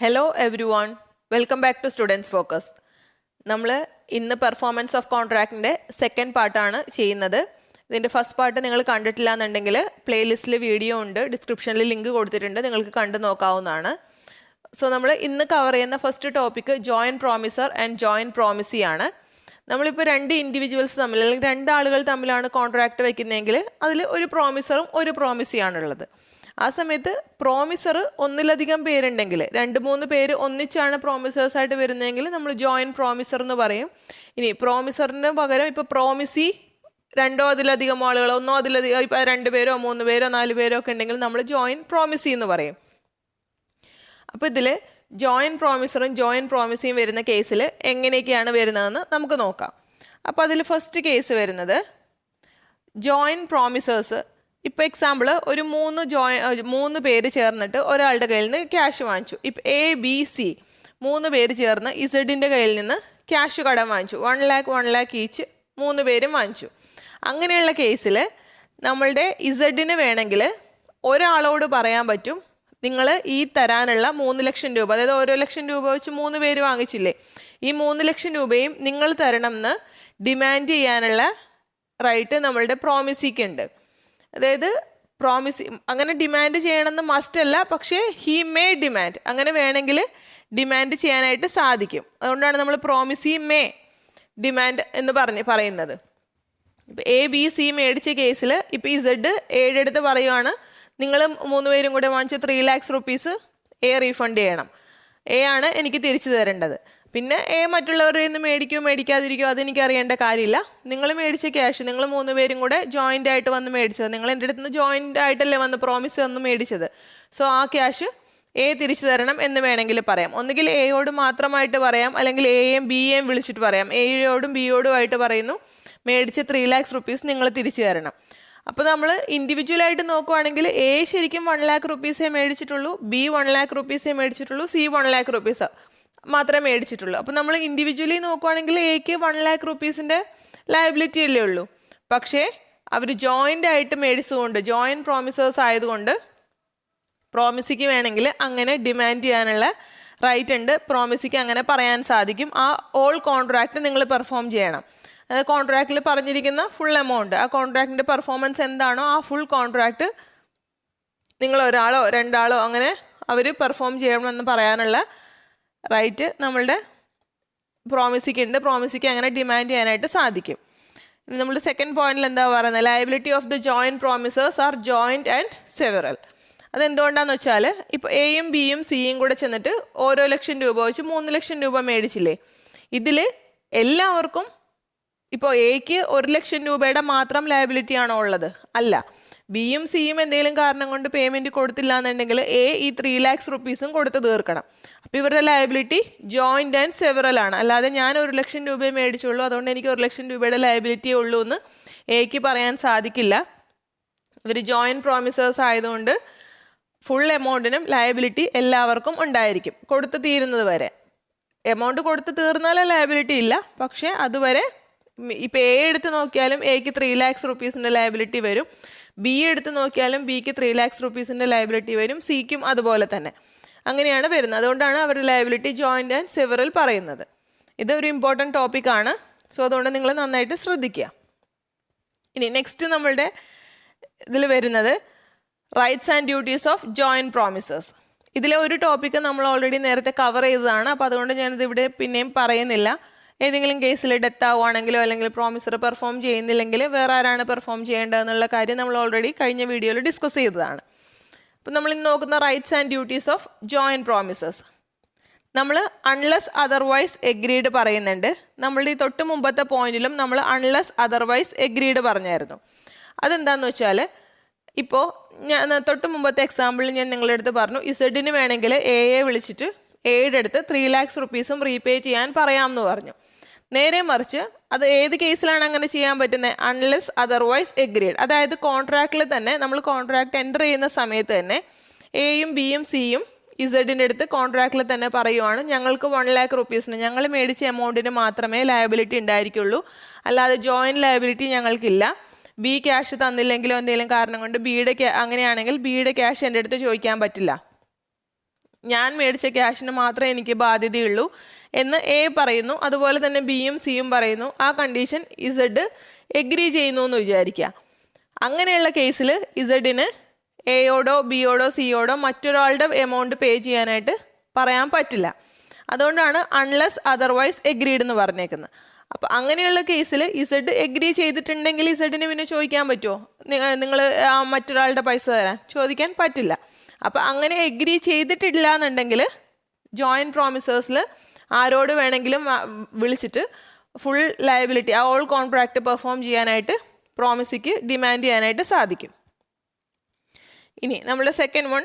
Hello everyone, welcome back to Students Focus. നമ്മൾ ഇന്ന് performance of കോൺട്രാക്റ്റിൻ്റെ second പാർട്ടാണ് ചെയ്യുന്നത്. ഇതിൻ്റെ ഫസ്റ്റ് പാർട്ട് നിങ്ങൾ കണ്ടിട്ടില്ല എന്നുണ്ടെങ്കിൽ പ്ലേലിസ്റ്റിൽ വീഡിയോ ഉണ്ട്, ഡിസ്ക്രിപ്ഷനിൽ ലിങ്ക് കൊടുത്തിട്ടുണ്ട്, നിങ്ങൾക്ക് കണ്ടു നോക്കാവുന്നതാണ്. സോ നമ്മൾ ഇന്ന് കവർ ചെയ്യുന്ന first topic joint promisor and joint promisee ആണ്. നമ്മളിപ്പോൾ രണ്ട് ഇൻഡിവിജ്വൽസ് തമ്മിൽ അല്ലെങ്കിൽ രണ്ടാളുകൾ തമ്മിലാണ് കോൺട്രാക്റ്റ് വയ്ക്കുന്നതെങ്കിൽ അതിൽ ഒരു പ്രോമിസറും ഒരു പ്രോമിസിയാണുള്ളത്. ആ സമയത്ത് പ്രോമിസർ ഒന്നിലധികം പേരുണ്ടെങ്കിൽ 2-3 പേര് ഒന്നിച്ചാണ് പ്രോമിസേഴ്സായിട്ട് വരുന്നതെങ്കിൽ നമ്മൾ ജോയിൻറ്റ് പ്രോമിസർ എന്ന് പറയും. ഇനി പ്രോമിസറിന് പകരം ഇപ്പോൾ പ്രോമിസി 2 അതിലധികം ആളുകൾ, 1 അതിലധികം, ഇപ്പോൾ 2 പേരോ 3 പേരോ 4 പേരോ ഒക്കെ ഉണ്ടെങ്കിൽ നമ്മൾ ജോയിൻറ്റ് പ്രോമിസി എന്ന് പറയും. അപ്പോൾ ഇതിൽ ജോയിൻറ്റ് പ്രോമിസറും ജോയിൻറ്റ് പ്രോമിസിയും വരുന്ന കേസിൽ എങ്ങനെയൊക്കെയാണ് വരുന്നതെന്ന് നമുക്ക് നോക്കാം. അപ്പോൾ അതിൽ ഫസ്റ്റ് കേസ് വരുന്നത് ജോയിൻറ്റ് പ്രോമിസേഴ്സ്. ഇപ്പോൾ എക്സാമ്പിൾ ഒരു 3 പേര് ചേർന്നിട്ട് ഒരാളുടെ കയ്യിൽ നിന്ന് ക്യാഷ് വാങ്ങിച്ചു. ഇപ്പം ABC 3 പേര് ചേർന്ന് ഇസഡിൻ്റെ കയ്യിൽ നിന്ന് ക്യാഷ് കടം വാങ്ങിച്ചു. 1 lakh ഈച്ച് 3 പേരും വാങ്ങിച്ചു. അങ്ങനെയുള്ള കേസിൽ നമ്മളുടെ ഇസഡിന് വേണമെങ്കിൽ ഒരാളോട് പറയാൻ പറ്റും, നിങ്ങൾ ഈ തരാനുള്ള 3 ലക്ഷം രൂപ, അതായത് ഓരോ ലക്ഷം രൂപ വെച്ച് 3 പേര് വാങ്ങിച്ചില്ലേ, ഈ 3 ലക്ഷം രൂപയും നിങ്ങൾ തരണം എന്ന് ഡിമാൻഡ് ചെയ്യാനുള്ള റൈറ്റ് നമ്മളുടെ പ്രോമിസിക്കുണ്ട്. അതായത് പ്രോമിസി അങ്ങനെ ഡിമാൻഡ് ചെയ്യണമെന്ന് മസ്റ്റ് അല്ല, പക്ഷേ ഹി മേ ഡിമാൻഡ്, അങ്ങനെ വേണമെങ്കിൽ ഡിമാൻഡ് ചെയ്യാനായിട്ട് സാധിക്കും. അതുകൊണ്ടാണ് നമ്മൾ പ്രോമിസി മേ ഡിമാൻഡ് എന്ന് പറയുന്നത്. ഇപ്പം ABC മേടിച്ച കേസിൽ ഇപ്പോൾ ഇസഡ് Aയുടെ അടുത്ത് പറയുവാണ്, നിങ്ങൾ 3 പേരും കൂടെ വാങ്ങിച്ച 3 lakhs rupees A റീഫണ്ട് ചെയ്യണം, A ആണ് എനിക്ക് തിരിച്ചു തരേണ്ടത്. പിന്നെ A മറ്റുള്ളവരുടെ നിന്ന് മേടിക്കുമോ മേടിക്കാതിരിക്കുമോ അതെനിക്ക് അറിയേണ്ട കാര്യമില്ല. നിങ്ങൾ മേടിച്ച ക്യാഷ് നിങ്ങൾ 3 പേരും കൂടെ ജോയിൻ്റ് ആയിട്ട് വന്ന് മേടിച്ചത്, നിങ്ങൾ എൻ്റെ അടുത്ത് നിന്ന് ജോയിൻ്റ് ആയിട്ടല്ലേ വന്ന് പ്രോമിസ് വന്ന് മേടിച്ചത്. സോ ആ ക്യാഷ് A തിരിച്ചു തരണം എന്ന് വേണമെങ്കിൽ പറയാം. ഒന്നുകിൽ Aയോട് മാത്രമായിട്ട് പറയാം, അല്ലെങ്കിൽ Aയെയും Bയെയും വിളിച്ചിട്ട് പറയാം. Aയോടും Bയോടും ആയിട്ട് പറയുന്നു, മേടിച്ച 3 lakhs rupees നിങ്ങൾ തിരിച്ചു തരണം. അപ്പോൾ നമ്മൾ ഇൻഡിവിജ്വലായിട്ട് നോക്കുവാണെങ്കിൽ A ശരിക്കും 1 lakh rupees മേടിച്ചിട്ടുള്ളൂ, B 1 lakh rupees മേടിച്ചിട്ടുള്ളൂ, C 1 lakh rupees മാത്രമേ മേടിച്ചിട്ടുള്ളൂ. അപ്പോൾ നമ്മൾ ഇൻഡിവിജ്വലി നോക്കുവാണെങ്കിൽ Aക്ക് 1 lakh rupeesൻ്റെ ലയബിലിറ്റി അല്ലേ ഉള്ളൂ. പക്ഷേ അവർ ജോയിൻ്റ് ആയിട്ട് മേടിച്ചുകൊണ്ട് ജോയിൻറ്റ് പ്രോമിസേഴ്സ് ആയതുകൊണ്ട് പ്രോമിസിക്ക് വേണമെങ്കിൽ അങ്ങനെ ഡിമാൻഡ് ചെയ്യാനുള്ള റൈറ്റ് ഉണ്ട്. പ്രോമിസിക്ക് അങ്ങനെ പറയാൻ സാധിക്കും. ആ ഓൾ കോൺട്രാക്റ്റ് നിങ്ങൾ പെർഫോം ചെയ്യണം. കോൺട്രാക്റ്റിൽ പറഞ്ഞിരിക്കുന്ന ഫുൾ എമൗണ്ട്, ആ കോൺട്രാക്റ്റിൻ്റെ പെർഫോമൻസ് എന്താണോ ആ ഫുൾ കോൺട്രാക്റ്റ് നിങ്ങൾ ഒരാളോ 2 ആളോ അങ്ങനെ അവർ പെർഫോം ചെയ്യണമെന്ന് പറയാനുള്ള റൈറ്റ് നമ്മളുടെ പ്രോമിസിക്ക് ഉണ്ട്. പ്രോമിസിക്ക് അങ്ങനെ ഡിമാൻഡ് ചെയ്യാനായിട്ട് സാധിക്കും. ഇനി നമ്മൾ സെക്കൻഡ് പോയിന്റിൽ എന്താ പറയുന്നത്, liability of the joint promisors are joint and several. അതെന്തുകൊണ്ടാണെന്ന് വെച്ചാൽ ഇപ്പോൾ Aയും Bയും Cയും കൂടെ ചെന്നിട്ട് ഓരോ ലക്ഷം രൂപ വെച്ച് 3 ലക്ഷം രൂപ മേടിച്ചില്ലേ, ഇതിൽ എല്ലാവർക്കും ഇപ്പോൾ Aക്ക് 1 ലക്ഷം രൂപയുടെ മാത്രം ലയബിലിറ്റി ആണോ ഉള്ളത്? അല്ല. Bയും Cയും എന്തെങ്കിലും കാരണം കൊണ്ട് പേയ്മെൻറ്റ് കൊടുത്തില്ല എന്നുണ്ടെങ്കിൽ A ഈ 3 lakhs rupees കൊടുത്ത് തീർക്കണം. അപ്പോൾ ഇവരുടെ ലയബിലിറ്റി ജോയിൻ്റ് ആൻഡ് സെവറൽ ആണ്. അല്ലാതെ ഞാൻ 1 ലക്ഷം രൂപയെ മേടിച്ചുള്ളൂ അതുകൊണ്ട് എനിക്ക് 1 ലക്ഷം രൂപയുടെ ലയബിലിറ്റിയേ ഉള്ളൂ എന്ന് Aക്ക് പറയാൻ സാധിക്കില്ല. ഇവർ ജോയിൻറ്റ് പ്രോമിസേഴ്സ് ആയതുകൊണ്ട് ഫുൾ എമൗണ്ടിനും ലയബിലിറ്റി എല്ലാവർക്കും ഉണ്ടായിരിക്കും, കൊടുത്ത് തീരുന്നത് വരെ. എമൗണ്ട് കൊടുത്ത് തീർന്നാലേ ലയബിലിറ്റി ഇല്ല, പക്ഷേ അതുവരെ ഇപ്പോൾ A എടുത്ത് നോക്കിയാലും Aക്ക് 3 lakhs rupeesൻ്റെ ലയബിലിറ്റി വരും, B എടുത്ത് നോക്കിയാലും Bക്ക് 3 lakhs rupeesൻ്റെ ലയബിലിറ്റി വരും, Cക്കും അതുപോലെ തന്നെ. അങ്ങനെയാണ് വരുന്നത്. അതുകൊണ്ടാണ് അവരുടെ ലയബിലിറ്റി ജോയിൻ്റ് ആൻഡ് സെവറൽ പറയുന്നത്. ഇതൊരു ഇമ്പോർട്ടൻറ്റ് ടോപ്പിക്കാണ്. സോ അതുകൊണ്ട് നിങ്ങൾ നന്നായിട്ട് ശ്രദ്ധിക്കുക. ഇനി നെക്സ്റ്റ് നമ്മളുടെ ഇതിൽ വരുന്നത് rights and duties of joint promisors. ഇതിലെ ഒരു ടോപ്പിക്ക് നമ്മൾ ഓൾറെഡി നേരത്തെ കവർ ചെയ്തതാണ്. അപ്പോൾ അതുകൊണ്ട് ഞാനിത് ഇവിടെ പിന്നെയും പറയുന്നില്ല. ഏതെങ്കിലും കേസിൽ ഡെത്ത് ആവുകയാണെങ്കിലോ അല്ലെങ്കിൽ പ്രോമിസർ പെർഫോം ചെയ്യുന്നില്ലെങ്കിൽ വേറെ ആരാണ് പെർഫോം ചെയ്യേണ്ടതെന്നുള്ള കാര്യം നമ്മൾ ഓൾറെഡി കഴിഞ്ഞ വീഡിയോയിൽ ഡിസ്കസ് ചെയ്തതാണ്. അപ്പോൾ നമ്മൾ ഇന്ന് നോക്കുന്ന rights and duties of joint promisors. നമ്മൾ അൺലെസ് അതർവൈസ് എഗ്രീഡ് പറയുന്നുണ്ട്. നമ്മളുടെ ഈ തൊട്ട് മുമ്പത്തെ പോയിന്റിലും നമ്മൾ അൺലെസ് അതർവൈസ് എഗ്രീഡ് പറഞ്ഞായിരുന്നു. അതെന്താണെന്ന് വെച്ചാൽ ഇപ്പോൾ ഞാൻ തൊട്ട് മുമ്പത്തെ എക്സാമ്പിളിൽ ഞാൻ നിങ്ങളുടെ അടുത്ത് പറഞ്ഞു, ഇസഡിന് വേണമെങ്കിൽ Aയെ വിളിച്ചിട്ട് Aയുടെ അടുത്ത് 3 lakhs rupees റീപേ ചെയ്യാൻ പറയാമെന്ന് പറഞ്ഞു. നേരെ മറിച്ച് അത് ഏത് കേസിലാണ് അങ്ങനെ ചെയ്യാൻ പറ്റുന്നത്? Unless otherwise agreed. അതായത് കോൺട്രാക്റ്റിൽ തന്നെ നമ്മൾ കോൺട്രാക്റ്റ് എൻ്റർ ചെയ്യുന്ന സമയത്ത് തന്നെ Aയും Bയും Cയും ഇസഡിൻ്റെ അടുത്ത് കോൺട്രാക്റ്റിൽ തന്നെ പറയുവാണ്, ഞങ്ങൾക്ക് 1 lakh rupees ഞങ്ങൾ മേടിച്ച എമൗണ്ടിന് മാത്രമേ ലയബിലിറ്റി ഉണ്ടായിരിക്കുള്ളൂ, അല്ലാതെ ജോയിൻറ്റ് ലയബിലിറ്റി ഞങ്ങൾക്കില്ല. B ക്യാഷ് തന്നില്ലെങ്കിലോ എന്തെങ്കിലും കാരണം കൊണ്ട് അങ്ങനെയാണെങ്കിൽ Bയുടെ ക്യാഷ് എൻ്റെ അടുത്ത് ചോദിക്കാൻ പറ്റില്ല. ഞാൻ മേടിച്ച ക്യാഷിന് മാത്രമേ എനിക്ക് ബാധ്യതയുള്ളൂ എന്ന് എ പറയുന്നു. അതുപോലെ തന്നെ ബിയും സിയും പറയുന്നു. ആ കണ്ടീഷൻ ഇസഡ് എഗ്രി ചെയ്യുന്നു എന്ന് വിചാരിക്കുക. അങ്ങനെയുള്ള കേസിൽ ഇസഡിന് എയോടോ ബിയോടോ സിയോടോ മറ്റൊരാളുടെ എമൗണ്ട് പേ ചെയ്യാനായിട്ട് പറയാൻ പറ്റില്ല. അതുകൊണ്ടാണ് അൺലെസ് അതർവൈസ് എഗ്രീഡ് എന്ന് പറഞ്ഞേക്കുന്നത്. അപ്പം അങ്ങനെയുള്ള കേസിൽ ഇസഡ് എഗ്രി ചെയ്തിട്ടുണ്ടെങ്കിൽ ഇസഡിന് പിന്നെ ചോദിക്കാൻ പറ്റുമോ നിങ്ങൾ മറ്റൊരാളുടെ പൈസ തരാൻ? ചോദിക്കാൻ പറ്റില്ല. അപ്പം അങ്ങനെ എഗ്രി ചെയ്തിട്ടില്ല എന്നുണ്ടെങ്കിൽ ജോയിൻറ്റ് പ്രോമിസേഴ്സിൽ ആരോട് വേണമെങ്കിലും വിളിച്ചിട്ട് ഫുൾ ലയബിലിറ്റി ആ ഓൾ കോൺട്രാക്റ്റ് പെർഫോം ചെയ്യാനായിട്ട് പ്രോമിസിക്ക് ഡിമാൻഡ് ചെയ്യാനായിട്ട് സാധിക്കും. ഇനി നമ്മുടെ second one,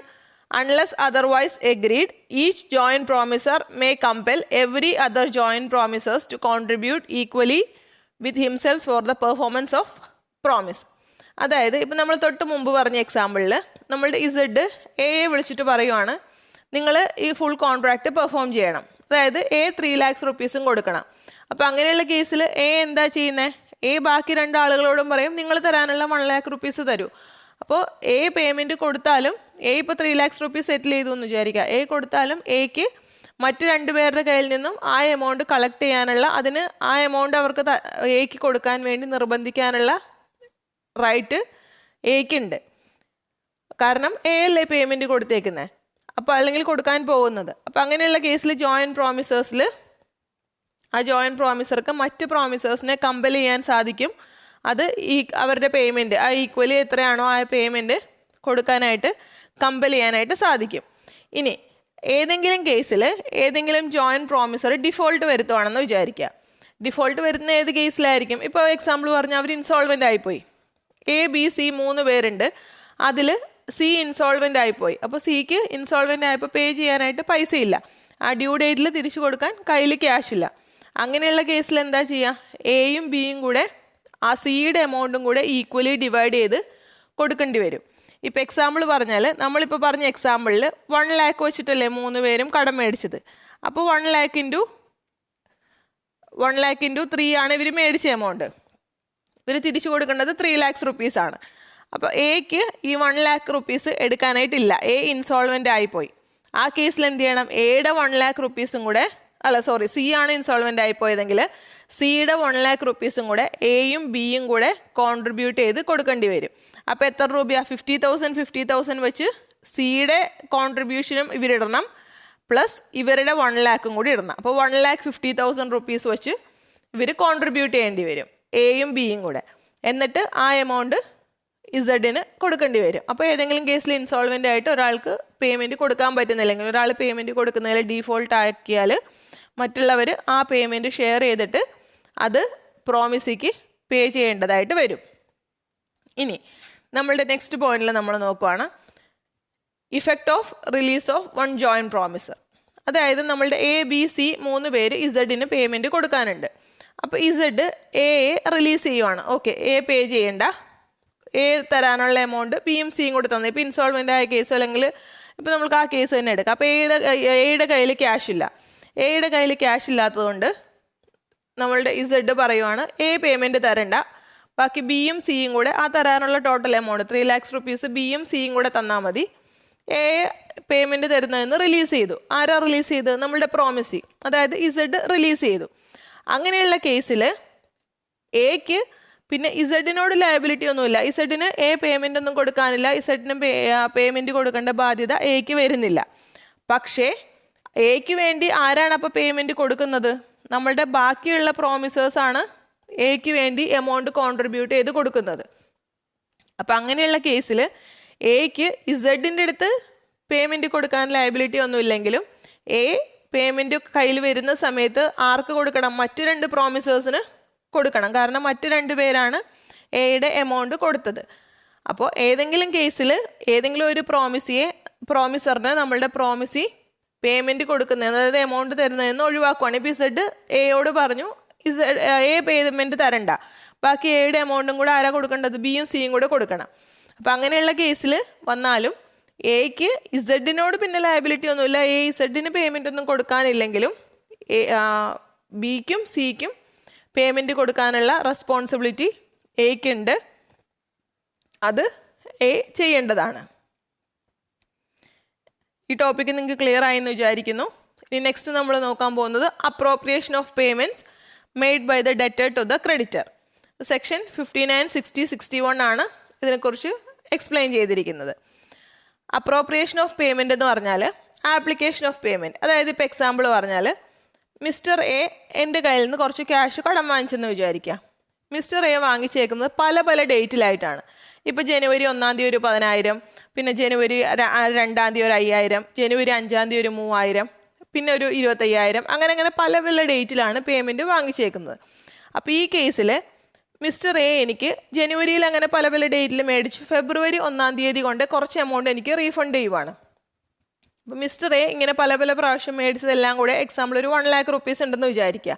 unless otherwise agreed each joint promisor may compel every other joint promisors to contribute equally with himself for the performance of promise. അതായത് ഇപ്പം നമ്മൾ തൊട്ട് മുമ്പ് പറഞ്ഞ എക്സാമ്പിളിൽ നമ്മളുടെ ഇസഡ് എയെ വിളിച്ചിട്ട് പറയുവാണ് നിങ്ങൾ ഈ ഫുൾ കോൺട്രാക്റ്റ് പെർഫോം ചെയ്യണം. അതായത് എ 3 lakhs rupees കൊടുക്കണം. അപ്പോൾ അങ്ങനെയുള്ള കേസിൽ എ എന്താ ചെയ്യുന്നത്? എ ബാക്കി 2 ആളുകളോടും പറയും നിങ്ങൾ തരാനുള്ള 1 lakh rupees തരൂ. അപ്പോൾ എ പേയ്മെൻറ്റ് കൊടുത്താലും എ ഇപ്പോൾ 3 lakhs rupees സെറ്റിൽ ചെയ്തു എന്ന് വിചാരിക്കുക. എ കൊടുത്താലും എക്ക് മറ്റ് 2 പേരുടെ കയ്യിൽ നിന്നും ആ എമൗണ്ട് കളക്ട് ചെയ്യാനുള്ള അതിന് ആ എമൗണ്ട് അവർക്ക് എക്ക് കൊടുക്കാൻ വേണ്ടി നിർബന്ധിക്കാനുള്ള റൈറ്റ് എക്കുണ്ട്. കാരണം എ അല്ലേ പേയ്മെൻറ്റ് കൊടുത്തേക്കുന്നത്, അപ്പോൾ അല്ലെങ്കിൽ കൊടുക്കാൻ പോകുന്നത്. അപ്പോൾ അങ്ങനെയുള്ള കേസിൽ ജോയിൻറ്റ് പ്രോമിസേഴ്സിൽ ആ ജോയിൻറ്റ് പ്രോമിസർക്ക് മറ്റ് പ്രോമിസേഴ്സിനെ കമ്പൽ ചെയ്യാൻ സാധിക്കും. അത് അവരുടെ പേയ്മെൻറ്റ് ആ ഈക്വലി എത്രയാണോ ആ പേയ്മെൻറ്റ് കൊടുക്കാനായിട്ട് കമ്പൽ ചെയ്യാനായിട്ട് സാധിക്കും. ഇനി ഏതെങ്കിലും കേസിൽ ഏതെങ്കിലും ജോയിൻറ്റ് പ്രോമിസർ ഡിഫോൾട്ട് വരുത്തുവാണെന്ന് വിചാരിക്കുക. ഡിഫോൾട്ട് വരുന്ന ഏത് കേസിലായിരിക്കും? ഇപ്പോൾ എക്സാമ്പിൾ പറഞ്ഞാൽ അവർ ഇൻസോൾവെൻ്റ് ആയിപ്പോയി. എ ബി സി 3 പേരുണ്ട്. അതിൽ സി ഇൻസോൾവെൻ്റ് ആയിപ്പോയി. അപ്പോൾ സിക്ക് ഇൻസോൾവെൻ്റ് ആയപ്പോൾ പേ ചെയ്യാനായിട്ട് പൈസ ഇല്ല. ആ ഡ്യൂ ഡേറ്റിൽ തിരിച്ചു കൊടുക്കാൻ കയ്യിൽ ക്യാഷ് ഇല്ല. അങ്ങനെയുള്ള കേസിൽ എന്താ ചെയ്യുക? എയും ബിയും കൂടെ ആ സിയുടെ എമൗണ്ടും കൂടെ ഈക്വലി ഡിവൈഡ് ചെയ്ത് കൊടുക്കേണ്ടി വരും. ഇപ്പോൾ എക്സാമ്പിൾ പറഞ്ഞാൽ നമ്മളിപ്പോൾ പറഞ്ഞ എക്സാമ്പിളിൽ 1 lakh വെച്ചിട്ടല്ലേ 3 പേരും കടം മേടിച്ചത്. അപ്പോൾ 1 lakh into 3 ആണ് ഇവർ മേടിച്ച എമൗണ്ട്. ഇവർ തിരിച്ചു കൊടുക്കേണ്ടത് 3 lakhs rupees ആണ്. അപ്പോൾ എക്ക് ഈ 1 lakh rupees എടുക്കാനായിട്ടില്ല. എ ഇൻസോൾവെൻ്റ് ആയിപ്പോയി. ആ കേസിൽ എന്ത് ചെയ്യണം? എയുടെ 1 lakh rupees കൂടെ സി ആണ് ഇൻസോൾവെൻ്റ് ആയിപ്പോയതെങ്കിൽ സിയുടെ 1 lakh rupees കൂടെ എയും ബിയും കൂടെ കോൺട്രിബ്യൂട്ട് ചെയ്ത് കൊടുക്കേണ്ടി വരും. അപ്പോൾ എത്ര രൂപയാണ്? 50,000 വെച്ച് സിയുടെ കോൺട്രിബ്യൂഷനും ഇവരിടണം, പ്ലസ് ഇവരുടെ 1 lakh കൂടി ഇടണം. അപ്പോൾ 1,50,000 rupees വെച്ച് ഇവർ കോൺട്രിബ്യൂട്ട് ചെയ്യേണ്ടി വരും, എയും ബിയും കൂടെ. എന്നിട്ട് ആ എമൗണ്ട് ഇസഡിന് കൊടുക്കേണ്ടി വരും. അപ്പോൾ ഏതെങ്കിലും കേസിൽ ഇൻസോൾവെൻ്റ് ആയിട്ട് ഒരാൾക്ക് പേയ്മെൻറ്റ് കൊടുക്കാൻ പറ്റുന്നില്ലെങ്കിൽ, ഒരാൾ പേയ്മെൻറ്റ് കൊടുക്കുന്നതിൽ ഡീഫോൾട്ട് ആക്കിയാൽ മറ്റുള്ളവർ ആ പേയ്മെൻറ്റ് ഷെയർ ചെയ്തിട്ട് അത് പ്രോമിസിക്ക് പേ ചെയ്യേണ്ടതായിട്ട് വരും. ഇനി നമ്മളുടെ നെക്സ്റ്റ് പോയിന്റിൽ നമ്മൾ നോക്കുവാണ് effect of release of 1 joint promisor. അതായത് നമ്മളുടെ എ ബി സി 3 പേര് ഇസഡിന് പേയ്മെൻറ്റ് കൊടുക്കാനുണ്ട്. അപ്പോൾ ഇസഡ് എയെ റിലീസ് ചെയ്യുവാണ്. ഓക്കെ, എ പേ ചെയ്യേണ്ട, എ തരാനുള്ള എമൗണ്ട് ബിയും സിയും കൂടി തന്നെ. ഇപ്പോൾ ഇൻസോൾവെൻ്റ് ആയ കേസോ അല്ലെങ്കിൽ ഇപ്പോൾ നമുക്ക് ആ കേസ് തന്നെ എടുക്കാം. അപ്പോൾ എയുടെ കയ്യിൽ ക്യാഷ് ഇല്ല. എയുടെ കയ്യിൽ ക്യാഷ് ഇല്ലാത്തതുകൊണ്ട് നമ്മളുടെ ഇസഡ് പറയുവാണ് എ പേയ്മെൻറ്റ് തരണ്ട, ബാക്കി ബിയും സിയും കൂടെ ആ തരാനുള്ള ടോട്ടൽ എമൗണ്ട് 3 lakhs rupees ബിയും സിയും കൂടെ തന്നാൽ മതി. എ പേയ്മെൻറ്റ് തരുന്നതെന്ന് റിലീസ് ചെയ്തു. ആരാ റിലീസ് ചെയ്തത്? നമ്മളുടെ പ്രോമിസി, അതായത് ഇസഡ് റിലീസ് ചെയ്തു. അങ്ങനെയുള്ള കേസിൽ എക്ക് പിന്നെ ഇസഡിനോട് ലയബിലിറ്റി ഒന്നുമില്ല. ഇസഡിന് എ പേയ്മെൻ്റ് ഒന്നും കൊടുക്കാനില്ല. ഇസഡിന് പേയ്മെൻറ്റ് കൊടുക്കേണ്ട ബാധ്യത എക്ക് വരുന്നില്ല. പക്ഷേ എക്ക് വേണ്ടി ആരാണ് അപ്പോൾ പേയ്മെൻറ്റ് കൊടുക്കുന്നത്? നമ്മളുടെ ബാക്കിയുള്ള പ്രോമിസേഴ്സാണ് എക്ക് വേണ്ടി എമൗണ്ട് കോൺട്രിബ്യൂട്ട് ചെയ്ത് കൊടുക്കുന്നത്. അപ്പം അങ്ങനെയുള്ള കേസിൽ എക്ക് ഇസഡിൻ്റെ അടുത്ത് പേയ്മെൻറ്റ് കൊടുക്കാൻ ലയബിലിറ്റി ഒന്നുമില്ലെങ്കിലും എ പേയ്മെൻറ്റ് കയ്യിൽ വരുന്ന സമയത്ത് ആർക്ക് കൊടുക്കണം? മറ്റ് 2 പ്രോമിസേഴ്സിന് കൊടുക്കണം. കാരണം മറ്റ് 2 പേരാണ് എയുടെ എമൗണ്ട് കൊടുത്തത്. അപ്പോൾ ഏതെങ്കിലും കേസിൽ ഏതെങ്കിലും ഒരു പ്രോമിസറിന് നമ്മളുടെ പ്രോമിസി പേയ്മെൻറ്റ് കൊടുക്കുന്നത്, അതായത് എമൗണ്ട് തരുന്നതെന്ന് ഒഴിവാക്കുവാണ്. ഇപ്പോൾ ഇസഡ് എയോട് പറഞ്ഞു എ പേയ്മെൻറ്റ് തരണ്ട, ബാക്കി എയുടെ എമൗണ്ടും കൂടെ ആരാ കൊടുക്കേണ്ടത്? ബിയും സിയും കൂടെ കൊടുക്കണം. അപ്പോൾ അങ്ങനെയുള്ള കേസിൽ വന്നാലും എക്ക് ഇസഡിനോട് പിന്നെ ലയബിലിറ്റി ഒന്നുമില്ല. എ ഇസഡിന് പേയ്മെൻ്റ് ഒന്നും കൊടുക്കാനില്ലെങ്കിലും ബിക്കും സിക്കും പേയ്മെൻറ്റ് കൊടുക്കാനുള്ള റെസ്പോൺസിബിലിറ്റി എക്കുണ്ട്. അത് എ ചെയ്യേണ്ടതാണ്. ഈ ടോപ്പിക്ക് നിങ്ങൾക്ക് ക്ലിയർ ആയെന്ന് വിചാരിക്കുന്നു. ഇനി നെക്സ്റ്റ് നമ്മൾ നോക്കാൻ പോകുന്നത് appropriation of payments made by the debtor to the creditor. Section 59, 60, 61 ആണ് ഇതിനെക്കുറിച്ച് എക്സ്പ്ലെയിൻ ചെയ്തിരിക്കുന്നത്. അപ്രോപ്രിയേഷൻ ഓഫ് പേയ്മെൻറ്റ് എന്ന് പറഞ്ഞാൽ ആപ്ലിക്കേഷൻ ഓഫ് പേയ്മെൻറ്റ്. അതായത് ഇപ്പോൾ എക്സാമ്പിൾ പറഞ്ഞാൽ മിസ്റ്റർ എ എൻ്റെ കയ്യിൽ നിന്ന് കുറച്ച് ക്യാഷ് കടം വാങ്ങിച്ചെന്ന് വിചാരിക്കുക. മിസ്റ്റർ എ വാങ്ങിച്ചേക്കുന്നത് പല പല ഡേറ്റിലായിട്ടാണ്. ഇപ്പോൾ ജനുവരി 1-ാം തീയതി ഒരു 10,000, പിന്നെ ജനുവരി 2-ാം തീയതി ഒരു 5,000, ജനുവരി 5-ാം തീയതി ഒരു 3,000, പിന്നെ ഒരു 25,000, അങ്ങനെ പല പല ഡേറ്റിലാണ് പേയ്മെൻറ്റ് വാങ്ങിച്ചേക്കുന്നത്. അപ്പോൾ ഈ കേസിൽ മിസ്റ്റർ എ എനിക്ക് ജനുവരിയിൽ അങ്ങനെ പല പല ഡേറ്റിൽ മേടിച്ചു, ഫെബ്രുവരി 1-ാം തീയതി കൊണ്ട് കുറച്ച് എമൗണ്ട് എനിക്ക് റീഫണ്ട് ചെയ്യുവാണ്. അപ്പോൾ മിസ്റ്റർ എ ഇങ്ങനെ പല പല പ്രാവശ്യം മേടിച്ചതെല്ലാം കൂടെ എക്സാമ്പിൾ ഒരു 1 lakh rupees ഉണ്ടെന്ന് വിചാരിക്കുക.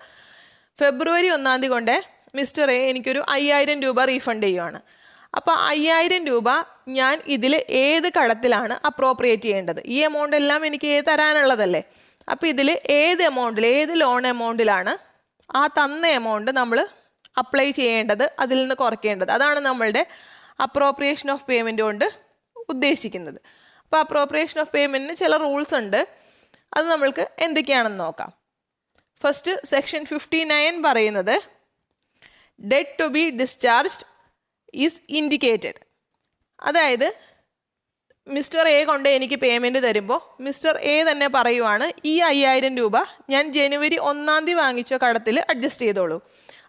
ഫെബ്രുവരി 1-ാം തീയതി കൊണ്ട് മിസ്റ്റർ എ എനിക്കൊരു 5,000 രൂപ റീഫണ്ട് ചെയ്യുവാണ്. അപ്പോൾ 5,000 രൂപ ഞാൻ ഇതിൽ ഏത് കടത്തിലാണ് അപ്രോപ്രിയേറ്റ് ചെയ്യേണ്ടത്? ഈ എമൗണ്ട് എല്ലാം എനിക്ക് തരാനുള്ളതല്ലേ. അപ്പോൾ ഇതിൽ ഏത് എമൗണ്ടിൽ, ഏത് ലോൺ എമൗണ്ടിലാണ് ആ തന്ന എമൗണ്ട് നമ്മൾ അപ്ലൈ ചെയ്യേണ്ടത്, അതിൽ നിന്ന് കുറയ്ക്കേണ്ടത്? അതാണ് നമ്മളുടെ അപ്രോപ്രിയേഷൻ ഓഫ് പേയ്മെൻറ്റ് കൊണ്ട് ഉദ്ദേശിക്കുന്നത്. അപ്പോൾ അപ്രോപ്രിയേഷൻ ഓഫ് പേയ്മെൻറ്റിന് ചില റൂൾസ് ഉണ്ട്. അത് നമ്മൾക്ക് എന്തൊക്കെയാണെന്ന് നോക്കാം. ഫസ്റ്റ് സെക്ഷൻ 59 പറയുന്നത് debt to be discharged is indicated. അതായത് മിസ്റ്റർ എ കൊണ്ട് എനിക്ക് പേയ്മെൻറ്റ് തരുമ്പോൾ മിസ്റ്റർ എ തന്നെ പറയുവാണ് ഈ 5,000 രൂപ ഞാൻ ജനുവരി 1-ാം തീയതി വാങ്ങിച്ച കടത്തിൽ അഡ്ജസ്റ്റ് ചെയ്തോളൂ.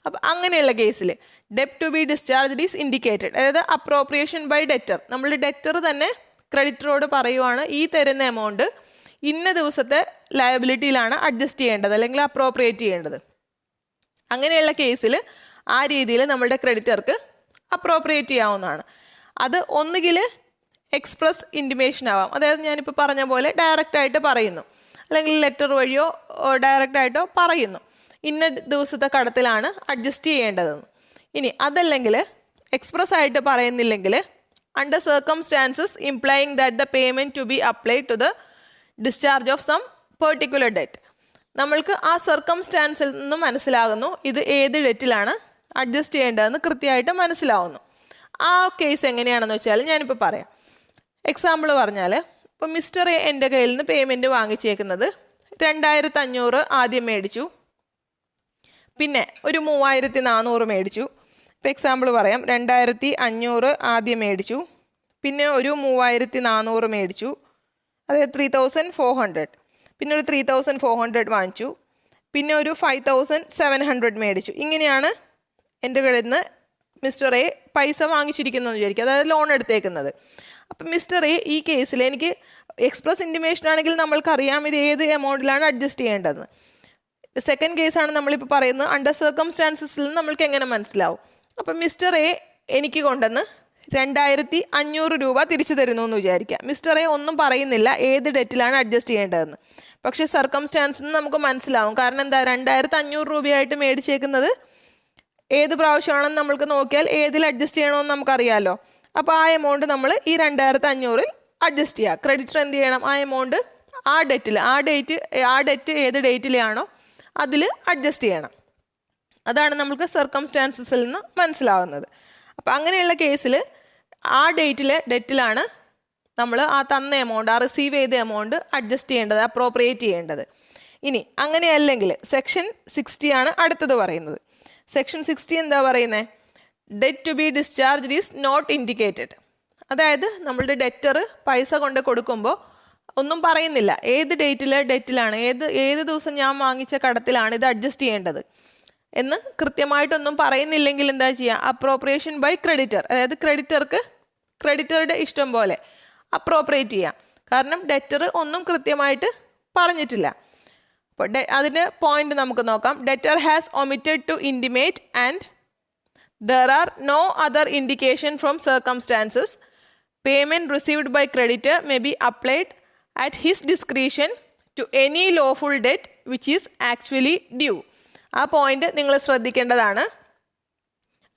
അപ്പം അങ്ങനെയുള്ള കേസിൽ debt to be discharged is indicated, അതായത് അപ്രോപ്രിയേഷൻ ബൈ ഡെറ്റർ. നമ്മൾ ഡെറ്റർ തന്നെ ക്രെഡിറ്ററോട് പറയുവാണ് ഈ തരുന്ന എമൗണ്ട് ഇന്ന ദിവസത്തെ ലയബിലിറ്റിയിലാണ് അഡ്ജസ്റ്റ് ചെയ്യേണ്ടത് അല്ലെങ്കിൽ അപ്രോപ്രിയേറ്റ് ചെയ്യേണ്ടത്. അങ്ങനെയുള്ള കേസിൽ ആ രീതിയിൽ നമ്മളുടെ ക്രെഡിറ്റർക്ക് അപ്രോപ്രിയേറ്റ് ചെയ്യാവുന്നതാണ്. അത് ഒന്നുകിൽ എക്സ്പ്രസ് ഇൻറ്റിമേഷൻ ആവാം, അതായത് ഞാനിപ്പോൾ പറഞ്ഞ പോലെ ഡയറക്റ്റായിട്ട് പറയുന്നു, അല്ലെങ്കിൽ ലെറ്റർ വഴിയോ ഡയറക്റ്റായിട്ടോ പറയുന്നു ഇന്ന ദിവസത്തെ കടത്തിലാണ് അഡ്ജസ്റ്റ് ചെയ്യേണ്ടതെന്ന്. ഇനി അതല്ലെങ്കിൽ എക്സ്പ്രസ് ആയിട്ട് പറയുന്നില്ലെങ്കിൽ under circumstances implying that the payment to be applied to the discharge of some particular debt. നമ്മൾക്ക് ആ സർക്കംസ്റ്റാൻസിൽ നിന്ന് മനസ്സിലാകുന്നു ഇത് ഏത് ഡെറ്റിലാണ് അഡ്ജസ്റ്റ് ചെയ്യേണ്ടതെന്ന് കൃത്യമായിട്ട് മനസ്സിലാവുന്നു. ആ കേസ് എങ്ങനെയാണെന്ന് വെച്ചാൽ ഞാനിപ്പോൾ പറയാം. എക്സാമ്പിൾ പറഞ്ഞാൽ ഇപ്പോൾ മിസ്റ്റർ എ എൻ്റെ കയ്യിൽ നിന്ന് പേയ്മെൻറ്റ് വാങ്ങിച്ചേക്കുന്നത് 2,500 ആദ്യം മേടിച്ചു, പിന്നെ ഒരു 3,400 മേടിച്ചു. ഇപ്പോൾ എക്സാമ്പിൾ പറയാം, 2,500 ആദ്യം മേടിച്ചു, പിന്നെ ഒരു 3,400 മേടിച്ചു, അതായത് 3,400, പിന്നെ ഒരു 3,400 വാങ്ങിച്ചു, പിന്നെ ഒരു 5,700 മേടിച്ചു. ഇങ്ങനെയാണ് എൻ്റെ കയ്യിൽ നിന്ന് മിസ്റ്റർ എ പൈസ വാങ്ങിച്ചിരിക്കുന്നതെന്ന് വിചാരിക്കുക, അതായത് ലോൺ എടുത്തേക്കുന്നത്. അപ്പം മിസ്റ്റർ എ ഈ കേസിൽ എനിക്ക് എക്സ്പ്രസ് ഇൻറ്റിമേഷൻ ആണെങ്കിൽ നമ്മൾക്കറിയാം ഇത് ഏത് എമൗണ്ടിലാണ് അഡ്ജസ്റ്റ് ചെയ്യേണ്ടതെന്ന്. സെക്കൻഡ് കേസാണ് നമ്മളിപ്പോൾ പറയുന്നത് അണ്ടർ സർക്കംസ്റ്റാൻസസിൽ നിന്ന് നമ്മൾക്ക് എങ്ങനെ മനസ്സിലാവും. അപ്പം മിസ്റ്റർ എ എനിക്ക് കൊണ്ടുവന്ന് 2,500 രൂപ തിരിച്ചു തരുന്നു എന്ന് വിചാരിക്കുക. മിസ്റ്റർ എ ഒന്നും പറയുന്നില്ല ഏത് ഡെറ്റിലാണ് അഡ്ജസ്റ്റ് ചെയ്യേണ്ടതെന്ന്. പക്ഷേ സർക്കംസ്റ്റാൻസിൽ നിന്ന് നമുക്ക് മനസ്സിലാവും. കാരണം എന്താ, 2,500 രൂപയായിട്ട് മേടിച്ചേക്കുന്നത് ഏത് പ്രാവശ്യമാണെന്ന് നമ്മൾക്ക് നോക്കിയാൽ ഏതിൽ അഡ്ജസ്റ്റ് ചെയ്യണമെന്ന് നമുക്കറിയാമല്ലോ. അപ്പോൾ ആ എമൗണ്ട് നമ്മൾ ഈ 2,500 അഡ്ജസ്റ്റ് ചെയ്യുക. ക്രെഡിറ്റർ എന്ത് ചെയ്യണം, ആ എമൗണ്ട് ആ ഡെറ്റിൽ ആ ഡെറ്റ് ഏത് ഡേറ്റിലാണോ അതിൽ അഡ്ജസ്റ്റ് ചെയ്യണം. അതാണ് നമുക്ക് സർക്കംസ്റ്റാൻസസിൽ നിന്ന് മനസ്സിലാവുന്നത്. അപ്പം അങ്ങനെയുള്ള കേസിൽ ആ ഡെറ്റിലാണ് നമ്മൾ ആ തന്ന എമൗണ്ട്, ആ റിസീവ് ചെയ്ത എമൗണ്ട് അഡ്ജസ്റ്റ് ചെയ്യേണ്ടത്, അപ്രോപ്രിയേറ്റ് ചെയ്യേണ്ടത്. ഇനി അങ്ങനെയല്ലെങ്കിൽ സെക്ഷൻ 60 ആണ് അടുത്തത് പറയുന്നത്. സെക്ഷൻ 60 എന്താ പറയുന്നത്? Debt to be discharged is not indicated. അതായത് നമ്മളുടെ ഡെറ്റർ പൈസ കൊണ്ട് കൊടുക്കുമ്പോൾ ഒന്നും പറയുന്നില്ല ഏത് ഡെറ്റിലാണ് ഏത് ദിവസം ഞാൻ വാങ്ങിച്ച കടത്തിലാണ് ഇത് അഡ്ജസ്റ്റ് ചെയ്യേണ്ടത് എന്ന് കൃത്യമായിട്ടൊന്നും പറയുന്നില്ലെങ്കിൽ എന്താ ചെയ്യുക, അപ്രോപ്രിയേഷൻ ബൈ ക്രെഡിറ്റർ, അതായത് ക്രെഡിറ്ററുടെ ഇഷ്ടം പോലെ അപ്രോപ്രിയേറ്റ് ചെയ്യാം. കാരണം ഡെറ്റർ ഒന്നും കൃത്യമായിട്ട് പറഞ്ഞിട്ടില്ല. അപ്പോൾ അതിൻ്റെ പോയിന്റ് നമുക്ക് നോക്കാം. Debtor has omitted to intimate and there are no other indication from circumstances. Payment received by creditor may be applied at his discretion to any lawful debt which is actually due. ആ point നിങ്ങൾ ശ്രദ്ധിക്കേണ്ടതാണ്.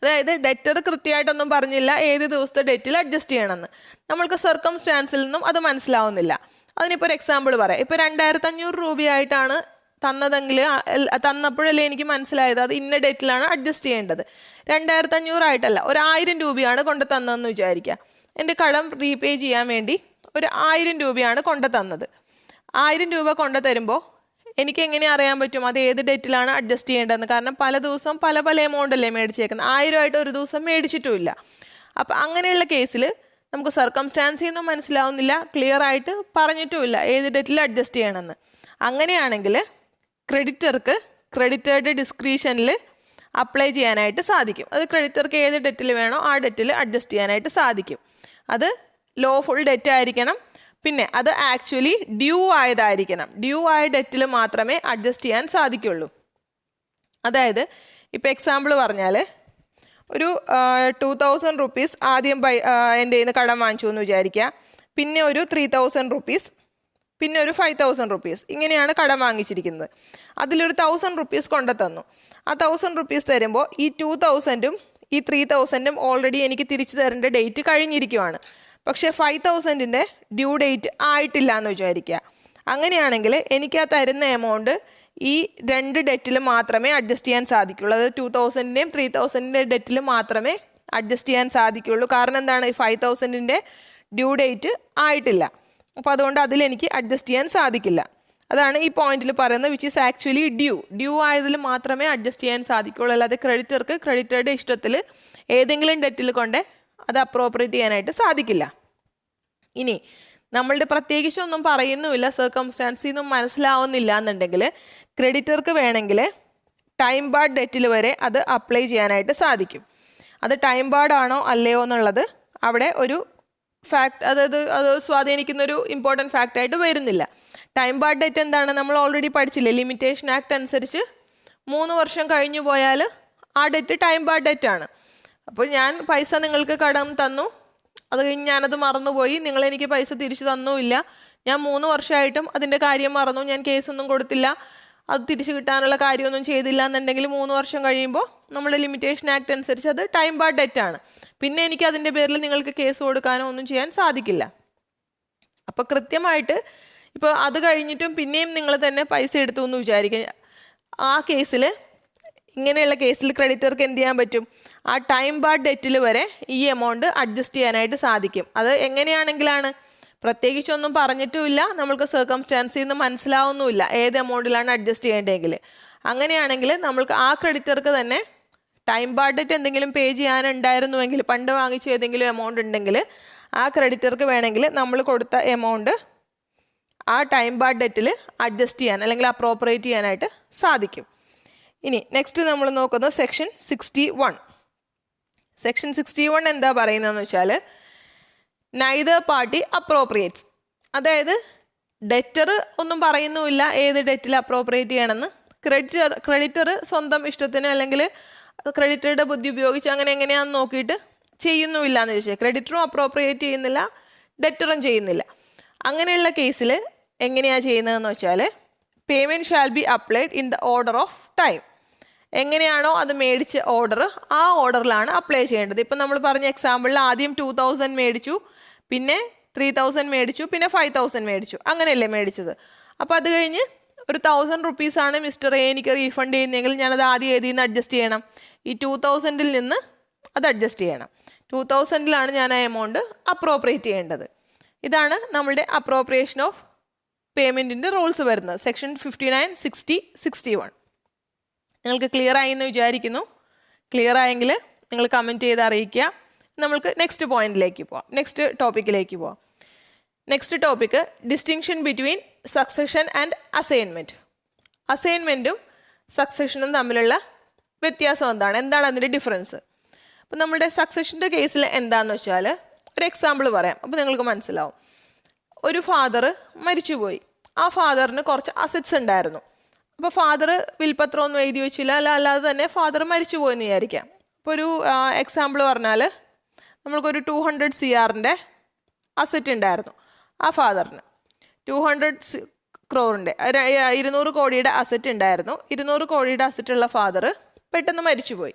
അതായത് debtor കൃത്യമായിട്ടൊന്നും പറഞ്ഞില്ല ഏത് ദിവസത്തെ ഡെറ്റിൽ adjust ചെയ്യണമെന്ന്. നമ്മൾക്ക് സർക്കംസ്റ്റാൻസിൽ നിന്നും അത് മനസ്സിലാവുന്നില്ല. അതിനിപ്പോൾ ഒരു എക്സാമ്പിൾ പറയാം. ഇപ്പോൾ 2,500 രൂപയായിട്ടാണ് തന്നതെങ്കിൽ തന്നപ്പോഴല്ലേ എനിക്ക് മനസ്സിലായത് അത് ഇന്ന ഡേറ്റിലാണ് അഡ്ജസ്റ്റ് ചെയ്യേണ്ടത്. 2,500 ആയിട്ടല്ല, 1,000 രൂപയാണ് കൊണ്ട് തന്നതെന്ന് വിചാരിക്കുക. എൻ്റെ കടം റീപേ ചെയ്യാൻ വേണ്ടി ഒരു 1000 രൂപയാണ് കൊണ്ടു തന്നത്. 1000 രൂപ കൊണ്ടു തരുമ്പോൾ എനിക്ക് എങ്ങനെ അറിയാൻ പറ്റും അത് ഏത് ഡേറ്റിലാണ് അഡ്ജസ്റ്റ് ചെയ്യേണ്ടതെന്ന്? കാരണം പല ദിവസവും പല പല എമൗണ്ട് അല്ലേ മേടിച്ചേക്കുന്നത്. 1000 ആയിട്ട് ഒരു ദിവസം മേടിച്ചിട്ടുമില്ല. അപ്പം അങ്ങനെയുള്ള കേസിൽ നമുക്ക് സർക്കംസ്റ്റാൻസിൽ നിന്നും മനസ്സിലാവുന്നില്ല, ക്ലിയർ ആയിട്ട് പറഞ്ഞിട്ടുമില്ല ഏത് ഡേറ്റിൽ അഡ്ജസ്റ്റ് ചെയ്യണമെന്ന്. അങ്ങനെയാണെങ്കിൽ ക്രെഡിറ്റർക്ക് ക്രെഡിറ്ററുടെ ഡിസ്ക്രിഷനിൽ അപ്ലൈ ചെയ്യാനായിട്ട് സാധിക്കും. അത് ക്രെഡിറ്റർക്ക് ഏത് ഡെറ്റിൽ വേണോ ആ ഡെറ്റിൽ അഡ്ജസ്റ്റ് ചെയ്യാനായിട്ട് സാധിക്കും. അത് ലോഫുൾ ഡെറ്റ് ആയിരിക്കണം. പിന്നെ അത് ആക്ച്വലി ഡ്യൂ ആയതായിരിക്കണം. ഡ്യൂ ആയ ഡെറ്റിൽ മാത്രമേ അഡ്ജസ്റ്റ് ചെയ്യാൻ സാധിക്കുള്ളൂ. അതായത് ഇപ്പോൾ എക്സാമ്പിൾ പറഞ്ഞാൽ ഒരു 2000 റുപ്പീസ് ആദ്യം എൻ്റെ കയ്യിൽ നിന്ന് കടം വാങ്ങിച്ചു എന്ന് വിചാരിക്കുക. പിന്നെ ഒരു 3000 റുപ്പീസ്, പിന്നെ ഒരു 5000 റുപ്പീസ്, ഇങ്ങനെയാണ് കടം വാങ്ങിച്ചിരിക്കുന്നത്. അതിലൊരു 1000 റുപ്പീസ് കൊണ്ടു തന്നു. ആ 1000 റുപ്പീസ് തരുമ്പോൾ ഈ 2000ഉം ഈ 3000ഉം ഓൾറെഡി എനിക്ക് തിരിച്ചു തരേണ്ട ഡേറ്റ് കഴിഞ്ഞിരിക്കുവാണ്. പക്ഷേ 5000ൻ്റെ ഡ്യൂ ഡേറ്റ് ആയിട്ടില്ല എന്ന് വിചാരിക്കുക. അങ്ങനെയാണെങ്കിൽ എനിക്ക് ആ തരുന്ന എമൗണ്ട് ഈ 2 ഡെറ്റിൽ മാത്രമേ അഡ്ജസ്റ്റ് ചെയ്യാൻ സാധിക്കുള്ളൂ. അതായത് 2000ൻ്റെയും 3000ൻ്റെ ഡെറ്റിൽ മാത്രമേ അഡ്ജസ്റ്റ് ചെയ്യാൻ സാധിക്കുള്ളൂ. കാരണം എന്താണ്? ഈ 5000ൻ്റെ ഡ്യൂ ഡേറ്റ് ആയിട്ടില്ല. അപ്പോൾ അതുകൊണ്ട് അതിലെനിക്ക് അഡ്ജസ്റ്റ് ചെയ്യാൻ സാധിക്കില്ല. അതാണ് ഈ പോയിന്റിൽ പറയുന്നത് വിച്ച് ഈസ് ആക്ച്വലി ഡ്യൂ ആയതിൽ മാത്രമേ അഡ്ജസ്റ്റ് ചെയ്യാൻ സാധിക്കുള്ളൂ. അല്ലാതെ ക്രെഡിറ്റർക്ക് ക്രെഡിറ്ററുടെ ഇഷ്ടത്തിൽ ഏതെങ്കിലും ഡെറ്റിൽ കൊണ്ട് അത് അപ്രോപ്രിയേറ്റ് ചെയ്യാനായിട്ട് സാധിക്കില്ല. ഇനി നമ്മളുടെ പ്രത്യേകിച്ചൊന്നും പറയുന്നുമില്ല, സർക്കംസ്റ്റാൻസിൽ നിന്നും മനസ്സിലാവുന്നില്ല എന്നുണ്ടെങ്കിൽ ക്രെഡിറ്റർക്ക് വേണമെങ്കിൽ ടൈം ബാർഡ് ഡെറ്റിൽ വരെ അത് അപ്ലൈ ചെയ്യാനായിട്ട് സാധിക്കും. അത് ടൈം ബാർഡ് ആണോ അല്ലയോ എന്നുള്ളത് അവിടെ ഒരു ഫാക്ട്, അതായത് അത് സ്വാധീനിക്കുന്നൊരു ഇമ്പോർട്ടൻറ്റ് ഫാക്റ്റായിട്ട് വരുന്നില്ല. ടൈം ബാർഡ് ഡെറ്റ് എന്താണ്? നമ്മൾ ഓൾറെഡി പഠിച്ചില്ലേ, ലിമിറ്റേഷൻ ആക്ട് അനുസരിച്ച് 3 വർഷം കഴിഞ്ഞു പോയാൽ ആ ഡെറ്റ് ടൈം ബാർഡ് ഡെറ്റാണ്. അപ്പോൾ ഞാൻ പൈസ നിങ്ങൾക്ക് കടം തന്നു, അത് കഴിഞ്ഞ് ഞാനത് മറന്നുപോയി, നിങ്ങളെനിക്ക് പൈസ തിരിച്ചു തന്നുമില്ല, ഞാൻ 3 വർഷമായിട്ടും അതിൻ്റെ കാര്യം മറന്നു, ഞാൻ കേസൊന്നും കൊടുത്തില്ല, അത് തിരിച്ചു കിട്ടാനുള്ള കാര്യമൊന്നും ചെയ്തില്ല എന്നുണ്ടെങ്കിൽ 3 വർഷം കഴിയുമ്പോൾ നമ്മുടെ ലിമിറ്റേഷൻ ആക്ട് അനുസരിച്ച് അത് ടൈം ബാർഡ് ഡെറ്റാണ്. പിന്നെ എനിക്ക് അതിൻ്റെ പേരിൽ നിങ്ങൾക്ക് കേസ് കൊടുക്കാനോ ഒന്നും ചെയ്യാൻ സാധിക്കില്ല. അപ്പോൾ കൃത്യമായിട്ട് ഇപ്പോൾ അത് കഴിഞ്ഞിട്ടും പിന്നെയും നിങ്ങൾ തന്നെ പൈസ എടുത്തു എന്ന് വിചാരിക്കുക. ആ കേസിൽ, ഇങ്ങനെയുള്ള കേസിൽ ക്രെഡിറ്റർക്ക് എന്ത് ചെയ്യാൻ പറ്റും? ആ ടൈം ബാർഡ് ഡെറ്റിൽ വരെ ഈ എമൗണ്ട് അഡ്ജസ്റ്റ് ചെയ്യാനായിട്ട് സാധിക്കും. അത് എങ്ങനെയാണെങ്കിലാണ്, പ്രത്യേകിച്ചൊന്നും പറഞ്ഞിട്ടുമില്ല, നമ്മൾക്ക് സർക്കംസ്റ്റാൻസിൽ നിന്ന് മനസ്സിലാവുന്നുമില്ല ഏത് എമൗണ്ടിലാണ് അഡ്ജസ്റ്റ് ചെയ്യേണ്ടതെങ്കിൽ. അങ്ങനെയാണെങ്കിൽ നമ്മൾക്ക് ആ ക്രെഡിറ്റർക്ക് തന്നെ ടൈം ബാർഡ് ഡെറ്റ് എന്തെങ്കിലും പേ ചെയ്യാനുണ്ടായിരുന്നുവെങ്കിൽ, പണ്ട് വാങ്ങിച്ച ഏതെങ്കിലും എമൗണ്ട് ഉണ്ടെങ്കിൽ ആ ക്രെഡിറ്റർക്ക് വേണമെങ്കിൽ നമ്മൾ കൊടുത്ത എമൗണ്ട് ആ ടൈം ബാർഡ് ഡെറ്റിൽ അഡ്ജസ്റ്റ് ചെയ്യാൻ അല്ലെങ്കിൽ അപ്രോപ്രിയേറ്റ് ചെയ്യാനായിട്ട് സാധിക്കും. ഇനി നെക്സ്റ്റ് നമ്മൾ നോക്കുന്നത് സെക്ഷൻ 61. സെക്ഷൻ 61 എന്താ പറയുന്നതെന്ന് വെച്ചാൽ നൈദർ പാർട്ടി അപ്രോപ്രിയേറ്റ്സ്. അതായത് ഡെറ്റർ ഒന്നും പറയുന്നുമില്ല ഏത് ഡെറ്റിൽ അപ്രോപ്രിയേറ്റ് ചെയ്യണമെന്ന്. ക്രെഡിറ്റർ സ്വന്തം ഇഷ്ടത്തിന് അല്ലെങ്കിൽ ക്രെഡിറ്ററുടെ ബുദ്ധി ഉപയോഗിച്ച് അങ്ങനെ എങ്ങനെയാണെന്ന് നോക്കിയിട്ട് ചെയ്യുന്നുമില്ല എന്ന് ചോദിച്ചാൽ ക്രെഡിറ്ററും അപ്രോപ്രിയേറ്റ് ചെയ്യുന്നില്ല, ഡെറ്ററും ചെയ്യുന്നില്ല. അങ്ങനെയുള്ള കേസിൽ എങ്ങനെയാണ് ചെയ്യുന്നതെന്ന് വെച്ചാൽ payment shall be applied in the order of time. എങ്ങനെയാണോ അത് മേടിച്ച ഓർഡർ, ആ ഓർഡറിലാണ് അപ്ലൈ ചെയ്യേണ്ടത്. ഇപ്പം നമ്മൾ പറഞ്ഞ എക്സാമ്പിളിൽ ആദ്യം 2000 മേടിച്ചു, പിന്നെ 3000 മേടിച്ചു, പിന്നെ 5000 മേടിച്ചു, അങ്ങനെയല്ലേ മേടിച്ചത്. അപ്പോൾ അത് കഴിഞ്ഞ് ഒരു 1000 റുപ്പീസാണ് മിസ്റ്റർ എ എനിക്ക് റീഫണ്ട് ചെയ്യുന്നതെങ്കിൽ ഞാനത് ആദ്യം ഏതിൽ നിന്ന് അഡ്ജസ്റ്റ് ചെയ്യണം? ഈ 2000ൽ നിന്ന് അത് അഡ്ജസ്റ്റ് ചെയ്യണം. 2000ലാണ് ഞാൻ ആ എമൗണ്ട് അപ്രോപ്രിയേറ്റ് ചെയ്യേണ്ടത്. ഇതാണ് നമ്മളുടെ അപ്രോപ്രിയേഷൻ ഓഫ് പേയ്മെൻറ്റിൻ്റെ റൂൾസ് വരുന്നത്. സെക്ഷൻ 59, 60, 61. നിങ്ങൾക്ക് ക്ലിയർ ആയി എന്ന് വിചാരിക്കുന്നു. ക്ലിയർ ആയെങ്കിൽ നിങ്ങൾ കമൻറ്റ് ചെയ്ത് അറിയിക്കുക. നമ്മൾക്ക് നെക്സ്റ്റ് പോയിന്റിലേക്ക് പോവാം, നെക്സ്റ്റ് ടോപ്പിക്കിലേക്ക് പോവാം. Next topic distinction between succession and assignment. അസൈൻമെൻറ്റും സക്സഷനും തമ്മിലുള്ള വ്യത്യാസം എന്താണ് അതിൻ്റെ ഡിഫറൻസ്? അപ്പോൾ നമ്മുടെ സക്സഷൻ്റെ കേസിൽ എന്താണെന്ന് വെച്ചാൽ ഒരു എക്സാമ്പിൾ പറയാം, അപ്പോൾ നിങ്ങൾക്ക് മനസ്സിലാവും. ഒരു ഫാദർ മരിച്ചുപോയി. ആ ഫാദറിന് കുറച്ച് അസറ്റ്സ് ഉണ്ടായിരുന്നു. അപ്പോൾ ഫാദർ വിൽപത്രമൊന്നും എഴുതി വെച്ചില്ല, അല്ലാതെ തന്നെ ഫാദർ മരിച്ചുപോയെന്ന് വിചാരിക്കാം. അപ്പോൾ ഒരു എക്സാമ്പിൾ പറഞ്ഞാൽ നമ്മൾക്കൊരു 200 CRൻ്റെ അസറ്റ് ഉണ്ടായിരുന്നു ആ ഫാദറിന്. 200 crore 200 കോടിയുടെ അസറ്റ് ഉണ്ടായിരുന്നു. 200 കോടിയുടെ അസറ്റുള്ള ഫാദർ പെട്ടെന്ന് മരിച്ചുപോയി.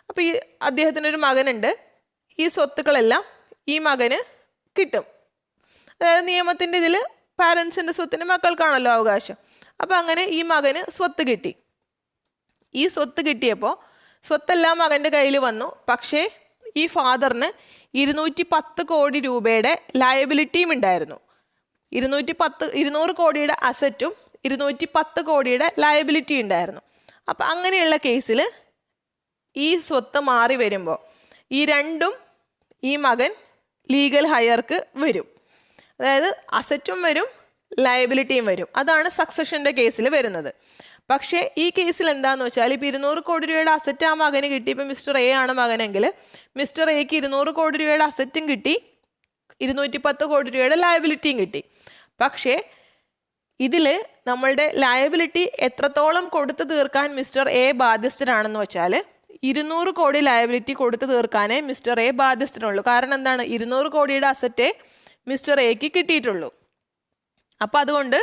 അപ്പോൾ ഈ അദ്ദേഹത്തിനൊരു മകനുണ്ട്. ഈ സ്വത്തുക്കളെല്ലാം ഈ മകന് കിട്ടും. അതായത് നിയമത്തിൻ്റെ ഇതിൽ പാരൻസിൻ്റെ സ്വത്തിന് മക്കൾക്കാണല്ലോ അവകാശം. അപ്പോൾ അങ്ങനെ ഈ മകന് സ്വത്ത് കിട്ടി. ഈ സ്വത്ത് കിട്ടിയപ്പോൾ സ്വത്തെല്ലാം മകൻ്റെ കയ്യിൽ വന്നു. പക്ഷേ ഈ ഫാദറിന് 210 കോടി രൂപയുടെ ലയബിലിറ്റിയും ഉണ്ടായിരുന്നു. 200 കോടിയുടെ അസറ്റും 210 കോടിയുടെ ലയബിലിറ്റി ഉണ്ടായിരുന്നു. അപ്പം അങ്ങനെയുള്ള കേസിൽ ഈ സ്വത്ത് മാറി വരുമ്പോൾ ഈ രണ്ടും ഈ മകൻ ലീഗൽ ഹയർക്ക് വരും. അതായത് അസറ്റും വരും ലയബിലിറ്റിയും വരും. അതാണ് സക്സഷൻ്റെ കേസിൽ വരുന്നത്. പക്ഷേ ഈ കേസിൽ എന്താണെന്ന് വെച്ചാൽ ഇപ്പോൾ 200 കോടി രൂപയുടെ അസറ്റ് ആ മകന് കിട്ടി. ഇപ്പം മിസ്റ്റർ എ ആണ് മകനെങ്കിൽ മിസ്റ്റർ എക്ക് 200 കോടി രൂപയുടെ അസറ്റും കിട്ടി, 210 കോടി രൂപയുടെ ലയബിലിറ്റിയും കിട്ടി. പക്ഷേ ഇതിൽ നമ്മളുടെ ലയബിലിറ്റി എത്രത്തോളം കൊടുത്തു തീർക്കാൻ മിസ്റ്റർ എ ബാധ്യസ്ഥനാണെന്ന് വെച്ചാൽ 200 കോടി ലയബിലിറ്റി കൊടുത്തു തീർക്കാനേ മിസ്റ്റർ എ ബാധ്യസ്ഥനുള്ളൂ. കാരണം എന്താണ്, 200 കോടിയുടെ അസറ്റേ മിസ്റ്റർ എക്ക് കിട്ടിയിട്ടുള്ളൂ. അപ്പോൾ അതുകൊണ്ട്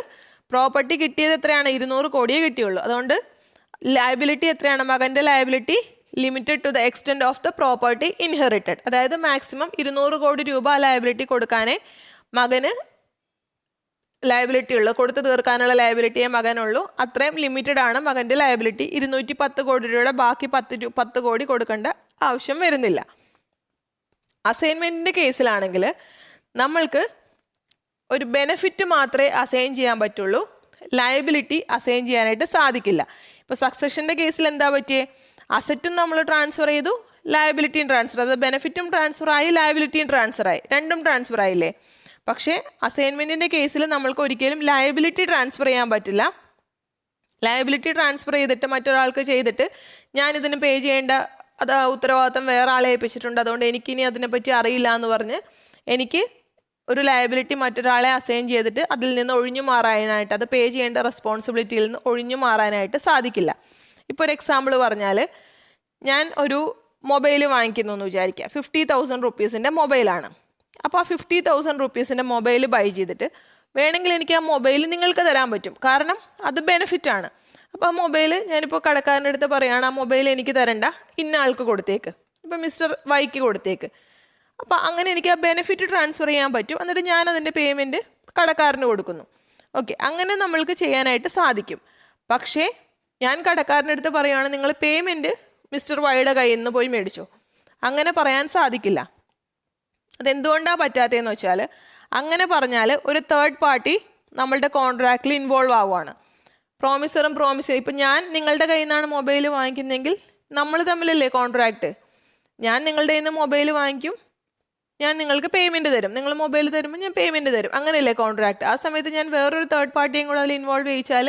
പ്രോപ്പർട്ടി കിട്ടിയത് എത്രയാണ്, 200 കോടിയേ കിട്ടിയുള്ളൂ. അതുകൊണ്ട് ലയബിലിറ്റി എത്രയാണ്, മകൻ്റെ liability limited to the extent of the property inherited. അതായത് മാക്സിമം 200 കോടി രൂപ ലയബിലിറ്റി കൊടുക്കാനേ മകന് ലയബിലിറ്റി ഉള്ളൂ, കൊടുത്തു തീർക്കാനുള്ള ലയബിലിറ്റിയെ മകനുള്ളൂ. അത്രയും ലിമിറ്റഡ് ആണ് മകൻ്റെ ലയബിലിറ്റി. 210 കോടി രൂപയുടെ ബാക്കി 10 കോടി കൊടുക്കേണ്ട ആവശ്യം വരുന്നില്ല. അസൈൻമെൻറ്റിൻ്റെ കേസിലാണെങ്കിൽ നമ്മൾക്ക് ഒരു ബെനിഫിറ്റ് മാത്രമേ അസൈൻ ചെയ്യാൻ പറ്റുള്ളൂ, ലയബിലിറ്റി അസൈൻ ചെയ്യാനായിട്ട് സാധിക്കില്ല. ഇപ്പോൾ സക്സഷൻ്റെ കേസിൽ എന്താ പറ്റിയേ, അസറ്റും നമ്മൾ ട്രാൻസ്ഫർ ചെയ്തു, ലയബിലിറ്റിയും ട്രാൻസ്ഫർ, അത് ബെനിഫിറ്റും ട്രാൻസ്ഫറായി ലയബിലിറ്റിയും ട്രാൻസ്ഫറായി, രണ്ടും ട്രാൻസ്ഫർ ആയില്ലേ. പക്ഷേ അസൈൻമെൻറ്റിൻ്റെ കേസിൽ നമ്മൾക്ക് ഒരിക്കലും ലയബിലിറ്റി ട്രാൻസ്ഫർ ചെയ്യാൻ പറ്റില്ല. ലയബിലിറ്റി ട്രാൻസ്ഫർ ചെയ്തിട്ട് മറ്റൊരാൾക്ക് ചെയ്തിട്ട് ഞാനിതിന് പേ ചെയ്യേണ്ട ഉത്തരവാദിത്തം വേറെ ആളെ ഏൽപ്പിച്ചിട്ടുണ്ട്, അതുകൊണ്ട് എനിക്കിനി അതിനെപ്പറ്റി അറിയില്ല എന്ന് പറഞ്ഞ് എനിക്ക് ഒരു ലയബിലിറ്റി മറ്റൊരാളെ അസൈൻ ചെയ്തിട്ട് അതിൽ നിന്ന് ഒഴിഞ്ഞു മാറാനായിട്ട്, അത് പേ ചെയ്യേണ്ട റെസ്പോൺസിബിലിറ്റിയിൽ നിന്ന് ഒഴിഞ്ഞു മാറാനായിട്ട് സാധിക്കില്ല. ഇപ്പോൾ ഒരു എക്സാമ്പിൾ പറഞ്ഞാൽ, ഞാൻ ഒരു മൊബൈൽ വാങ്ങിക്കുന്നു എന്ന് വിചാരിക്കുക. 50,000 റുപ്പീസിൻ്റെ മൊബൈലാണ്. അപ്പോൾ ആ 50,000 റുപ്പീസിൻ്റെ മൊബൈൽ ബൈ ചെയ്തിട്ട് വേണമെങ്കിൽ എനിക്ക് ആ മൊബൈൽ നിങ്ങൾക്ക് തരാൻ പറ്റും, കാരണം അത് ബെനിഫിറ്റാണ്. അപ്പോൾ ആ മൊബൈൽ ഞാനിപ്പോൾ കടക്കാരൻ്റെ അടുത്ത് പറയുകയാണ്, ആ മൊബൈൽ എനിക്ക് തരണ്ട, ഇന്ന ആൾക്ക് കൊടുത്തേക്ക്, ഇപ്പോൾ മിസ്റ്റർ വൈക്ക് കൊടുത്തേക്ക്. അപ്പോൾ അങ്ങനെ എനിക്ക് ആ ബെനിഫിറ്റ് ട്രാൻസ്ഫർ ചെയ്യാൻ പറ്റും. എന്നിട്ട് ഞാൻ അതിൻ്റെ പേയ്മെൻറ്റ് കടക്കാരന് കൊടുക്കുന്നു. ഓക്കെ, അങ്ങനെ നമ്മൾക്ക് ചെയ്യാനായിട്ട് സാധിക്കും. പക്ഷേ ഞാൻ കടക്കാരൻ്റെ അടുത്ത് പറയുകയാണ്, നിങ്ങൾ പേയ്മെൻറ്റ് മിസ്റ്റർ വൈയുടെ കയ്യിൽ നിന്ന് പോയി മേടിച്ചോ, അങ്ങനെ പറയാൻ സാധിക്കില്ല. അതെന്തുകൊണ്ടാണ് പറ്റാത്തതെന്ന് വെച്ചാൽ, അങ്ങനെ പറഞ്ഞാൽ ഒരു തേർഡ് പാർട്ടി നമ്മളുടെ കോൺട്രാക്റ്റിൽ ഇൻവോൾവ് ആവുകയാണ്. പ്രോമിസറും ഇപ്പം ഞാൻ നിങ്ങളുടെ കയ്യിൽ നിന്നാണ് മൊബൈൽ വാങ്ങിക്കുന്നതെങ്കിൽ നമ്മൾ തമ്മിലല്ലേ കോൺട്രാക്റ്റ്. ഞാൻ നിങ്ങളുടെ കയ്യിൽ നിന്ന് മൊബൈൽ വാങ്ങിക്കും, ഞാൻ നിങ്ങൾക്ക് പേയ്മെൻറ്റ് തരും, നിങ്ങൾ മൊബൈൽ തരുമ്പോൾ ഞാൻ പേയ്മെൻറ്റ് തരും, അങ്ങനെയല്ലേ കോൺട്രാക്റ്റ്. ആ സമയത്ത് ഞാൻ വേറൊരു തേർഡ് പാർട്ടിയും കൂടെ അതിൽ ഇൻവോൾവ് ചെയ്യിച്ചാൽ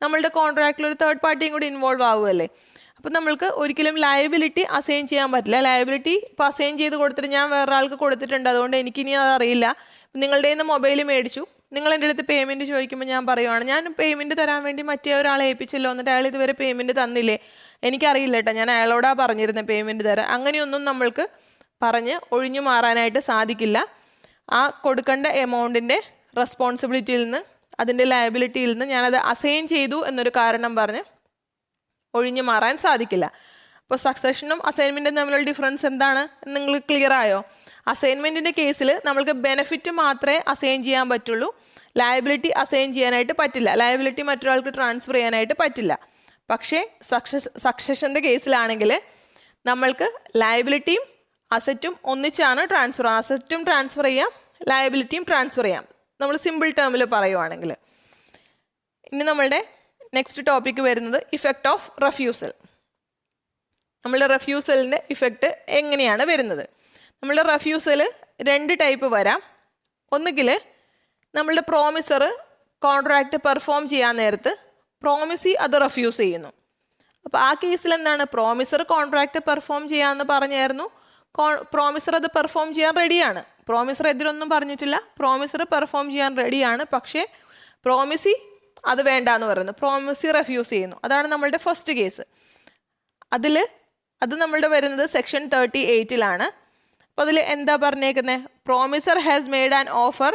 നമ്മളുടെ കോൺട്രാക്റ്റിൽ ഒരു തേർഡ് പാർട്ടിയും കൂടി ഇൻവോൾവ് ആവുമല്ലേ. അപ്പം നമ്മൾക്ക് ഒരിക്കലും ലയബിലിറ്റി അസൈൻ ചെയ്യാൻ പറ്റില്ല. ലയബിലിറ്റി ഇപ്പോൾ അസൈൻ ചെയ്ത് കൊടുത്തിട്ട് ഞാൻ വേറൊരാൾക്ക് കൊടുത്തിട്ടുണ്ട്, അതുകൊണ്ട് എനിക്കിനി അതറിയില്ല. നിങ്ങളുടെ കയ്യിൽ നിന്ന് മൊബൈൽ മേടിച്ചു, നിങ്ങൾ എൻ്റെ അടുത്ത് പേയ്മെൻറ്റ് ചോദിക്കുമ്പോൾ ഞാൻ പറയുവാണ്, ഞാൻ പേയ്മെൻറ്റ് തരാൻ വേണ്ടി മറ്റേ ഒരാളെ ഏൽപ്പിച്ചല്ലോ, എന്നിട്ട് അയാൾ ഇതുവരെ പേയ്മെൻറ്റ് തന്നില്ലേ, എനിക്കറിയില്ല കേട്ടോ, ഞാൻ അയാളോടാണ് പറഞ്ഞിരുന്നത് പേയ്മെൻറ്റ് തരാൻ. അങ്ങനെയൊന്നും നമ്മൾക്ക് പറഞ്ഞ് ഒഴിഞ്ഞു മാറാനായിട്ട് സാധിക്കില്ല. ആ കൊടുക്കേണ്ട എമൗണ്ടിൻ്റെ റെസ്പോൺസിബിലിറ്റിയിൽ നിന്ന്, അതിൻ്റെ ലയബിലിറ്റിയിൽ നിന്ന് ഞാനത് അസൈൻ ചെയ്തു എന്നൊരു കാരണം പറഞ്ഞ് ഒഴിഞ്ഞു മാറാൻ സാധിക്കില്ല. അപ്പോൾ സക്സഷനും അസൈൻമെൻറ്റും തമ്മിലുള്ള ഡിഫറൻസ് എന്താണ് എന്ന് നിങ്ങൾക്ക് ക്ലിയർ ആയോ? അസൈൻമെൻറ്റിൻ്റെ കേസിൽ നമ്മൾക്ക് ബെനിഫിറ്റ് മാത്രമേ അസൈൻ ചെയ്യാൻ പറ്റുള്ളൂ, ലയബിലിറ്റി അസൈൻ ചെയ്യാനായിട്ട് പറ്റില്ല, ലയബിലിറ്റി മറ്റൊരാൾക്ക് ട്രാൻസ്ഫർ ചെയ്യാനായിട്ട് പറ്റില്ല. പക്ഷേ സക്സഷൻ്റെ കേസിലാണെങ്കിൽ നമ്മൾക്ക് ലയബിലിറ്റിയും അസറ്റും ഒന്നിച്ചാണ് ട്രാൻസ്ഫർ, അസറ്റും ട്രാൻസ്ഫർ ചെയ്യാം, ലയബിലിറ്റിയും ട്രാൻസ്ഫർ ചെയ്യാം, നമ്മൾ സിമ്പിൾ ടേമിൽ പറയുവാണെങ്കിൽ. ഇനി നമ്മളുടെ നെക്സ്റ്റ് ടോപ്പിക്ക് വരുന്നത് ഇഫക്റ്റ് ഓഫ് റെഫ്യൂസൽ. നമ്മളുടെ റെഫ്യൂസലിൻ്റെ ഇഫക്റ്റ് എങ്ങനെയാണ് വരുന്നത്? നമ്മളുടെ റെഫ്യൂസൽ 2 ടൈപ്പ് വരാം. ഒന്നുകിൽ നമ്മളുടെ പ്രോമിസർ കോൺട്രാക്റ്റ് പെർഫോം ചെയ്യാൻ നേരത്ത് പ്രോമിസി അത് റെഫ്യൂസ് ചെയ്യുന്നു. അപ്പോൾ ആ കേസിൽ എന്താണ്, പ്രോമിസർ കോൺട്രാക്റ്റ് പെർഫോം ചെയ്യാമെന്ന് പറഞ്ഞായിരുന്നു, പ്രോമിസർ അത് പെർഫോം ചെയ്യാൻ റെഡിയാണ്, പ്രോമിസർ എതിരൊന്നും പറഞ്ഞിട്ടില്ല, പ്രോമിസർ പെർഫോം ചെയ്യാൻ റെഡിയാണ്. പക്ഷേ പ്രോമിസി അത് വേണ്ടാന്ന് പറയുന്നു, പ്രോമിസി റെഫ്യൂസ് ചെയ്യുന്നു. അതാണ് നമ്മളുടെ ഫസ്റ്റ് കേസ്. അത് നമ്മളുടെ വരുന്നത് സെക്ഷൻ 38-ലാണ്. അപ്പോൾ അതിൽ എന്താ പറഞ്ഞേക്കുന്നത്, promisor has made an offer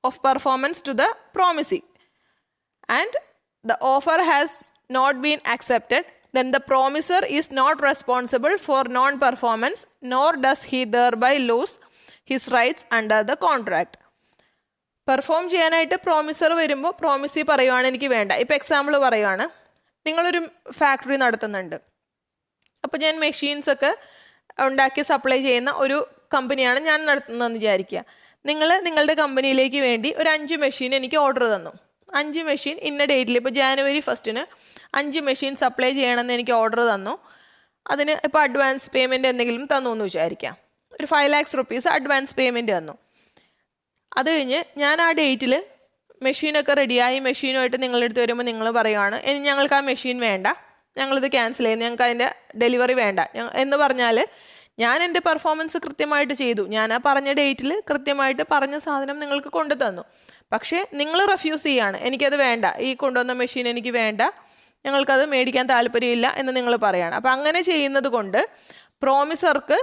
of performance to the promisee and the offer has not been accepted, then the promiser is not responsible for non-performance nor does he thereby lose his rights under the contract. Perform ചെയ്യാനായിട്ട് promisor വരുമ്പോൾ promisee പറയുവാണ് എനിക്ക് വേണ്ട. ഇപ്പോൾ example പറയുവാണ്, നിങ്ങളൊരു factory നടത്തുന്നുണ്ട്, അപ്പോൾ ഞാൻ മെഷീൻസൊക്കെ ഉണ്ടാക്കി സപ്ലൈ ചെയ്യുന്ന ഒരു കമ്പനിയാണ് ഞാൻ നടത്തുന്നതെന്ന് വിചാരിക്കുക. നിങ്ങൾ നിങ്ങളുടെ കമ്പനിയിലേക്ക് വേണ്ടി ഒരു 5 മെഷീൻ എനിക്ക് ഓർഡർ തന്നു. 5 മെഷീൻ ഇന്ന ഡേറ്റിൽ, ഇപ്പോൾ ജാനുവരി 1 5 മെഷീൻ സപ്ലൈ ചെയ്യണമെന്ന് എനിക്ക് ഓർഡർ തന്നു. അതിന് ഇപ്പോൾ അഡ്വാൻസ് പേയ്മെൻറ്റ് എന്തെങ്കിലും തന്നു എന്ന് വിചാരിക്കാം. ഒരു 5 lakhs rupees അഡ്വാൻസ് പേയ്മെൻറ്റ് തന്നു. അത് കഴിഞ്ഞ് ഞാൻ ആ ഡേറ്റിൽ മെഷീനൊക്കെ റെഡിയായി മെഷീനുമായിട്ട് നിങ്ങളുടെ അടുത്ത് വരുമ്പോൾ നിങ്ങൾ പറയുവാണ് ഞങ്ങൾക്ക് ആ മെഷീൻ വേണ്ട, ഞങ്ങളിത് ക്യാൻസൽ ചെയ്യുന്നു, ഞങ്ങൾക്ക് അതിൻ്റെ ഡെലിവറി വേണ്ട എന്ന് പറഞ്ഞാൽ ഞാൻ എൻ്റെ പെർഫോമൻസ് കൃത്യമായിട്ട് ചെയ്തു. ഞാൻ ആ പറഞ്ഞ ഡേറ്റിൽ കൃത്യമായിട്ട് പറഞ്ഞ സാധനം നിങ്ങൾക്ക് കൊണ്ടു തന്നു. പക്ഷേ നിങ്ങൾ റെഫ്യൂസ് ചെയ്യാണ്, എനിക്കത് വേണ്ട, ഈ കൊണ്ടുവന്ന മെഷീൻ എനിക്ക് വേണ്ട, ഞങ്ങൾക്കത് മേടിക്കാൻ താല്പര്യമില്ല എന്ന് നിങ്ങൾ പറയുകയാണ്. അപ്പോൾ അങ്ങനെ ചെയ്യുന്നത് കൊണ്ട് പ്രോമിസർക്ക്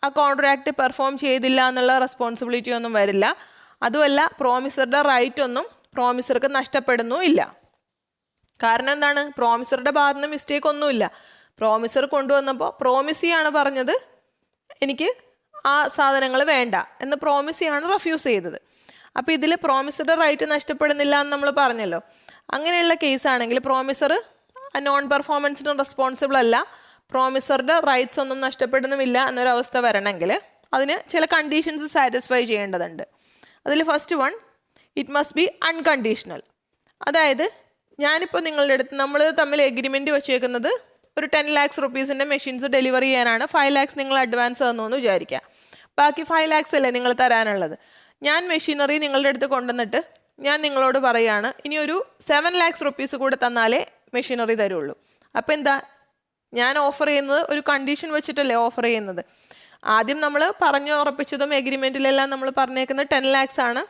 ആ കോൺട്രാക്റ്റ് പെർഫോം ചെയ്തില്ല എന്നുള്ള റെസ്പോൺസിബിലിറ്റി ഒന്നും വരില്ല. അതുമല്ല, പ്രോമിസറുടെ റൈറ്റ് ഒന്നും പ്രോമിസർക്ക് നഷ്ടപ്പെടുന്നും ഇല്ല. കാരണം എന്താണ്? പ്രോമിസറുടെ ഭാഗത്ത് നിന്ന് മിസ്റ്റേക്ക് ഒന്നുമില്ല. പ്രോമിസർ കൊണ്ടുവന്നപ്പോൾ പ്രോമിസിയാണ് പറഞ്ഞത് എനിക്ക് ആ സാധനങ്ങൾ വേണ്ട എന്ന്, പ്രോമിസിയാണ് റെഫ്യൂസ് ചെയ്തത്. അപ്പോൾ ഇതിൽ പ്രോമിസറുടെ റൈറ്റ് നഷ്ടപ്പെടുന്നില്ല എന്ന് നമ്മൾ പറഞ്ഞല്ലോ. അങ്ങനെയുള്ള കേസാണെങ്കിൽ പ്രോമിസർ നോൺ പെർഫോമൻസിന് റെസ്പോൺസിബിൾ അല്ല, പ്രോമിസറുടെ റൈറ്റ്സ് ഒന്നും നഷ്ടപ്പെടുന്നുമില്ല എന്നൊരവസ്ഥ വരണമെങ്കിൽ അതിന് ചില കണ്ടീഷൻസ് സാറ്റിസ്ഫൈ ചെയ്യേണ്ടതുണ്ട്. അതിൽ first one, it must be unconditional. അതായത് ഞാനിപ്പോൾ നിങ്ങളുടെ അടുത്ത് നമ്മൾ തമ്മിൽ എഗ്രിമെൻറ്റ് വെച്ചേക്കുന്നത് ഒരു 10 lakhs rupees മെഷീൻസ് ഡെലിവറി ചെയ്യാനാണ്. 5 lakhs നിങ്ങൾ അഡ്വാൻസ് തന്നു എന്ന് വിചാരിക്കുക. ബാക്കി 5 lakhs അല്ലേ നിങ്ങൾ തരാനുള്ളത്. ഞാൻ മെഷീനറി നിങ്ങളുടെ അടുത്ത് കൊണ്ടുവന്നിട്ട് ഞാൻ നിങ്ങളോട് പറയുകയാണ് ഇനി ഒരു 7 lakhs rupees കൂടെ തന്നാലേ മെഷീനറി തരുള്ളൂ. അപ്പോൾ എന്താ, ഞാൻ ഓഫർ ചെയ്യുന്നത് ഒരു കണ്ടീഷൻ വെച്ചിട്ടല്ലേ ഓഫർ ചെയ്യുന്നത്. ആദ്യം നമ്മൾ പറഞ്ഞു ഉറപ്പിച്ചതും എഗ്രിമെൻറ്റിലെല്ലാം നമ്മൾ പറഞ്ഞേക്കുന്നത് 10 lakhs ആണ്.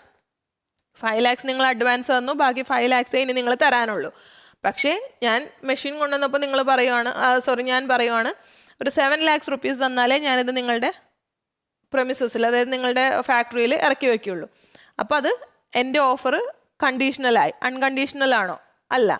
5 lakhs നിങ്ങൾ അഡ്വാൻസ് തന്നു, ബാക്കി 5 lakhs ഇനി നിങ്ങൾ തരാനുള്ളൂ. പക്ഷേ ഞാൻ മെഷീൻ കൊണ്ടുവന്നപ്പോൾ നിങ്ങൾ പറയുവാണ്, ഞാൻ പറയുവാണ് ഒരു 7 lakhs rupees തന്നാലേ ഞാനിത് നിങ്ങളുടെ പ്രമിസസിൽ, അതായത് നിങ്ങളുടെ ഫാക്ടറിയിൽ ഇറക്കി വയ്ക്കുള്ളൂ. അപ്പോൾ അത് എൻ്റെ ഓഫർ കണ്ടീഷണലായി. അൺകണ്ടീഷണൽ ആണോ? അല്ല,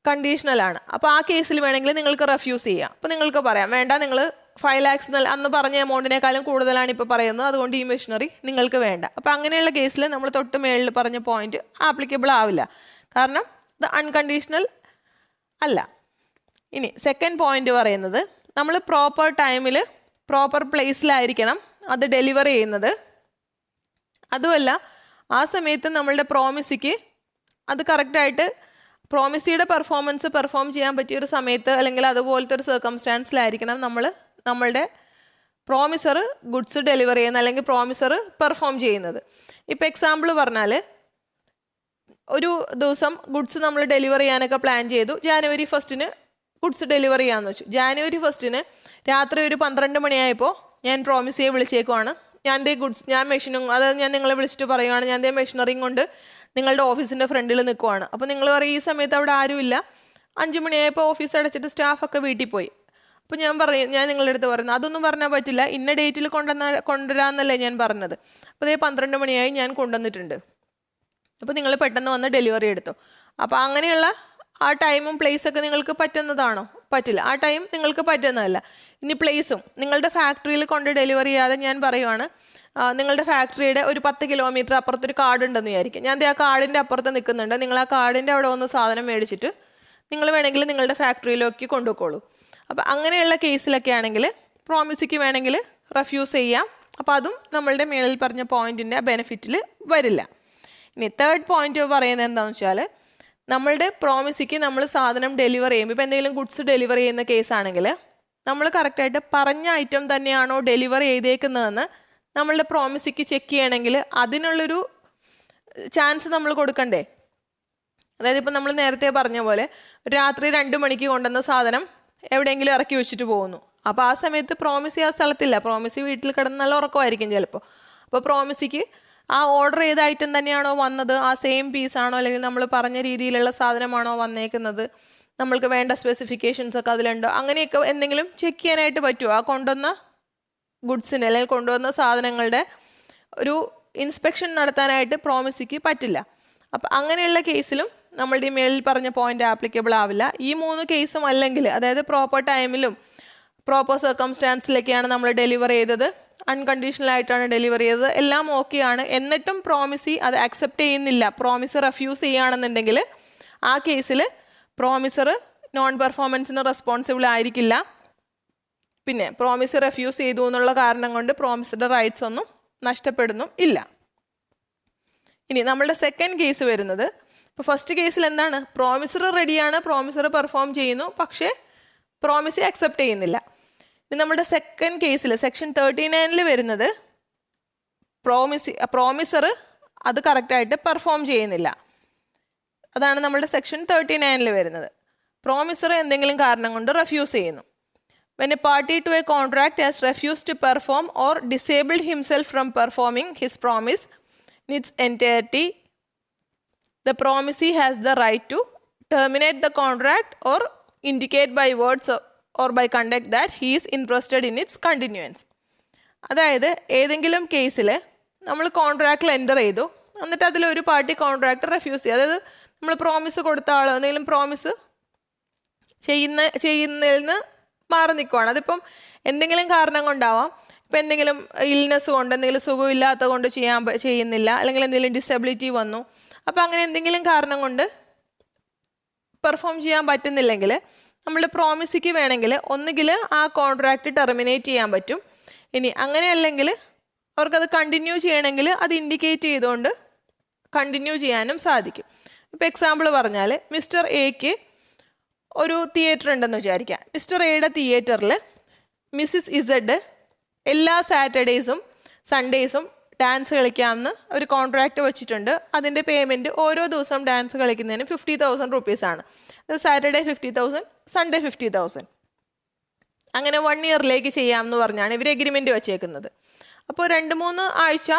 കണ്ടീഷണലാണ്. അപ്പോൾ ആ കേസിൽ വേണമെങ്കിൽ നിങ്ങൾക്ക് റെഫ്യൂസ് ചെയ്യാം. അപ്പോൾ നിങ്ങൾക്ക് പറയാം വേണ്ട, നിങ്ങൾ 5 lakhs അന്ന് പറഞ്ഞ എമൗണ്ടിനേക്കാളും കൂടുതലാണ് ഇപ്പോൾ പറയുന്നത്, അതുകൊണ്ട് ഈ മെഷീനറി നിങ്ങൾക്ക് വേണ്ട. അപ്പോൾ അങ്ങനെയുള്ള കേസിൽ നമ്മൾ തൊട്ട് മേളിൽ പറഞ്ഞ പോയിന്റ് ആപ്ലിക്കബിൾ ആവില്ല, കാരണം ഇത് അൺകണ്ടീഷണൽ അല്ല. ഇനി സെക്കൻഡ് പോയിന്റ് പറയുന്നത്, നമ്മൾ പ്രോപ്പർ ടൈമിൽ പ്രോപ്പർ പ്ലേസിലായിരിക്കണം അത് ഡെലിവറി ചെയ്യുന്നത്. അതുമല്ല, ആ സമയത്ത് നമ്മളുടെ പ്രോമിസിക്ക് അത് കറക്റ്റായിട്ട് പ്രോമിസിയുടെ പെർഫോമൻസ് പെർഫോം ചെയ്യാൻ പറ്റിയൊരു സമയത്ത് അല്ലെങ്കിൽ അതുപോലത്തെ ഒരു സർക്കംസ്റ്റാൻസിലായിരിക്കണം നമ്മളുടെ പ്രോമിസർ ഗുഡ്സ് ഡെലിവറി ചെയ്യുന്നത് അല്ലെങ്കിൽ പ്രോമിസർ പെർഫോം ചെയ്യുന്നത്. ഇപ്പോൾ എക്സാമ്പിൾ പറഞ്ഞാൽ, ഒരു ദിവസം ഗുഡ്സ് നമ്മൾ ഡെലിവറി ചെയ്യാനൊക്കെ പ്ലാൻ ചെയ്തു. ജാനുവരി 1 ഗുഡ്സ് ഡെലിവറി ചെയ്യാമെന്ന് വെച്ചു. ജാനുവരി 1 രാത്രി ഒരു 12 മണിയായപ്പോൾ ഞാൻ പ്രോമിസിയെ വിളിച്ചേക്കുവാണ്, ഞാൻ മെഷീനും, അതായത് ഞാൻ നിങ്ങളെ വിളിച്ചിട്ട് പറയുവാണ് ഞാൻ മെഷീനറിയും കൊണ്ട് നിങ്ങളുടെ ഓഫീസിൻ്റെ ഫ്രണ്ടിൽ നിൽക്കുവാണ്. അപ്പോൾ നിങ്ങൾ പറയും ഈ സമയത്ത് അവിടെ ആരുമില്ല, 5 മണിയായപ്പോൾ ഓഫീസ് അടച്ചിട്ട് സ്റ്റാഫൊക്കെ വീട്ടിൽ പോയി. അപ്പോൾ ഞാൻ നിങ്ങളുടെ അടുത്ത് പറയുന്നത് അതൊന്നും പറഞ്ഞാൽ പറ്റില്ല, ഇന്ന ഡേറ്റിൽ കൊണ്ടുവരാമെന്നല്ലേ ഞാൻ പറഞ്ഞത്. അപ്പോൾ അതേ 12 മണിയായി ഞാൻ കൊണ്ടുവന്നിട്ടുണ്ട്, അപ്പോൾ നിങ്ങൾ പെട്ടെന്ന് വന്ന് ഡെലിവറി എടുത്തു. അപ്പോൾ അങ്ങനെയുള്ള ആ ടൈമും പ്ലേസൊക്കെ നിങ്ങൾക്ക് പറ്റുന്നതാണോ? പറ്റില്ല, ആ ടൈം നിങ്ങൾക്ക് പറ്റുന്നതല്ല. ഇനി പ്ലേസും നിങ്ങളുടെ ഫാക്ടറിയിൽ കൊണ്ട് ഡെലിവറി ചെയ്യാതെ ഞാൻ പറയുവാണ് നിങ്ങളുടെ ഫാക്ടറിയുടെ ഒരു 10 കിലോമീറ്റർ അപ്പുറത്തൊരു കാർഡ് ഉണ്ടെന്ന് വിചാരിക്കും. ഞാൻ ആ കാർഡിൻ്റെ അപ്പുറത്ത് നിൽക്കുന്നുണ്ട്, നിങ്ങൾ ആ കാർഡിൻ്റെ അവിടെ വന്ന് സാധനം മേടിച്ചിട്ട് നിങ്ങൾ വേണമെങ്കിൽ നിങ്ങളുടെ ഫാക്ടറിയിലേക്ക് കൊണ്ടുപോയിക്കോളൂ. അപ്പോൾ അങ്ങനെയുള്ള കേസിലൊക്കെ ആണെങ്കിൽ പ്രോമിസിക്ക് വേണമെങ്കിൽ റെഫ്യൂസ് ചെയ്യാം. അപ്പോൾ അതും നമ്മളുടെ മേളിൽ പറഞ്ഞ പോയിന്റിൻ്റെ ബെനിഫിറ്റിൽ വരില്ല. ഇനി തേർഡ് പോയിന്റ് പറയുന്നത് എന്താണെന്ന് വെച്ചാൽ, നമ്മളുടെ പ്രോമിസിക്ക് നമ്മൾ സാധനം ഡെലിവർ ചെയ്യുമ്പോൾ, ഇപ്പോൾ എന്തെങ്കിലും ഗുഡ്സ് ഡെലിവർ ചെയ്യുന്ന കേസാണെങ്കിൽ നമ്മൾ കറക്റ്റായിട്ട് പറഞ്ഞ ഐറ്റം തന്നെയാണോ ഡെലിവർ ചെയ്തേക്കുന്നതെന്ന് നമ്മളുടെ പ്രോമിസിക്ക് ചെക്ക് ചെയ്യണമെങ്കിൽ അതിനുള്ളൊരു ചാൻസ് നമ്മൾ കൊടുക്കണ്ടേ? അതായത് ഇപ്പോൾ നമ്മൾ നേരത്തെ പറഞ്ഞ പോലെ രാത്രി 2 മണിക്ക് കൊണ്ടുവന്ന സാധനം എവിടെയെങ്കിലും ഇറക്കി വെച്ചിട്ട് പോകുന്നു. അപ്പോൾ ആ സമയത്ത് പ്രോമിസി ആ സ്ഥലത്തില്ല, പ്രോമിസി വീട്ടിൽ കിടന്ന് നല്ല ഉറക്കമായിരിക്കും ചിലപ്പോൾ. അപ്പോൾ പ്രോമിസിക്ക് ആ ഓർഡർ ചെയ്ത ഐറ്റം തന്നെയാണോ വന്നത്, ആ സെയിം പീസാണോ അല്ലെങ്കിൽ നമ്മൾ പറഞ്ഞ രീതിയിലുള്ള സാധനമാണോ വന്നേക്കുന്നത്, നമ്മൾക്ക് വേണ്ട സ്പെസിഫിക്കേഷൻസ് ഒക്കെ അതിലുണ്ടോ, അങ്ങനെയൊക്കെ എന്തെങ്കിലും ചെക്ക് ചെയ്യാനായിട്ട് പറ്റുമോ? ആ കൊണ്ടുവന്ന ഗുഡ്സിന് അല്ലെങ്കിൽ കൊണ്ടുവന്ന സാധനങ്ങളുടെ ഒരു ഇൻസ്പെക്ഷൻ നടത്താനായിട്ട് പ്രോമിസിക്ക് പറ്റില്ല. അപ്പം അങ്ങനെയുള്ള കേസിലും നമ്മളുടെ ഈ മേളിൽ പറഞ്ഞ പോയിന്റ് ആപ്ലിക്കബിൾ ആവില്ല. ഈ 3 കേസും അല്ലെങ്കിൽ, അതായത് പ്രോപ്പർ ടൈമിലും പ്രോപ്പർ സർക്കംസ്റ്റാൻസിലൊക്കെയാണ് നമ്മൾ ഡെലിവർ ചെയ്തത്, അൺകണ്ടീഷണൽ ആയിട്ടാണ് ഡെലിവർ ചെയ്തത്, എല്ലാം ഓക്കെയാണ്, എന്നിട്ടും പ്രോമിസി അത് അക്സെപ്റ്റ് ചെയ്യുന്നില്ല, പ്രോമിസ് റെഫ്യൂസ് ചെയ്യുകയാണെന്നുണ്ടെങ്കിൽ ആ കേസിൽ പ്രോമിസർ നോൺ പെർഫോമൻസിന് റെസ്പോൺസിബിൾ ആയിരിക്കില്ല. പിന്നെ പ്രോമിസ് റെഫ്യൂസ് ചെയ്തു എന്നുള്ള കാരണം കൊണ്ട് പ്രോമിസ്ഡ് റൈറ്റ്സ് ഒന്നും നഷ്ടപ്പെടുന്നും ഇല്ല. ഇനി നമ്മളുടെ സെക്കൻഡ് കേസ് വരുന്നത്, ഇപ്പോൾ ഫസ്റ്റ് കേസിൽ എന്താണ്, പ്രോമിസർ റെഡിയാണ്, പ്രോമിസർ പെർഫോം ചെയ്യുന്നു, പക്ഷേ പ്രോമിസ് അക്സെപ്റ്റ് ചെയ്യുന്നില്ല. ഇനി നമ്മുടെ സെക്കൻഡ് കേസിൽ സെക്ഷൻ 39 വരുന്നത് പ്രോമിസർ അത് കറക്റ്റായിട്ട് പെർഫോം ചെയ്യുന്നില്ല. അതാണ് നമ്മുടെ സെക്ഷൻ 39 വരുന്നത്. പ്രോമിസർ എന്തെങ്കിലും കാരണം കൊണ്ട് റെഫ്യൂസ് ചെയ്യുന്നു. When a party to a contract has refused to perform or disabled himself from performing his promise in its entirety, the promisee has the right to terminate the contract or indicate by words or by conduct that he is interested in its continuance. അതായത് ഏതെങ്കിലും കേസിൽ നമ്മൾ കോൺട്രാക്റ്റിൽ enter ചെയ്തു, എന്നിട്ട് അതിലൊരു party contract refuse ചെയ്യും. അതായത് നമ്മൾ പ്രോമിസ് കൊടുത്ത ആൾ എന്തെങ്കിലും പ്രോമിസ് ചെയ്യുന്നതിൽ നിന്ന് മാറി നിൽക്കുവാണ്. അതിപ്പം എന്തെങ്കിലും കാരണം കൊണ്ടാവാം. ഇപ്പം എന്തെങ്കിലും ഇൽനെസ് കൊണ്ട്, എന്തെങ്കിലും സുഖമില്ലാത്ത കൊണ്ട് ചെയ്യുന്നില്ല, അല്ലെങ്കിൽ എന്തെങ്കിലും ഡിസബിലിറ്റി വന്നു, അപ്പോൾ അങ്ങനെ എന്തെങ്കിലും കാരണം കൊണ്ട് പെർഫോം ചെയ്യാൻ പറ്റുന്നില്ലെങ്കിൽ നമ്മളുടെ പ്രോമിസിക്ക് വേണമെങ്കിൽ ഒന്നുകിൽ ആ കോൺട്രാക്റ്റ് ടെർമിനേറ്റ് ചെയ്യാൻ പറ്റും. ഇനി അങ്ങനെയല്ലെങ്കിൽ അവർക്കത് കണ്ടിന്യൂ ചെയ്യണമെങ്കിൽ അത് ഇൻഡിക്കേറ്റ് ചെയ്തുകൊണ്ട് കണ്ടിന്യൂ ചെയ്യാനും സാധിക്കും. ഇപ്പോൾ എക്സാമ്പിൾ പറഞ്ഞാൽ, മിസ്റ്റർ എക്ക് ഒരു തിയേറ്റർ ഉണ്ടെന്ന് വിചാരിക്കാം. മിസ്റ്റർ എയുടെ തിയേറ്ററിൽ മിസ്സിസ് ഇസഡ് എല്ലാ സാറ്റർഡേയ്സും സൺഡേയ്സും ഡാൻസ് കളിക്കാമെന്ന് ഒരു കോൺട്രാക്റ്റ് വെച്ചിട്ടുണ്ട്. അതിൻ്റെ പേയ്മെൻറ്റ് ഓരോ ദിവസം ഡാൻസ് കളിക്കുന്നതിന് 50,000 റുപ്പീസാണ്. അത് സാറ്റർഡേ 50,000, സൺഡേ 50,000. അങ്ങനെ 1 ഇയറിലേക്ക് ചെയ്യാമെന്ന് പറഞ്ഞാണ് ഇവർ എഗ്രിമെൻറ്റ് വെച്ചേക്കുന്നത്. അപ്പോൾ 2-3 ആഴ്ച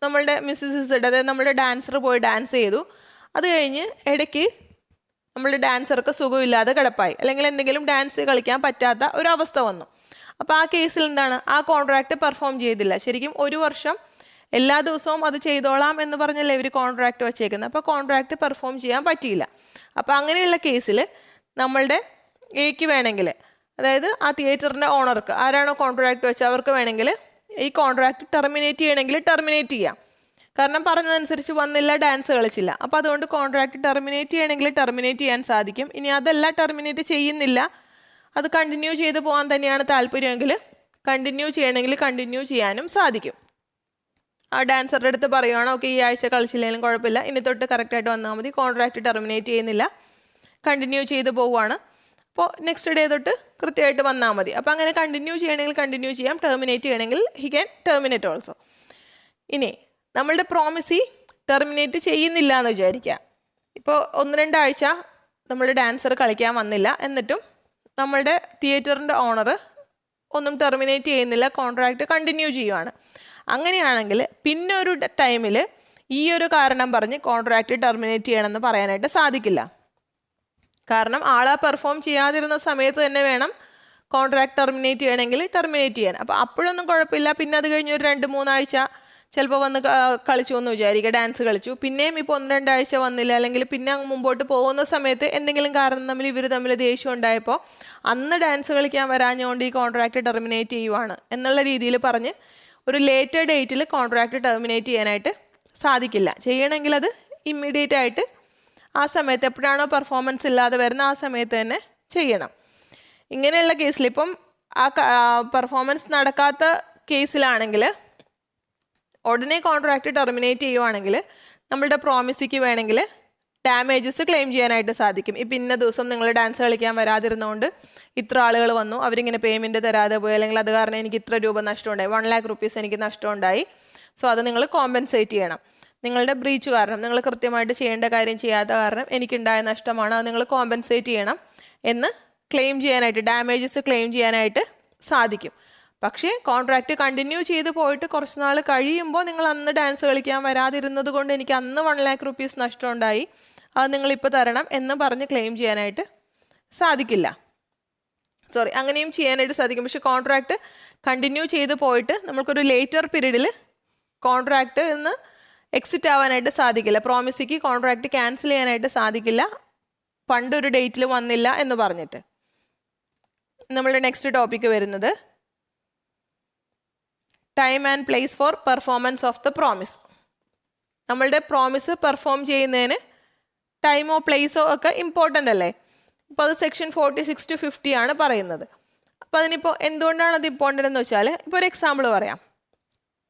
നമ്മളുടെ മിസ്സിസ് ഇസഡ്, അതായത് നമ്മുടെ ഡാൻസർ പോയി ഡാൻസ് ചെയ്തു. അത് കഴിഞ്ഞ് ഇടയ്ക്ക് നമ്മളുടെ ഡാൻസർക്ക് സുഖമില്ലാതെ കിടപ്പായി, അല്ലെങ്കിൽ എന്തെങ്കിലും ഡാൻസ് കളിക്കാൻ പറ്റാത്ത ഒരവസ്ഥ വന്നു. അപ്പോൾ ആ കേസിൽ എന്താണ്, ആ കോൺട്രാക്റ്റ് പെർഫോം ചെയ്തില്ല. ശരിക്കും 1 വർഷം എല്ലാ ദിവസവും അത് ചെയ്തോളാം എന്ന് പറഞ്ഞല്ലേ ഇവർ കോൺട്രാക്റ്റ് വെച്ചേക്കുന്നത്. അപ്പോൾ കോൺട്രാക്റ്റ് പെർഫോം ചെയ്യാൻ പറ്റിയില്ല. അപ്പോൾ അങ്ങനെയുള്ള കേസിൽ നമ്മളുടെ എക്ക് വേണമെങ്കിൽ, അതായത് ആ തിയേറ്ററിൻ്റെ ഓണർക്ക് ആരാണോ കോൺട്രാക്റ്റ് വെച്ചത് അവർക്ക് വേണമെങ്കിൽ ഈ കോൺട്രാക്റ്റ് ടെർമിനേറ്റ് ചെയ്യണമെങ്കിൽ ടെർമിനേറ്റ് ചെയ്യാം. കാരണം പറഞ്ഞതനുസരിച്ച് വന്നില്ല, ഡാൻസ് കളിച്ചില്ല. അപ്പോൾ അതുകൊണ്ട് കോൺട്രാക്റ്റ് ടെർമിനേറ്റ് ചെയ്യണമെങ്കിൽ ടെർമിനേറ്റ് ചെയ്യാൻ സാധിക്കും. ഇനി അതല്ല, ടെർമിനേറ്റ് ചെയ്യുന്നില്ല, അത് കണ്ടിന്യൂ ചെയ്ത് പോകാൻ തന്നെയാണ് താല്പര്യമെങ്കിൽ കണ്ടിന്യൂ ചെയ്യണമെങ്കിൽ കണ്ടിന്യൂ ചെയ്യാനും സാധിക്കും. ആ ഡാൻസറുടെ അടുത്ത് പറയുകയാണ്, ഓക്കെ ഈ ആഴ്ച കളിച്ചില്ലെങ്കിലും കുഴപ്പമില്ല, ഇനി തൊട്ട് കറക്റ്റായിട്ട് വന്നാൽ മതി, കോൺട്രാക്റ്റ് ടെർമിനേറ്റ് ചെയ്യുന്നില്ല, കണ്ടിന്യൂ ചെയ്ത് പോവുകയാണ്, അപ്പോൾ നെക്സ്റ്റ് ഡേ തൊട്ട് കൃത്യമായിട്ട് വന്നാൽ മതി. അപ്പോൾ അങ്ങനെ കണ്ടിന്യൂ ചെയ്യണമെങ്കിൽ കണ്ടിന്യൂ ചെയ്യാം, ടെർമിനേറ്റ് ചെയ്യണമെങ്കിൽ ഹി ക്യാൻ ടെർമിനേറ്റ് ഓൾസോ. ഇനി നമ്മളുടെ പ്രോമിസി ടെർമിനേറ്റ് ചെയ്യുന്നില്ല എന്ന് വിചാരിക്കുക. ഇപ്പോൾ 1-2 ആഴ്ച നമ്മളുടെ ഡാൻസർ കളിക്കാൻ വന്നില്ല, എന്നിട്ടും നമ്മളുടെ തിയേറ്ററിൻ്റെ ഓണർ ഒന്നും ടെർമിനേറ്റ് ചെയ്യുന്നില്ല, കോൺട്രാക്റ്റ് കണ്ടിന്യൂ ചെയ്യുവാണ്. അങ്ങനെയാണെങ്കിൽ പിന്നെ ഒരു ടൈമിൽ ഈ ഒരു കാരണം പറഞ്ഞ് കോൺട്രാക്റ്റ് ടെർമിനേറ്റ് ചെയ്യണമെന്ന് പറയാനായിട്ട് സാധിക്കില്ല. കാരണം ആളെ പെർഫോം ചെയ്യാതിരുന്ന സമയത്ത് തന്നെ വേണം കോൺട്രാക്റ്റ് ടെർമിനേറ്റ് ചെയ്യണമെങ്കിൽ ടെർമിനേറ്റ് ചെയ്യാൻ. അപ്പോൾ അപ്പോഴൊന്നും കുഴപ്പമില്ല. പിന്നെ അത് കഴിഞ്ഞ് ഒരു 2-3 ആഴ്ച ചിലപ്പോൾ വന്ന് കളിച്ചു എന്ന് വിചാരിക്കുക, ഡാൻസ് കളിച്ചു, പിന്നെയും ഇപ്പോൾ 1-2 ആഴ്ച വന്നില്ല, അല്ലെങ്കിൽ പിന്നെ അങ്ങ് മുമ്പോട്ട് പോകുന്ന സമയത്ത് എന്തെങ്കിലും കാരണം ഇവർ തമ്മിൽ ദേഷ്യം ഉണ്ടായപ്പോൾ അന്ന് ഡാൻസ് കളിക്കാൻ വരാഞ്ഞുകൊണ്ട് ഈ കോൺട്രാക്റ്റ് ടെർമിനേറ്റ് ചെയ്യുവാണ് എന്നുള്ള രീതിയിൽ പറഞ്ഞ് ഒരു ലേറ്റർ ഡേറ്റിൽ കോൺട്രാക്റ്റ് ടെർമിനേറ്റ് ചെയ്യാനായിട്ട് സാധിക്കില്ല. ചെയ്യണമെങ്കിൽ അത് ഇമ്മീഡിയറ്റ് ആയിട്ട് ആ സമയത്ത് എപ്പോഴാണോ പെർഫോമൻസ് ഇല്ലാതെ വരുന്ന ആ സമയത്ത് തന്നെ ചെയ്യണം. ഇങ്ങനെയുള്ള കേസിൽ ഇപ്പം ആ പെർഫോമൻസ് നടക്കാത്ത കേസിലാണെങ്കിൽ ഉടനെ കോൺട്രാക്റ്റ് ടെർമിനേറ്റ് ചെയ്യുവാണെങ്കിൽ നമ്മളുടെ പ്രോമിസിക്ക് വേണമെങ്കിൽ ഡാമേജസ് ക്ലെയിം ചെയ്യാനായിട്ട് സാധിക്കും. ഇപ്പം ഇന്ന ദിവസം നിങ്ങൾ ഡാൻസ് കളിക്കാൻ വരാതിരുന്നതുകൊണ്ട് ഇത്ര ആളുകൾ വന്നു, അവരിങ്ങനെ പേയ്മെൻറ്റ് തരാതെ പോയി, അല്ലെങ്കിൽ അത് കാരണം എനിക്ക് ഇത്ര രൂപ നഷ്ടമുണ്ടായി, 1 lakh rupees എനിക്ക് നഷ്ടമുണ്ടായി, സോ അത് നിങ്ങൾ കോമ്പൻസേറ്റ് ചെയ്യണം. നിങ്ങളുടെ ബ്രീച്ച് കാരണം, നിങ്ങൾ കൃത്യമായിട്ട് ചെയ്യേണ്ട കാര്യം ചെയ്യാത്ത കാരണം എനിക്കുണ്ടായ നഷ്ടമാണ്, അത് നിങ്ങൾ കോമ്പൻസേറ്റ് ചെയ്യണം എന്ന് ക്ലെയിം ചെയ്യാനായിട്ട്, ഡാമേജസ് ക്ലെയിം ചെയ്യാനായിട്ട് സാധിക്കും. പക്ഷേ കോൺട്രാക്റ്റ് കണ്ടിന്യൂ ചെയ്ത് പോയിട്ട് കുറച്ച് നാൾ കഴിയുമ്പോൾ നിങ്ങൾ അന്ന് ഡാൻസ് കളിക്കാൻ വരാതിരുന്നത് കൊണ്ട് എനിക്ക് അന്ന് 1 lakh rupees നഷ്ടമുണ്ടായി, അത് നിങ്ങളിപ്പോൾ തരണം എന്ന് പറഞ്ഞ് ക്ലെയിം ചെയ്യാനായിട്ട് സാധിക്കില്ല. അങ്ങനെയും ചെയ്യാനായിട്ട് സാധിക്കും. പക്ഷെ കോൺട്രാക്റ്റ് കണ്ടിന്യൂ ചെയ്ത് പോയിട്ട് നമുക്കൊരു ലേറ്റർ പീരീഡിൽ കോൺട്രാക്റ്റ് എന്ന് എക്സിറ്റ് ആവാനായിട്ട് സാധിക്കില്ല. പ്രോമിസിക്ക് കോൺട്രാക്റ്റ് ക്യാൻസൽ ചെയ്യാനായിട്ട് സാധിക്കില്ല, പണ്ടൊരു ഡേറ്റിൽ വന്നില്ല എന്ന് പറഞ്ഞിട്ട്. നമ്മളുടെ നെക്സ്റ്റ് ടോപ്പിക്ക് വരുന്നത് time and place for performance of the promise. നമ്മളുടെ പ്രോമിസ് പെർഫോം ചെയ്യുന്നതിന് ടൈമോ പ്ലേസോ ഒക്കെ ഇമ്പോർട്ടൻ്റ് അല്ലേ? ഇപ്പോൾ അത് സെക്ഷൻ 46 to 50 ആണ് പറയുന്നത്. അപ്പോൾ അതിനിപ്പോൾ എന്തുകൊണ്ടാണ് അത് ഇമ്പോർട്ടൻ്റ് എന്ന് വെച്ചാൽ, ഇപ്പോൾ ഒരു എക്സാമ്പിൾ പറയാം.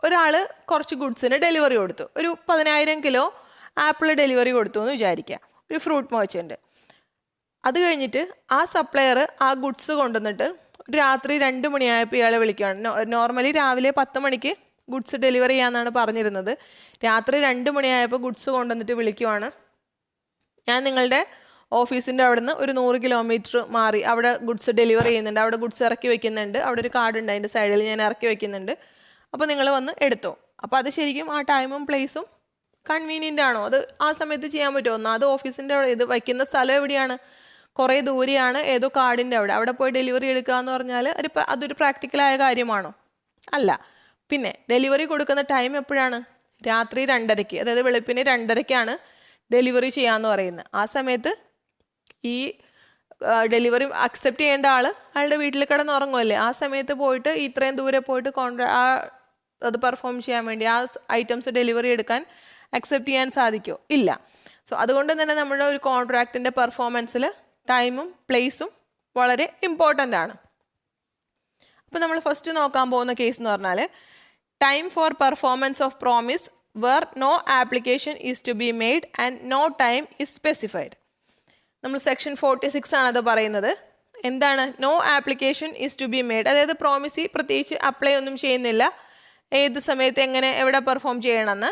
ഒരാൾ കുറച്ച് ഗുഡ്സിന് ഡെലിവറി കൊടുത്തു, ഒരു 10,000 കിലോ ആപ്പിൾ ഡെലിവറി കൊടുത്തു എന്ന് വിചാരിക്കുക, ഒരു ഫ്രൂട്ട് മെർച്ചൻ്റ്. അത് കഴിഞ്ഞിട്ട് ആ സപ്ലയർ ആ ഗുഡ്സ് കൊണ്ടുവന്നിട്ട് രാത്രി 2 മണിയായപ്പോൾ ഇയാളെ വിളിക്കുകയാണ്. നോർമലി രാവിലെ 10 മണിക്ക് ഗുഡ്സ് ഡെലിവറി ചെയ്യാമെന്നാണ് പറഞ്ഞിരുന്നത്. രാത്രി 2 മണിയായപ്പോൾ ഗുഡ്സ് കൊണ്ടുവന്നിട്ട് വിളിക്കുവാണ്, ഞാൻ നിങ്ങളുടെ ഓഫീസിൻ്റെ അവിടെ നിന്ന് ഒരു 100 കിലോമീറ്റർ മാറി അവിടെ ഗുഡ്സ് ഡെലിവറി ചെയ്യുന്നുണ്ട്, അവിടെ ഗുഡ്സ് ഇറക്കി വെക്കുന്നുണ്ട്, അവിടെ ഒരു കാർഡ് ഉണ്ട്, അതിൻ്റെ സൈഡിൽ ഞാൻ ഇറക്കി വെക്കുന്നുണ്ട്, അപ്പോൾ നിങ്ങൾ വന്ന് എടുത്തോ. അപ്പോൾ അത് ശരിക്കും ആ ടൈമും പ്ലേസും കൺവീനിയൻ്റ് ആണോ? അത് ആ സമയത്ത് ചെയ്യാൻ പറ്റുമോ? അത് ഓഫീസിൻ്റെ അവിടെ, ഇത് വയ്ക്കുന്ന സ്ഥലം എവിടെയാണ്? കുറേ ദൂരെയാണ്, ഏതോ കാർഡിൻ്റെ അവിടെ പോയി ഡെലിവറി എടുക്കുക എന്ന് പറഞ്ഞാൽ അതൊരു പ്രാക്ടിക്കലായ കാര്യമാണോ? അല്ല. പിന്നെ ഡെലിവറി കൊടുക്കുന്ന ടൈം എപ്പോഴാണ്? രാത്രി 2:30, അതായത് വെളുപ്പിന് 2:30 ഡെലിവറി ചെയ്യാമെന്ന് പറയുന്നത്. ആ സമയത്ത് ഈ ഡെലിവറി അക്സെപ്റ്റ് ചെയ്യേണ്ട അയാളുടെ വീട്ടിൽ കിടന്ന് ഉറങ്ങുമല്ലേ, ആ സമയത്ത് പോയിട്ട് ഇത്രയും ദൂരെ പോയിട്ട് അത് പെർഫോം ചെയ്യാൻ വേണ്ടി ആ ഐറ്റംസ് ഡെലിവറി എടുക്കാൻ അക്സെപ്റ്റ് ചെയ്യാൻ സാധിക്കുമോ? ഇല്ല. സോ അതുകൊണ്ട് തന്നെ നമ്മുടെ ഒരു കോൺട്രാക്റ്റിൻ്റെ പെർഫോമൻസിൽ ടൈമും പ്ലേസും വളരെ ഇമ്പോർട്ടൻ്റ് ആണ്. അപ്പോൾ നമ്മൾ ഫസ്റ്റ് നോക്കാൻ പോകുന്ന കേസ് എന്ന് പറഞ്ഞാൽ time for performance of promise where no application is to be made and no time is specified. നമ്മൾ സെക്ഷൻ 46 ആണത് പറയുന്നത്. എന്താണ് no application is to be made? അതായത് പ്രോമിസി പ്രത്യേകിച്ച് അപ്ലൈ ഒന്നും ചെയ്യുന്നില്ല, ഏത് സമയത്ത് എങ്ങനെ എവിടെ പെർഫോം ചെയ്യണമെന്ന്.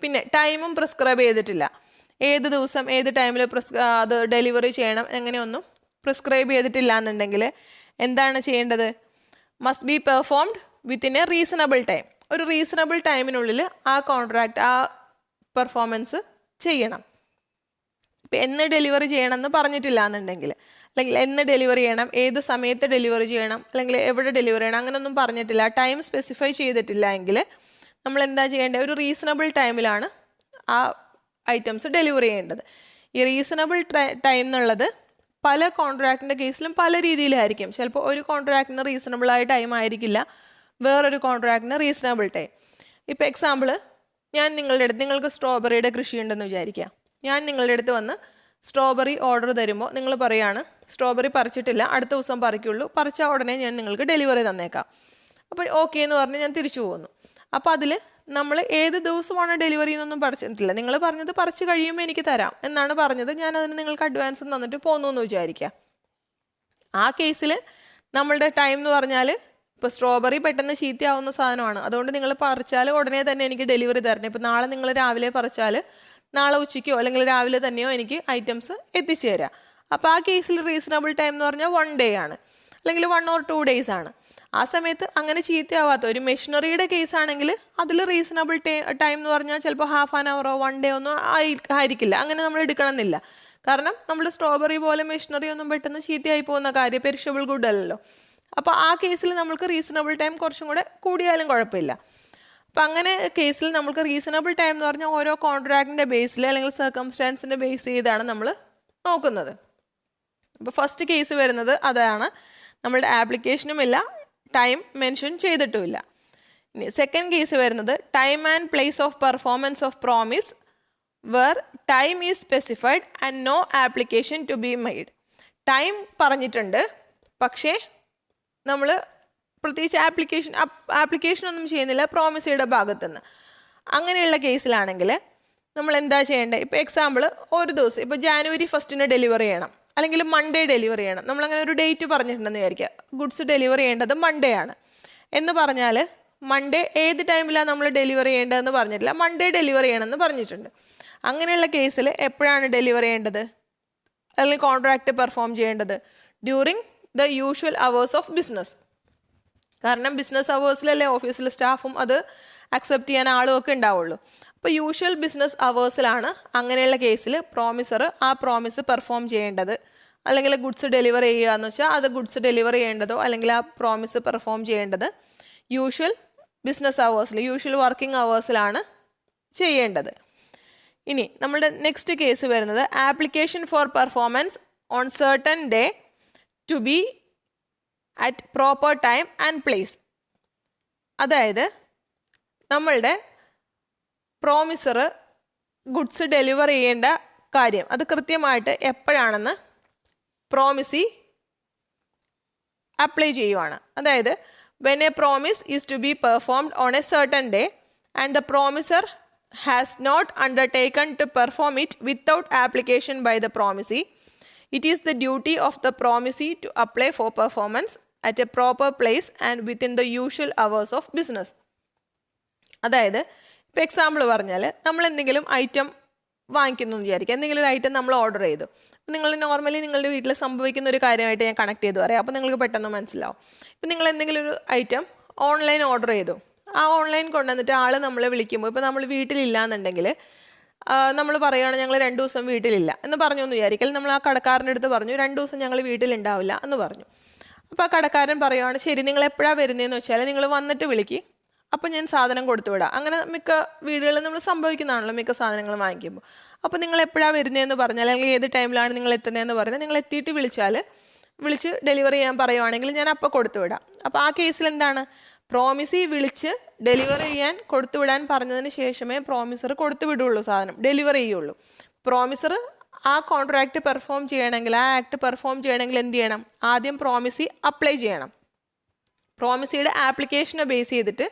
പിന്നെ ടൈമും പ്രിസ്ക്രൈബ് ചെയ്തിട്ടില്ല, ഏത് ദിവസം ഏത് ടൈമിൽ അത് ഡെലിവറി ചെയ്യണം എങ്ങനെയൊന്നും പ്രിസ്ക്രൈബ് ചെയ്തിട്ടില്ല എന്നുണ്ടെങ്കിൽ എന്താണ് ചെയ്യേണ്ടത്? Must be performed within A reasonable time. ഒരു റീസണബിൾ ടൈമിനുള്ളിൽ ആ കോൺട്രാക്റ്റ് ആ പെർഫോമൻസ് ചെയ്യണം. ഇപ്പം എന്ന് ഡെലിവറി ചെയ്യണം എന്ന് പറഞ്ഞിട്ടില്ല എന്നുണ്ടെങ്കിൽ, അല്ലെങ്കിൽ എന്ന് ഡെലിവറി ചെയ്യണം, ഏത് സമയത്ത് ഡെലിവറി ചെയ്യണം, അല്ലെങ്കിൽ എവിടെ ഡെലിവറി ചെയ്യണം, അങ്ങനെയൊന്നും പറഞ്ഞിട്ടില്ല, ടൈം സ്പെസിഫൈ ചെയ്തിട്ടില്ല എങ്കിൽ നമ്മൾ എന്താ ചെയ്യേണ്ടത്? ഒരു റീസണബിൾ ടൈമിലാണ് ആ ഐറ്റംസ് ഡെലിവറി ചെയ്യേണ്ടത്. ഈ റീസണബിൾ ടൈം എന്നുള്ളത് പല കോൺട്രാക്റ്റിൻ്റെ കേസിലും പല രീതിയിലായിരിക്കും. ചിലപ്പോൾ ഒരു കോൺട്രാക്റ്റിന് റീസണബിളായ ടൈം ആയിരിക്കില്ല, വേറൊരു കോൺട്രാക്റ്റിന് റീസണബിൾ ടൈം. ഇപ്പോൾ എക്സാമ്പിൾ, ഞാൻ നിങ്ങളുടെ അടുത്ത്, നിങ്ങൾക്ക് സ്ട്രോബെറിയുടെ കൃഷി ഉണ്ടെന്ന് വിചാരിക്കുക, ഞാൻ നിങ്ങളുടെ അടുത്ത് വന്ന് സ്ട്രോബെറി ഓർഡർ തരുമ്പോൾ നിങ്ങൾ പറയുകയാണ് സ്ട്രോബെറി പറിച്ചിട്ടില്ല, അടുത്ത ദിവസം പറിക്കുള്ളൂ, പറിച്ച ഉടനെ ഞാൻ നിങ്ങൾക്ക് ഡെലിവറി തന്നേക്കാം. അപ്പോൾ ഓക്കെ എന്ന് പറഞ്ഞ് ഞാൻ തിരിച്ചു പോകുന്നു. അപ്പോൾ അതിൽ നമ്മൾ ഏത് ദിവസമാണ് ഡെലിവറി എന്നൊന്നും പറഞ്ഞിട്ടില്ല, നിങ്ങൾ പറഞ്ഞത് പറിച്ച് കഴിയുമ്പോൾ എനിക്ക് തരാം എന്നാണ് പറഞ്ഞത്, ഞാൻ അതിന് നിങ്ങൾക്ക് അഡ്വാൻസ് തന്നിട്ട് പോന്നു എന്ന് വിചാരിക്കുക. ആ കേസിൽ നമ്മളുടെ ടൈം എന്ന് പറഞ്ഞാൽ, ഇപ്പോൾ സ്ട്രോബെറി പെട്ടെന്ന് ചീത്തയാവുന്ന സാധനമാണ്, അതുകൊണ്ട് നിങ്ങൾ പറിച്ചാൽ ഉടനെ തന്നെ എനിക്ക് ഡെലിവറി തരണം. ഇപ്പോൾ നാളെ നിങ്ങൾ രാവിലെ പറിച്ചാൽ നാളെ ഉച്ചയ്ക്കോ അല്ലെങ്കിൽ രാവിലെ തന്നെയോ എനിക്ക് ഐറ്റംസ് എത്തിച്ചു തരാം. അപ്പോൾ ആ കേസിൽ റീസണബിൾ ടൈം എന്ന് പറഞ്ഞാൽ 1 day ആണ്, അല്ലെങ്കിൽ 1 or 2 days ആണ്. ആ സമയത്ത് അങ്ങനെ ചീത്തയാവാത്ത ഒരു മെഷീനറിയുടെ കേസ് ആണെങ്കിൽ അതിൽ റീസണബിൾ ടൈം എന്ന് പറഞ്ഞാൽ ചിലപ്പോൾ ഹാഫ് ആൻ അവറോ 1 day ഒന്നും ആയിരിക്കില്ല. അങ്ങനെ നമ്മൾ എടുക്കണമെന്നില്ല. കാരണം നമ്മൾ സ്ട്രോബെറി പോലെ മെഷീനറി ഒന്നും പെട്ടെന്ന് ചീത്തയായി പോകുന്ന കാര്യം പെരിഷബിൾ ഗുഡ് അല്ലല്ലോ. അപ്പോൾ ആ കേസിൽ നമുക്ക് റീസണബിൾ ടൈം കുറച്ചും കൂടെ കൂടിയാലും കുഴപ്പമില്ല. അപ്പം അങ്ങനെ കേസിൽ നമുക്ക് റീസണബിൾ ടൈം എന്ന് പറഞ്ഞാൽ ഓരോ കോൺട്രാക്റ്റിൻ്റെ ബേസിൽ അല്ലെങ്കിൽ സർക്കംസ്റ്റാൻസിൻ്റെ ബേസ് ചെയ്താണ് നമ്മൾ നോക്കുന്നത്. അപ്പോൾ ഫസ്റ്റ് കേസ് വരുന്നത് അതാണ്, നമ്മളുടെ ആപ്ലിക്കേഷനുമില്ല, ടൈം മെൻഷൻ ചെയ്തിട്ടുമില്ല. ഇനി സെക്കൻഡ് കേസ് വരുന്നത് time and place of performance of promise where time is specified and no application to be made. Time പറഞ്ഞിട്ടുണ്ട്, പക്ഷേ നമ്മൾ പ്രത്യേകിച്ച് ആപ്ലിക്കേഷൻ ഒന്നും ചെയ്യുന്നില്ല പ്രോമിസിയുടെ ഭാഗത്തുനിന്ന്. അങ്ങനെയുള്ള കേസിലാണെങ്കിൽ നമ്മൾ എന്താ ചെയ്യേണ്ടത്? ഇപ്പോൾ എക്സാമ്പിൾ, ഒരു ദിവസം ഇപ്പോൾ January 1 ഡെലിവറി ചെയ്യണം, അല്ലെങ്കിൽ മൺഡേ ഡെലിവറി ചെയ്യണം. നമ്മളങ്ങനെ ഒരു ഡേറ്റ് പറഞ്ഞിട്ടുണ്ടെന്ന് വിചാരിക്കുക, ഗുഡ്സ് ഡെലിവറി ചെയ്യേണ്ടത് മൺഡേ ആണ് എന്ന് പറഞ്ഞാൽ മൺഡേ ഏത് ടൈമിലാണ് നമ്മൾ ഡെലിവറി ചെയ്യേണ്ടതെന്ന് പറഞ്ഞിട്ടില്ല, മൺഡേ ഡെലിവറി ചെയ്യണമെന്ന് പറഞ്ഞിട്ടുണ്ട്. അങ്ങനെയുള്ള കേസിൽ എപ്പോഴാണ് ഡെലിവറി ചെയ്യേണ്ടത് അല്ലെങ്കിൽ കോൺട്രാക്റ്റ് പെർഫോം ചെയ്യേണ്ടത്? During the usual hours of business. കാരണം ബിസിനസ് അവേഴ്സിലല്ലേ ഓഫീസിലെ സ്റ്റാഫും അത് അക്സെപ്റ്റ് ചെയ്യാൻ ആളും ഒക്കെ ഉണ്ടാവുള്ളൂ. അപ്പോൾ യൂഷ്വൽ ബിസിനസ് അവേഴ്സിലാണ് അങ്ങനെയുള്ള കേസിൽ പ്രോമിസർ ആ പ്രോമിസ് പെർഫോം ചെയ്യേണ്ടത്, അല്ലെങ്കിൽ ഗുഡ്സ് ഡെലിവറി ചെയ്യുക എന്ന് വെച്ചാൽ അത് ഗുഡ്സ് ഡെലിവറി ചെയ്യേണ്ടതോ അല്ലെങ്കിൽ ആ പ്രോമിസ് പെർഫോം ചെയ്യേണ്ടത് യൂഷ്വൽ ബിസിനസ് അവേഴ്സിൽ, യൂഷ്വൽ വർക്കിംഗ് അവേഴ്സിലാണ് ചെയ്യേണ്ടത്. ഇനി നമ്മളുടെ നെക്സ്റ്റ് കേസ് വരുന്നത് application for performance on certain day to be at proper time and place. അതായത് നമ്മളുടെ പ്രോമിസർ ഗുഡ്സ് ഡെലിവറി ചെയ്യേണ്ട കാര്യം അത് കൃത്യമായിട്ട് എപ്പോഴാണെന്ന് പ്രോമിസി അപ്ലൈ ചെയ്യുവാണ്. അതായത് when a promise is to be performed on a certain day and the promiser has not undertaken to perform it without application by the promisee, it is the duty of the promisee to apply for performance at a proper place and within the usual hours of business. അതായത് ഇപ്പോൾ example പറഞ്ഞാൽ നമ്മൾ എന്തെങ്കിലും item വാങ്ങിക്കുന്നു എന്ന് വിചാരിക്കുക. എന്തെങ്കിലും ഒരു item നമ്മൾ ഓർഡർ ചെയ്തു. അപ്പോൾ നിങ്ങൾ നോർമലി നിങ്ങളുടെ വീട്ടിൽ സംഭവിക്കുന്ന ഒരു കാര്യമായിട്ട് ഞാൻ കണക്ട് ചെയ്ത് പറയാം. അപ്പോൾ നിങ്ങൾക്ക് പെട്ടെന്ന് മനസ്സിലാവും. ഇപ്പം നിങ്ങൾ എന്തെങ്കിലും ഒരു ഐറ്റം ഓൺലൈൻ ഓർഡർ ചെയ്തു. ആ ഓൺലൈൻ കൊണ്ടുവന്നിട്ട് ആൾ നമ്മളെ വിളിക്കുമ്പോൾ ഇപ്പോൾ നമ്മൾ വീട്ടിലില്ല എന്നുണ്ടെങ്കിൽ നമ്മൾ പറയുകയാണ് ഞങ്ങൾ 2 ദിവസം വീട്ടിലില്ല എന്ന് പറഞ്ഞു എന്ന് വിചാരിക്കൽ. നമ്മൾ ആ കടക്കാരൻ്റെ അടുത്ത് പറഞ്ഞു 2 ദിവസം ഞങ്ങൾ വീട്ടിലുണ്ടാവില്ല എന്ന് പറഞ്ഞു. അപ്പോൾ ആ കടക്കാരൻ പറയുകയാണ് ശരി നിങ്ങൾ എപ്പോഴാണ് വരുന്നതെന്ന് വെച്ചാൽ നിങ്ങൾ വന്നിട്ട് വിളിക്ക്, അപ്പോൾ ഞാൻ സാധനം കൊടുത്തു വിടാം. അങ്ങനെ മിക്ക വീടുകളിൽ നമ്മൾ സംഭവിക്കുന്നതാണല്ലോ മിക്ക സാധനങ്ങൾ വാങ്ങിക്കുമ്പോൾ. അപ്പോൾ നിങ്ങൾ എപ്പോഴാണ് വരുന്നതെന്ന് പറഞ്ഞാൽ അല്ലെങ്കിൽ ഏത് ടൈമിലാണ് നിങ്ങൾ എത്തുന്നതെന്ന് പറഞ്ഞാൽ നിങ്ങൾ എത്തിയിട്ട് വിളിച്ച് ഡെലിവറി ചെയ്യാൻ പറയുവാണെങ്കിൽ ഞാൻ അപ്പോൾ കൊടുത്തു വിടാം. അപ്പോൾ ആ കേസിൽ എന്താണ്, പ്രോമിസി വിളിച്ച് ഡെലിവറി ചെയ്യാൻ കൊടുത്തു വിടാൻ പറഞ്ഞതിന് ശേഷമേ പ്രോമിസർ കൊടുത്തു വിടുള്ളൂ, സാധനം ഡെലിവറി ചെയ്യുള്ളൂ. പ്രോമിസർ ആ കോൺട്രാക്റ്റ് പെർഫോം ചെയ്യണമെങ്കിൽ, ആ ആക്ട് പെർഫോം ചെയ്യണമെങ്കിൽ എന്ത് ചെയ്യണം, ആദ്യം പ്രോമിസി അപ്ലൈ ചെയ്യണം. പ്രോമിസിയുടെ ആപ്ലിക്കേഷനെ ബേസ് ചെയ്തിട്ട്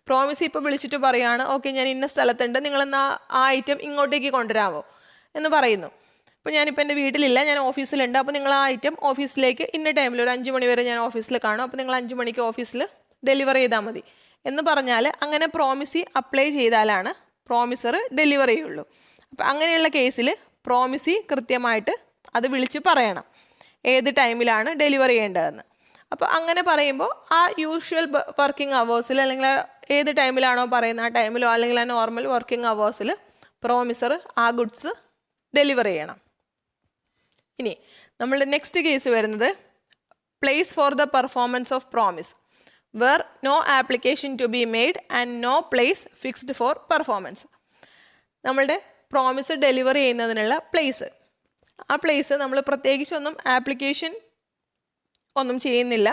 പ്രോമിസി ഇപ്പോൾ വിളിച്ചിട്ട് പറയുകയാണ് ഓക്കെ ഞാൻ ഇന്ന സ്ഥലത്തുണ്ട്, നിങ്ങളെന്നാ ആ ഐറ്റം ഇങ്ങോട്ടേക്ക് കൊണ്ടുവരാമോ എന്ന് പറയുന്നു. അപ്പോൾ ഞാനിപ്പോൾ എൻ്റെ വീട്ടിലില്ല, ഞാൻ ഓഫീസിലുണ്ട്, അപ്പോൾ നിങ്ങൾ ആ ഐറ്റം ഓഫീസിലേക്ക് ഇന്ന ടൈമിൽ ഒരു 5 മണി വരെ ഞാൻ ഓഫീസിൽ കാണും, അപ്പോൾ നിങ്ങൾ 5 മണിക്ക് ഓഫീസിൽ ഡെലിവറി ചെയ്താൽ മതി എന്ന് പറഞ്ഞാൽ അങ്ങനെ പ്രോമിസി അപ്ലൈ ചെയ്താലാണ് പ്രോമിസർ ഡെലിവറി ചെയ്യുള്ളൂ. അപ്പോൾ അങ്ങനെയുള്ള കേസിൽ പ്രോമിസി കൃത്യമായിട്ട് അത് വിളിച്ച് പറയണം ഏത് ടൈമിലാണ് ഡെലിവറി ചെയ്യേണ്ടതെന്ന്. അപ്പോൾ അങ്ങനെ പറയുമ്പോൾ ആ യൂഷ്വൽ വർക്കിംഗ് അവേഴ്സിൽ അല്ലെങ്കിൽ ഏത് ടൈമിലാണോ പറയുന്നത് ആ ടൈമിലോ അല്ലെങ്കിൽ ആ നോർമൽ വർക്കിംഗ് അവേഴ്സിൽ പ്രോമിസർ ആ ഗുഡ്സ് ഡെലിവർ ചെയ്യണം. ഇനി നമ്മളുടെ നെക്സ്റ്റ് കേസ് വരുന്നത് place for the performance of promise where no application to be made and no place fixed for performance. നമ്മളുടെ പ്രോമിസ് ഡെലിവർ ചെയ്യുന്നതിനുള്ള പ്ലേസ്, ആ പ്ലേസ് നമ്മൾ പ്രത്യേകിച്ചൊന്നും ആപ്ലിക്കേഷൻ ഒന്നും ചെയ്യുന്നില്ല,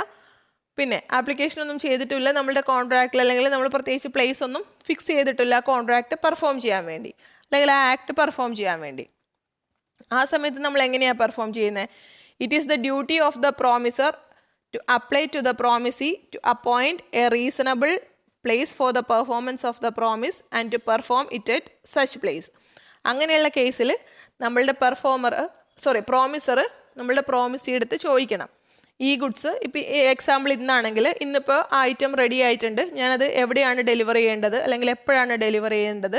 പിന്നെ ആപ്ലിക്കേഷൻ ഒന്നും ചെയ്തിട്ടില്ല നമ്മളുടെ കോൺട്രാക്റ്റിൽ, അല്ലെങ്കിൽ നമ്മൾ പ്രത്യേകിച്ച് പ്ലേസ് ഒന്നും ഫിക്സ് ചെയ്തിട്ടില്ല കോൺട്രാക്റ്റ് പെർഫോം ചെയ്യാൻ വേണ്ടി അല്ലെങ്കിൽ ആ ആക്ട് പെർഫോം ചെയ്യാൻ വേണ്ടി. ആ സമയത്ത് നമ്മൾ എങ്ങനെയാണ് പെർഫോം ചെയ്യുന്നത്? It is the duty of the promisor to apply to the promisee to appoint a reasonable place for the performance of the promise and to perform it at such place. അങ്ങനെയുള്ള കേസിൽ നമ്മളുടെ promisor നമ്മളുടെ promisee എടുത്ത് ചോദിക്കണം ഈ goods ഇപ്പോൾ example ഇന്നാണെങ്കിൽ ഇന്നിപ്പോൾ ആ ഐറ്റം റെഡി ആയിട്ടുണ്ട്, ഞാനത് എവിടെയാണ് ഡെലിവറി ചെയ്യേണ്ടത് അല്ലെങ്കിൽ എപ്പോഴാണ് ഡെലിവറി ചെയ്യേണ്ടത്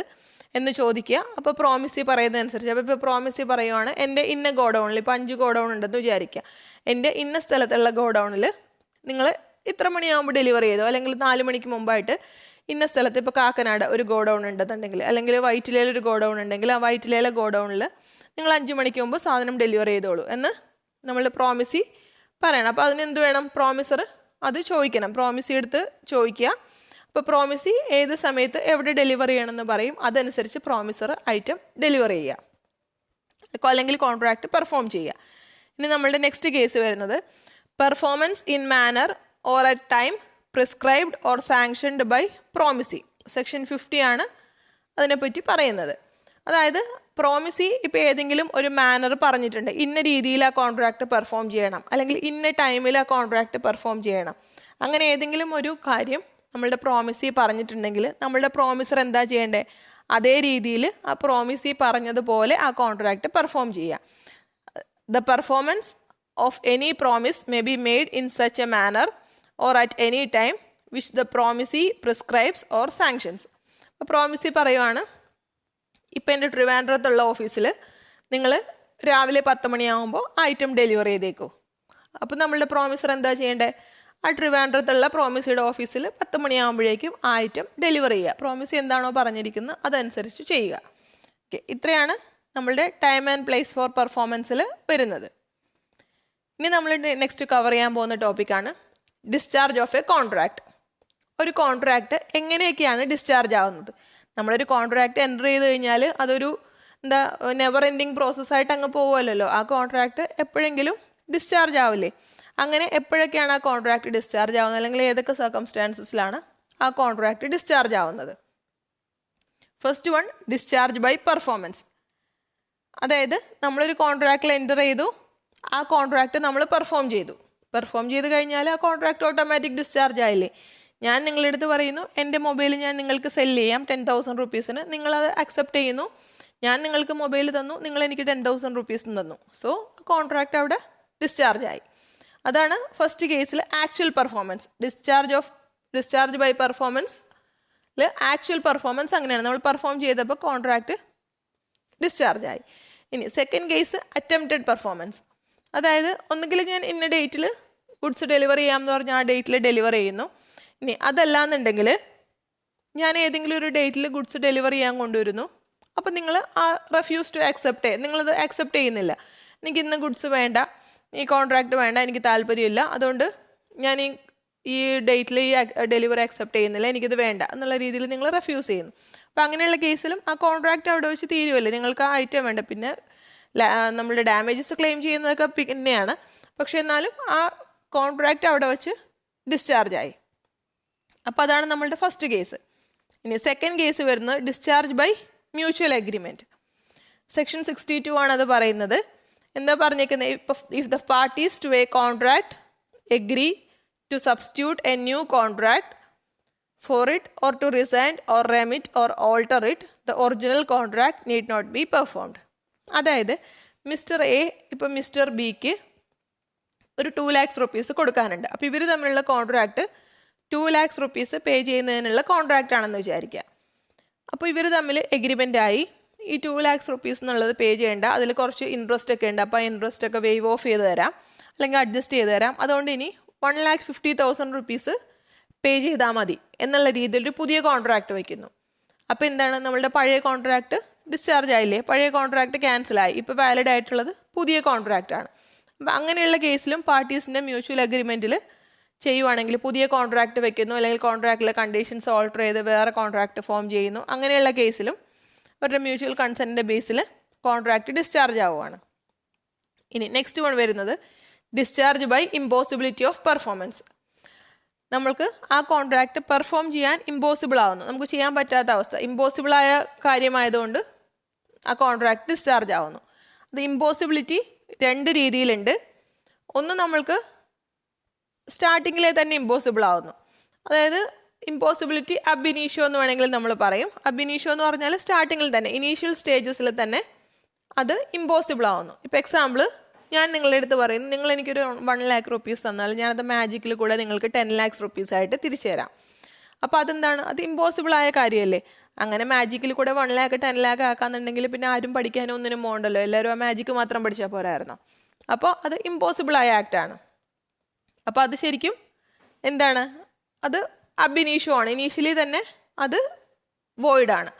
എന്ന് ചോദിക്കുക. അപ്പോൾ പ്രോമിസി പറയുന്നതനുസരിച്ച്, അപ്പോൾ ഇപ്പോൾ പ്രോമിസി പറയുവാണ് എൻ്റെ ഇന്ന ഗോഡൗണിൽ ഇപ്പോൾ 5 ഗോഡൗൺ ഉണ്ടെന്ന് വിചാരിക്കുക, എൻ്റെ ഇന്ന സ്ഥലത്തുള്ള ഗോഡൗണിൽ നിങ്ങൾ ഇത്ര മണിയാകുമ്പോൾ ഡെലിവറി ചെയ്തോ, അല്ലെങ്കിൽ 4 മണിക്ക് മുമ്പായിട്ട് ഇന്ന സ്ഥലത്ത് ഇപ്പോൾ കാക്കനാട് ഒരു ഗോഡൗൺ ഉണ്ടെന്നുണ്ടെങ്കിൽ അല്ലെങ്കിൽ വൈറ്റിലയിൽ ഒരു ഗോഡൗൺ ഉണ്ടെങ്കിൽ ആ വൈറ്റിലയിലെ ഗോഡൗണിൽ നിങ്ങൾ 5 മണിക്ക് മുമ്പ് സാധനം ഡെലിവറി ചെയ്തോളൂ എന്ന് നമ്മളുടെ പ്രോമിസി പറയണം. അപ്പോൾ അതിനെന്ത് വേണം, പ്രോമിസർ അത് ചോദിക്കണം, പ്രോമിസി എടുത്ത് ചോദിക്കുക. അപ്പോൾ പ്രോമിസി ഏത് സമയത്ത് എവിടെ ഡെലിവറി ചെയ്യണമെന്ന് പറയും, അതനുസരിച്ച് പ്രോമിസർ ഐറ്റം ഡെലിവറി ചെയ്യുക അല്ലെങ്കിൽ കോൺട്രാക്റ്റ് പെർഫോം ചെയ്യുക. ഇനി നമ്മളുടെ നെക്സ്റ്റ് കേസ് വരുന്നത് performance in manner or at time prescribed or sanctioned by promisee. Section 50 ആണ് അതിനെപ്പറ്റി പറയുന്നത്. അതായത് പ്രോമിസി ഇപ്പോൾ ഏതെങ്കിലും ഒരു മാനർ പറഞ്ഞിട്ടുണ്ട്, ഇന്ന രീതിയിൽ ആ കോൺട്രാക്റ്റ് പെർഫോം ചെയ്യണം അല്ലെങ്കിൽ ഇന്ന ടൈമിൽ ആ കോൺട്രാക്റ്റ് പെർഫോം ചെയ്യണം, അങ്ങനെ ഏതെങ്കിലും ഒരു കാര്യം നമ്മളുടെ പ്രോമിസി പറഞ്ഞിട്ടുണ്ടെങ്കിൽ നമ്മളുടെ പ്രോമിസർ എന്താ ചെയ്യേണ്ടത്, അതേ രീതിയിൽ ആ പ്രോമിസി പറഞ്ഞതുപോലെ ആ കോൺട്രാക്റ്റ് പെർഫോം ചെയ്യുക. The performance of any promise may be made in such a manner or at any time which the promisee prescribes or sanctions. അപ്പോൾ പ്രോമിസി പറയുവാണ് ഇപ്പം എൻ്റെ ട്രിവാൻഡ്രത്തുള്ള ഓഫീസിൽ നിങ്ങൾ രാവിലെ 10 മണിയാകുമ്പോൾ ഐറ്റം ഡെലിവറി ചെയ്തേക്കൂ. അപ്പോൾ നമ്മളുടെ പ്രോമിസർ എന്താ ചെയ്യേണ്ടത്, ആ ട്രിവാൻഡ്രത്തുള്ള പ്രോമിസിയുടെ ഓഫീസിൽ 10 മണിയാകുമ്പോഴേക്കും ആ ഐറ്റം ഡെലിവറി ചെയ്യുക, പ്രോമിസി എന്താണോ പറഞ്ഞിരിക്കുന്നത് അതനുസരിച്ച് ചെയ്യുക. ഓക്കെ, ഇത്രയാണ് നമ്മളുടെ ടൈം ആൻഡ് പ്ലേസ് ഫോർ പെർഫോമൻസിൽ വരുന്നത്. ഇനി നമ്മൾ നെക്സ്റ്റ് കവർ ചെയ്യാൻ പോകുന്ന ടോപ്പിക്കാണ് ഡിസ്ചാർജ് ഓഫ് എ കോൺട്രാക്ട്. ഒരു കോൺട്രാക്ട് എങ്ങനെയൊക്കെയാണ് ഡിസ്ചാർജ് ആവുന്നത്? നമ്മളൊരു കോൺട്രാക്ട് എൻ്റർ ചെയ്ത് കഴിഞ്ഞാൽ അതൊരു നെവർ എൻഡിങ് പ്രോസസ്സായിട്ട് അങ്ങ് പോകുമല്ലോ. ആ കോൺട്രാക്ട് എപ്പോഴെങ്കിലും ഡിസ്ചാർജ് ആവില്ലേ? അങ്ങനെ എപ്പോഴൊക്കെയാണ് ആ കോൺട്രാക്ട് ഡിസ്ചാർജ് ആവുന്നത് അല്ലെങ്കിൽ ഏതൊക്കെ സർക്കംസ്റ്റാൻസസിലാണ് ആ കോൺട്രാക്ട് ഡിസ്ചാർജ് ആവുന്നത്? First one, discharge by performance. അതായത് നമ്മളൊരു കോൺട്രാക്റ്റിൽ എൻ്റർ ചെയ്തു, ആ കോൺട്രാക്ട് നമ്മൾ പെർഫോം ചെയ്തു. പെർഫോം ചെയ്ത് കഴിഞ്ഞാൽ ആ കോൺട്രാക്ട് ഓട്ടോമാറ്റിക് ഡിസ്ചാർജ് ആയില്ലേ. ഞാൻ നിങ്ങളുടെ അടുത്ത് പറയുന്നു എൻ്റെ മൊബൈൽ ഞാൻ നിങ്ങൾക്ക് സെല്ല് ചെയ്യാം 10,000 റുപ്പീസിന്, നിങ്ങളത് അക്സെപ്റ്റ് ചെയ്യുന്നു. ഞാൻ നിങ്ങൾക്ക് മൊബൈൽ തന്നു, നിങ്ങൾ എനിക്ക് 10,000 റുപ്പീസ് തന്നു. സോ കോൺട്രാക്ട് അവിടെ ഡിസ്ചാർജ് ആയി. അതാണ് ഫസ്റ്റ് കേസിൽ actual performance. Discharge by performance actual performance അങ്ങനെയാണ്, നമ്മൾ പെർഫോം ചെയ്തപ്പോൾ കോൺട്രാക്ട് ഡിസ്ചാർജ് ആയി. ഇനി സെക്കൻഡ് കേസ് അറ്റംപ്റ്റഡ് പെർഫോമൻസ്. അതായത് ഒന്നുകിൽ ഞാൻ ഇന്ന ഡേറ്റിൽ ഗുഡ്സ് ഡെലിവർ ചെയ്യാമെന്ന് പറഞ്ഞാൽ ആ ഡേറ്റിൽ ഡെലിവർ ചെയ്യുന്നു. ഇനി അതല്ലാന്നുണ്ടെങ്കിൽ ഞാൻ ഏതെങ്കിലും ഒരു ഡേറ്റിൽ ഗുഡ്സ് ഡെലിവർ ചെയ്യാൻ കൊണ്ടുവരുന്നു. അപ്പോൾ നിങ്ങൾ ആ റെഫ്യൂസ് ടു അക്സെപ്റ്റ്, നിങ്ങളത് അക്സെപ്റ്റ് ചെയ്യുന്നില്ല. എനിക്ക് ഇന്ന് ഗുഡ്സ് വേണ്ട, ഈ കോൺട്രാക്റ്റ് വേണ്ട, എനിക്ക് താല്പര്യമില്ല, അതുകൊണ്ട് ഞാൻ ഈ ഡേറ്റിൽ ഈ ഡെലിവറി അക്സെപ്റ്റ് ചെയ്യുന്നില്ല, എനിക്കിത് വേണ്ട എന്നുള്ള രീതിയിൽ നിങ്ങൾ റെഫ്യൂസ് ചെയ്യുന്നു. അപ്പോൾ അങ്ങനെയുള്ള കേസിലും ആ കോൺട്രാക്റ്റ് അവിടെ വെച്ച് തീരുമല്ലേ, നിങ്ങൾക്ക് ആ ഐറ്റം വേണ്ട. പിന്നെ നമ്മളുടെ ഡാമേജസ് ക്ലെയിം ചെയ്യുന്നതൊക്കെ പിന്നെയാണ്, പക്ഷേ എന്നാലും ആ കോൺട്രാക്റ്റ് അവിടെ വെച്ച് ഡിസ്ചാർജ് ആയി. അപ്പോൾ അതാണ് നമ്മളുടെ ഫസ്റ്റ് കേസ്. ഇനി സെക്കൻഡ് കേസ് വരുന്നത് discharge by mutual agreement. Section 62 ആണ് അത് പറയുന്നത്. എന്താ പറഞ്ഞേക്കുന്നത്? If the parties to a contract agree to substitute a new contract for it or to rescind or remit or alter it, the original contract need not be performed. അതായത് mister A ഇപ്പം mister ബിക്ക് ഒരു 2 lakhs rupees കൊടുക്കാനുണ്ട്. അപ്പോൾ ഇവർ തമ്മിലുള്ള contract 2 lakhs rupees പേ ചെയ്യുന്നതിനുള്ള contract ആണെന്ന് വിചാരിക്കുക. അപ്പോൾ ഇവർ തമ്മിൽ എഗ്രിമെൻ്റ് ആയി ഈ 2 lakhs റുപ്പീസ് എന്നുള്ളത് പേ ചെയ്യേണ്ട, അതിൽ കുറച്ച് ഇൻട്രസ്റ്റ് ഒക്കെ ഉണ്ട്, അപ്പോൾ ആ ഇൻട്രസ്റ്റ് ഒക്കെ വേവ് ഓഫ് ചെയ്ത് തരാം അല്ലെങ്കിൽ അഡ്ജസ്റ്റ് ചെയ്ത് തരാം, അതുകൊണ്ട് ഇനി 1,50,000 റുപ്പീസ് പേ ചെയ്താൽ മതി എന്നുള്ള രീതിയിൽ ഒരു പുതിയ കോൺട്രാക്റ്റ് വയ്ക്കുന്നു. അപ്പോൾ എന്താണ്, നമ്മളുടെ പഴയ കോൺട്രാക്റ്റ് ഡിസ്ചാർജ് ആയില്ലേ, പഴയ കോൺട്രാക്റ്റ് ക്യാൻസലായി, ഇപ്പോൾ വാലിഡ് ആയിട്ടുള്ളത് പുതിയ കോൺട്രാക്റ്റാണ്. അപ്പം അങ്ങനെയുള്ള കേസിലും പാർട്ടീസിൻ്റെ മ്യൂച്വൽ അഗ്രിമെൻറ്റിൽ ചെയ്യുവാണെങ്കിൽ പുതിയ കോൺട്രാക്റ്റ് വെക്കുന്നു, അല്ലെങ്കിൽ കോൺട്രാക്റ്റിലെ കണ്ടീഷൻസ് ഓൾട്ടർ ചെയ്ത് വേറെ കോൺട്രാക്റ്റ് ഫോം ചെയ്യുന്നു, അങ്ങനെയുള്ള കേസിലും അവരുടെ മ്യൂച്വൽ കൺസെൻറ്റിൻ്റെ ബേസിൽ കോൺട്രാക്റ്റ് ഡിസ്ചാർജ് ആവുകയാണ്. ഇനി നെക്സ്റ്റ് വൺ വരുന്നത് discharge by impossibility of performance. നമ്മൾക്ക് ആ കോൺട്രാക്റ്റ് പെർഫോം ചെയ്യാൻ ഇമ്പോസിബിൾ ആവുന്നു, നമുക്ക് ചെയ്യാൻ പറ്റാത്ത അവസ്ഥ, ഇമ്പോസിബിളായ കാര്യമായതുകൊണ്ട് ആ കോൺട്രാക്റ്റ് ഡിസ്ചാർജ് ആവുന്നു. അത് ഇമ്പോസിബിലിറ്റി 2 രീതിയിലുണ്ട്. ഒന്ന് നമ്മൾക്ക് സ്റ്റാർട്ടിങ്ങിലെ തന്നെ ഇമ്പോസിബിൾ ആവുന്നു, അതായത് ഇമ്പോസിബിലിറ്റി അബ് ഇനീഷ്യോ എന്ന് വേണമെങ്കിൽ നമ്മൾ പറയും. അബ് ഇനീഷ്യോ എന്ന് പറഞ്ഞാൽ സ്റ്റാർട്ടിങ്ങിൽ തന്നെ ഇനീഷ്യൽ സ്റ്റേജസിൽ തന്നെ അത് ഇമ്പോസിബിൾ ആവുന്നു. ഇപ്പോൾ എക്സാമ്പിൾ ഞാൻ നിങ്ങളുടെ അടുത്ത് പറയുന്നു, നിങ്ങൾ എനിക്കൊരു 1 lakh റുപ്പീസ് തന്നാൽ ഞാനത് മാജിക്കിൽ കൂടെ നിങ്ങൾക്ക് 10 lakhs റുപ്പീസ് ആയിട്ട് തിരിച്ചു തരാം. അപ്പോൾ അതെന്താണ്, അത് ഇമ്പോസിബിൾ ആയ കാര്യമല്ലേ. അങ്ങനെ മാജിക്കിൽ കൂടെ 1 lakh 10 lakh ആക്കാന്നുണ്ടെങ്കിൽ പിന്നെ ആരും പഠിക്കാനും ഒന്നിനും പോകണ്ടല്ലോ, എല്ലാവരും ആ മാജിക്ക് മാത്രം പഠിച്ചാൽ പോരായിരുന്നോ. അപ്പോൾ അത് ഇമ്പോസിബിൾ ആയ ആക്റ്റാണ്. അപ്പോൾ അത് ശരിക്കും എന്താണ്, അത് അബ് ഇനീഷ്യോ ആണ്, ഇനീഷ്യലി തന്നെ അത് വോയിഡാണ്.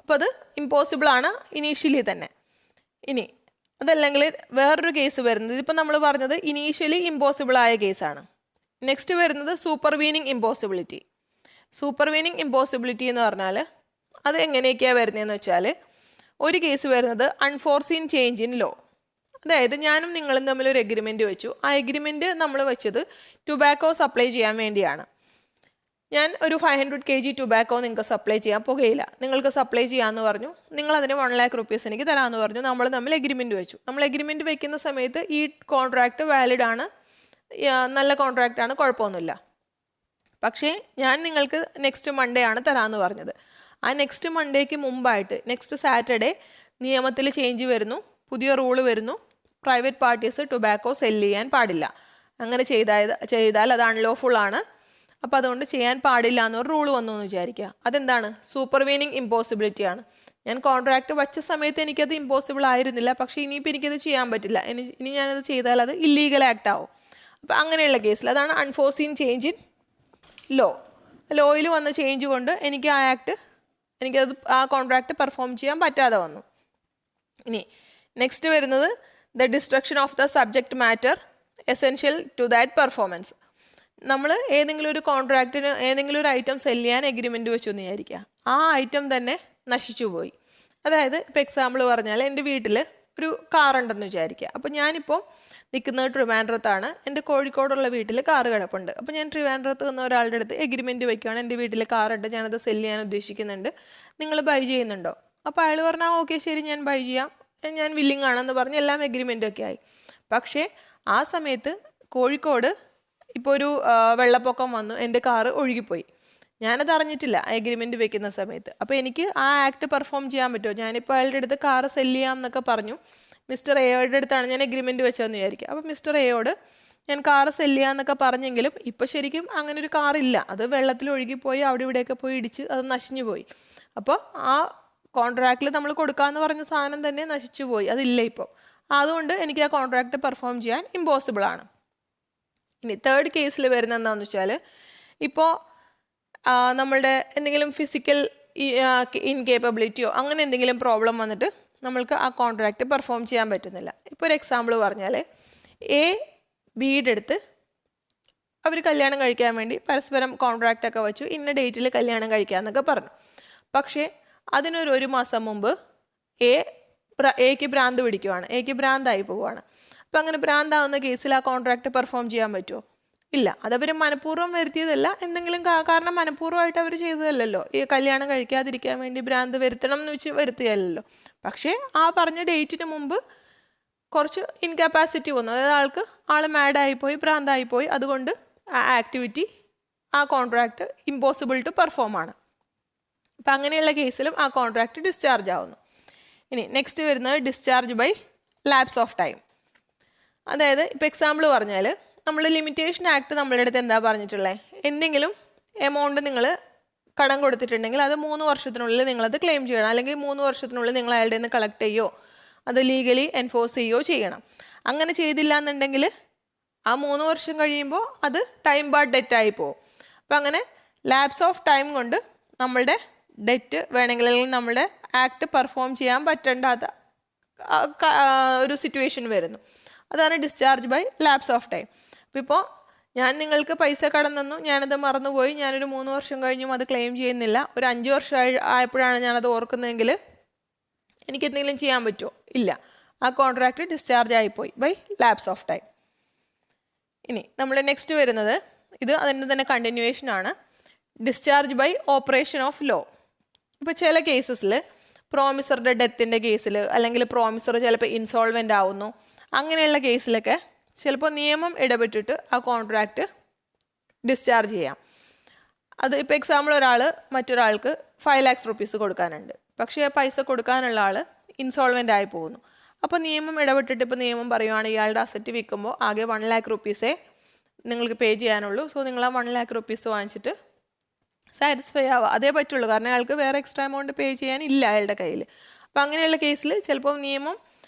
അപ്പോൾ അത് ഇമ്പോസിബിൾ ആണ് ഇനീഷ്യലി തന്നെ. ഇനി അതല്ലെങ്കിൽ വേറൊരു കേസ് വരുന്നത്, ഇതിപ്പോൾ നമ്മൾ പറഞ്ഞത് ഇനീഷ്യലി ഇമ്പോസിബിൾ ആയ കേസാണ്. നെക്സ്റ്റ് വരുന്നത് സൂപ്പർവീനിങ് ഇമ്പോസിബിലിറ്റി. സൂപ്പർവീനിങ് ഇമ്പോസിബിലിറ്റി എന്ന് പറഞ്ഞാൽ അത് എങ്ങനെയൊക്കെയാണ് വരുന്നതെന്ന് വെച്ചാൽ, ഒരു കേസ് വരുന്നത് അൺഫോർസീൻ ചേഞ്ച് ഇൻ ലോ. അതായത് ഞാനും നിങ്ങളും തമ്മിലൊരു എഗ്രിമെൻറ്റ് വെച്ചു, ആ എഗ്രിമെൻറ്റ് നമ്മൾ വെച്ചത് ടുബാക്കോ സപ്ലൈ ചെയ്യാൻ വേണ്ടിയാണ്. ഞാൻ ഒരു 500 kg ടുബാക്കോ നിങ്ങൾക്ക് സപ്ലൈ ചെയ്യാൻ പുകയില്ല, നിങ്ങൾക്ക് സപ്ലൈ ചെയ്യാമെന്ന് പറഞ്ഞു, നിങ്ങൾ അതിന് 1 lakh റുപ്പീസ് എനിക്ക് തരാമെന്ന് പറഞ്ഞു, നമ്മൾ തമ്മിൽ എഗ്രിമെൻറ്റ് വെച്ചു. നമ്മൾ എഗ്രിമെൻറ്റ് വെക്കുന്ന സമയത്ത് ഈ കോൺട്രാക്റ്റ് വാലിഡ് ആണ്, നല്ല കോൺട്രാക്റ്റാണ്, കുഴപ്പമൊന്നുമില്ല. പക്ഷേ ഞാൻ നിങ്ങൾക്ക് നെക്സ്റ്റ് മൺഡേ ആണ് തരാമെന്ന് പറഞ്ഞത്. ആ നെക്സ്റ്റ് മൺഡേക്ക് മുമ്പായിട്ട് നെക്സ്റ്റ് സാറ്റർഡേ നിയമത്തിൽ ചേഞ്ച് വരുന്നു, പുതിയ റൂള് വരുന്നു, പ്രൈവറ്റ് പാർട്ടീസ് ടുബാക്കോ സെല്ല് ചെയ്യാൻ പാടില്ല. അങ്ങനെ ചെയ്താൽ അത് അൺലോഫുൾ ആണ്. അപ്പോൾ അതുകൊണ്ട് ചെയ്യാൻ പാടില്ല എന്നൊരു റൂൾ വന്നു എന്ന് വിചാരിക്കുക. അതെന്താണ്, സൂപ്പർവീനിങ് ഇമ്പോസിബിലിറ്റി ആണ്. ഞാൻ കോൺട്രാക്റ്റ് വച്ച സമയത്ത് എനിക്കത് ഇമ്പോസിബിൾ ആയിരുന്നില്ല, പക്ഷേ ഇനിയിപ്പോൾ എനിക്കത് ചെയ്യാൻ പറ്റില്ല, ഇനി ഞാനത് ചെയ്താൽ അത് ഇല്ലീഗൽ ആക്ട് ആവും. അപ്പോൾ അങ്ങനെയുള്ള കേസിൽ അതാണ് അൺഫോർസീൻ ചേഞ്ച് ഇൻ ലോ. ലോയിൽ വന്ന ചേഞ്ച് കൊണ്ട് എനിക്ക് എനിക്കത് ആ കോൺട്രാക്റ്റ് പെർഫോം ചെയ്യാൻ പറ്റാതെ വന്നു. ഇനി നെക്സ്റ്റ് വരുന്നത് the destruction of the subject matter essential to that performance. നമ്മൾ ഏതെങ്കിലും ഒരു കോൺട്രാക്റ്റിന് ഏതെങ്കിലും ഒരു ഐറ്റം സെല്ല് ചെയ്യാൻ എഗ്രിമെൻറ്റ് വെച്ചു എന്ന് വിചാരിക്കുക, ആ ഐറ്റം തന്നെ നശിച്ചു പോയി. അതായത് ഇപ്പോൾ എക്സാമ്പിൾ പറഞ്ഞാൽ എൻ്റെ വീട്ടിൽ ഒരു കാറുണ്ടെന്ന് വിചാരിക്കുക. അപ്പോൾ ഞാനിപ്പോൾ നിൽക്കുന്നത് ട്രിവാൻഡ്രത്താണ്, എൻ്റെ കോഴിക്കോടുള്ള വീട്ടിൽ കാറ് കിടപ്പുണ്ട്. അപ്പോൾ ഞാൻ ട്രിവാൻഡ്രത്ത് നിന്ന് ഒരാളുടെ അടുത്ത് എഗ്രിമെൻറ്റ് വയ്ക്കുകയാണ്, എൻ്റെ വീട്ടിൽ കാറുണ്ട്, ഞാനത് സെല്ല് ചെയ്യാൻ ഉദ്ദേശിക്കുന്നുണ്ട്, നിങ്ങൾ ബൈ ചെയ്യുന്നുണ്ടോ? അപ്പോൾ അയാൾ പറഞ്ഞാൽ ഓക്കെ ശരി ഞാൻ ബൈ ചെയ്യാം, ഞാൻ വില്ലിങ് ആണെന്ന് പറഞ്ഞ് എല്ലാം എഗ്രിമെൻ്റ് ഒക്കെ ആയി. പക്ഷേ ആ സമയത്ത് കോഴിക്കോട് ഇപ്പോൾ ഒരു വെള്ളപ്പൊക്കം വന്നു, എൻ്റെ കാറ് ഒഴുകിപ്പോയി. ഞാനത് അറിഞ്ഞിട്ടില്ല എഗ്രിമെൻറ്റ് വെക്കുന്ന സമയത്ത്. അപ്പോൾ എനിക്ക് ആ ആക്ട് പെർഫോം ചെയ്യാൻ പറ്റുമോ? ഞാനിപ്പോൾ അയാളുടെ അടുത്ത് കാറ് സെല്ല് ചെയ്യാം എന്നൊക്കെ പറഞ്ഞു. മിസ്റ്റർ എയോയുടെ അടുത്താണ് ഞാൻ എഗ്രിമെൻറ്റ് വെച്ചതെന്ന് വിചാരിക്കുക. അപ്പോൾ മിസ്റ്റർ എയോട് ഞാൻ കാറ് സെല്ല് ചെയ്യാമെന്നൊക്കെ പറഞ്ഞെങ്കിലും ഇപ്പോൾ ശരിക്കും അങ്ങനെ ഒരു കാറില്ല. അത് വെള്ളത്തിൽ ഒഴുകിപ്പോയി, അവിടെ ഇവിടെയൊക്കെ പോയി ഇടിച്ച് അത് നശിഞ്ഞു പോയി. അപ്പോൾ ആ കോൺട്രാക്റ്റിൽ നമ്മൾ കൊടുക്കാമെന്ന് പറഞ്ഞ സാധനം തന്നെ നശിച്ചു പോയി, അതില്ല ഇപ്പോൾ. അതുകൊണ്ട് എനിക്ക് ആ കോൺട്രാക്റ്റ് പെർഫോം ചെയ്യാൻ ഇമ്പോസിബിൾ ആണ്. ഇനി തേർഡ് കേസിൽ വരുന്നത് എന്താണെന്ന് വെച്ചാൽ, ഇപ്പോൾ നമ്മളുടെ എന്തെങ്കിലും ഫിസിക്കൽ ഇൻകേപ്പബിലിറ്റിയോ അങ്ങനെ എന്തെങ്കിലും പ്രോബ്ലം വന്നിട്ട് നമ്മൾക്ക് ആ കോൺട്രാക്റ്റ് പെർഫോം ചെയ്യാൻ പറ്റുന്നില്ല. ഇപ്പോൾ ഒരു എക്സാമ്പിൾ പറഞ്ഞാൽ, എ ബിയുടെ അടുത്ത് അവർ കല്യാണം കഴിക്കാൻ വേണ്ടി പരസ്പരം കോൺട്രാക്റ്റൊക്കെ വെച്ചു, ഇന്ന ഡേറ്റിൽ കല്യാണം കഴിക്കാമെന്നൊക്കെ പറഞ്ഞു. പക്ഷേ ഒരു മാസം മുമ്പ് എക്ക് ഭ്രാന്ത് പിടിക്കുവാണ്, എക്ക് ഭ്രാന്തായി പോവുകയാണ്. അപ്പം അങ്ങനെ ഭ്രാന്താവുന്ന കേസിൽ ആ കോൺട്രാക്റ്റ് പെർഫോം ചെയ്യാൻ പറ്റുമോ? ഇല്ല. അതവർ മനഃപൂർവ്വം വരുത്തിയതല്ല, എന്തെങ്കിലും കാരണം മനഃപൂർവ്വമായിട്ട് അവർ ചെയ്തതല്ലല്ലോ. ഈ കല്യാണം കഴിക്കാതിരിക്കാൻ വേണ്ടി ഭ്രാന്ത് വരുത്തണം എന്ന് വെച്ച് വരുത്തിയല്ലോ. പക്ഷേ ആ പറഞ്ഞ ഡേറ്റിന് മുമ്പ് കുറച്ച് ഇൻകപ്പാസിറ്റി വന്നു, അതായത് ആൾ മാഡായിപ്പോയി, ഭ്രാന്തായിപ്പോയി. അതുകൊണ്ട് ആ ആക്ടിവിറ്റി, ആ കോൺട്രാക്റ്റ് ഇമ്പോസിബിൾ ടു പെർഫോം ആണ്. അപ്പം അങ്ങനെയുള്ള കേസിലും ആ കോൺട്രാക്റ്റ് ഡിസ്ചാർജ് ആവുന്നു. ഇനി നെക്സ്റ്റ് വരുന്നത് discharge by lapse of time. അതായത് ഇപ്പോൾ എക്സാമ്പിൾ പറഞ്ഞാൽ, നമ്മൾ ലിമിറ്റേഷൻ ആക്ട് നമ്മളുടെ അടുത്ത് എന്താ പറഞ്ഞിട്ടുള്ളത്? എന്തെങ്കിലും എമൗണ്ട് നിങ്ങൾ കടം കൊടുത്തിട്ടുണ്ടെങ്കിൽ അത് 3 വർഷത്തിനുള്ളിൽ നിങ്ങളത് ക്ലെയിം ചെയ്യണം, അല്ലെങ്കിൽ 3 വർഷത്തിനുള്ളിൽ നിങ്ങൾ അയാളുടെ നിന്ന് കളക്ട് ചെയ്യുകയോ അത് ലീഗലി എൻഫോഴ്സ് ചെയ്യുകയോ ചെയ്യണം. അങ്ങനെ ചെയ്തില്ല എന്നുണ്ടെങ്കിൽ ആ 3 വർഷം കഴിയുമ്പോൾ അത് ടൈം ബാർഡ് ഡെറ്റായി പോകും. അപ്പം അങ്ങനെ ലാപ്സ് ഓഫ് ടൈം കൊണ്ട് നമ്മളുടെ ഡെറ്റ് വേണമെങ്കിൽ, അല്ലെങ്കിൽ നമ്മുടെ ആക്ട് പെർഫോം ചെയ്യാൻ പറ്റണ്ടാത്ത ഒരു സിറ്റുവേഷൻ വരുന്നു. അതാണ് discharge by lapse of time. അപ്പോൾ ഇപ്പോൾ ഞാൻ നിങ്ങൾക്ക് പൈസ കടം തന്നു, ഞാനത് മറന്നുപോയി, ഞാനൊരു 3 വർഷം കഴിഞ്ഞും അത് ക്ലെയിം ചെയ്യുന്നില്ല, ഒരു 5 വർഷം ആയപ്പോഴാണ് ഞാനത് ഓർക്കുന്നതെങ്കിൽ എനിക്ക് എന്തെങ്കിലും ചെയ്യാൻ പറ്റുമോ? ഇല്ല. ആ കോൺട്രാക്റ്റ് ഡിസ്ചാർജ് ആയിപ്പോയി ബൈ ലാപ്സ് ഓഫ് ടൈം. ഇനി നമ്മൾ നെക്സ്റ്റ് വരുന്നത്, ഇത് അതിൻ്റെ തന്നെ കണ്ടിന്യൂവേഷൻ ആണ്, discharge by operation of law. ഇപ്പോൾ ചില കേസസിൽ പ്രോമിസറുടെ ഡെത്തിൻ്റെ കേസിൽ, അല്ലെങ്കിൽ പ്രോമിസർ ചിലപ്പോൾ ഇൻസോൾവെൻ്റ് ആവുന്നു, അങ്ങനെയുള്ള കേസിലൊക്കെ ചിലപ്പോൾ നിയമം ഇടപെട്ടിട്ട് ആ കോൺട്രാക്റ്റ് ഡിസ്ചാർജ് ചെയ്യാം. അത് ഇപ്പോൾ എക്സാമ്പിൾ, മറ്റൊരാൾക്ക് 5 lakhs rupees കൊടുക്കാനുണ്ട്, പക്ഷേ ആ പൈസ കൊടുക്കാനുള്ള ആൾ ഇൻസോൾവെൻ്റ് ആയി പോകുന്നു. അപ്പോൾ നിയമം ഇടപെട്ടിട്ട് ഇപ്പോൾ നിയമം പറയുവാണ്, ഇയാളുടെ അസറ്റ് വിൽക്കുമ്പോൾ ആകെ 1 lakh rupees നിങ്ങൾക്ക് പേ ചെയ്യാനുള്ളൂ, സോ നിങ്ങൾ ആ 1 lakh rupees വാങ്ങിച്ചിട്ട് സാറ്റിസ്ഫൈ ആവുക, അതേ പറ്റുള്ളൂ. കാരണം അയാൾക്ക് വേറെ എക്സ്ട്രാ എമൗണ്ട് പേ ചെയ്യാനില്ല അയാളുടെ കയ്യിൽ. അപ്പോൾ അങ്ങനെയുള്ള കേസിൽ ചിലപ്പോൾ നിയമം,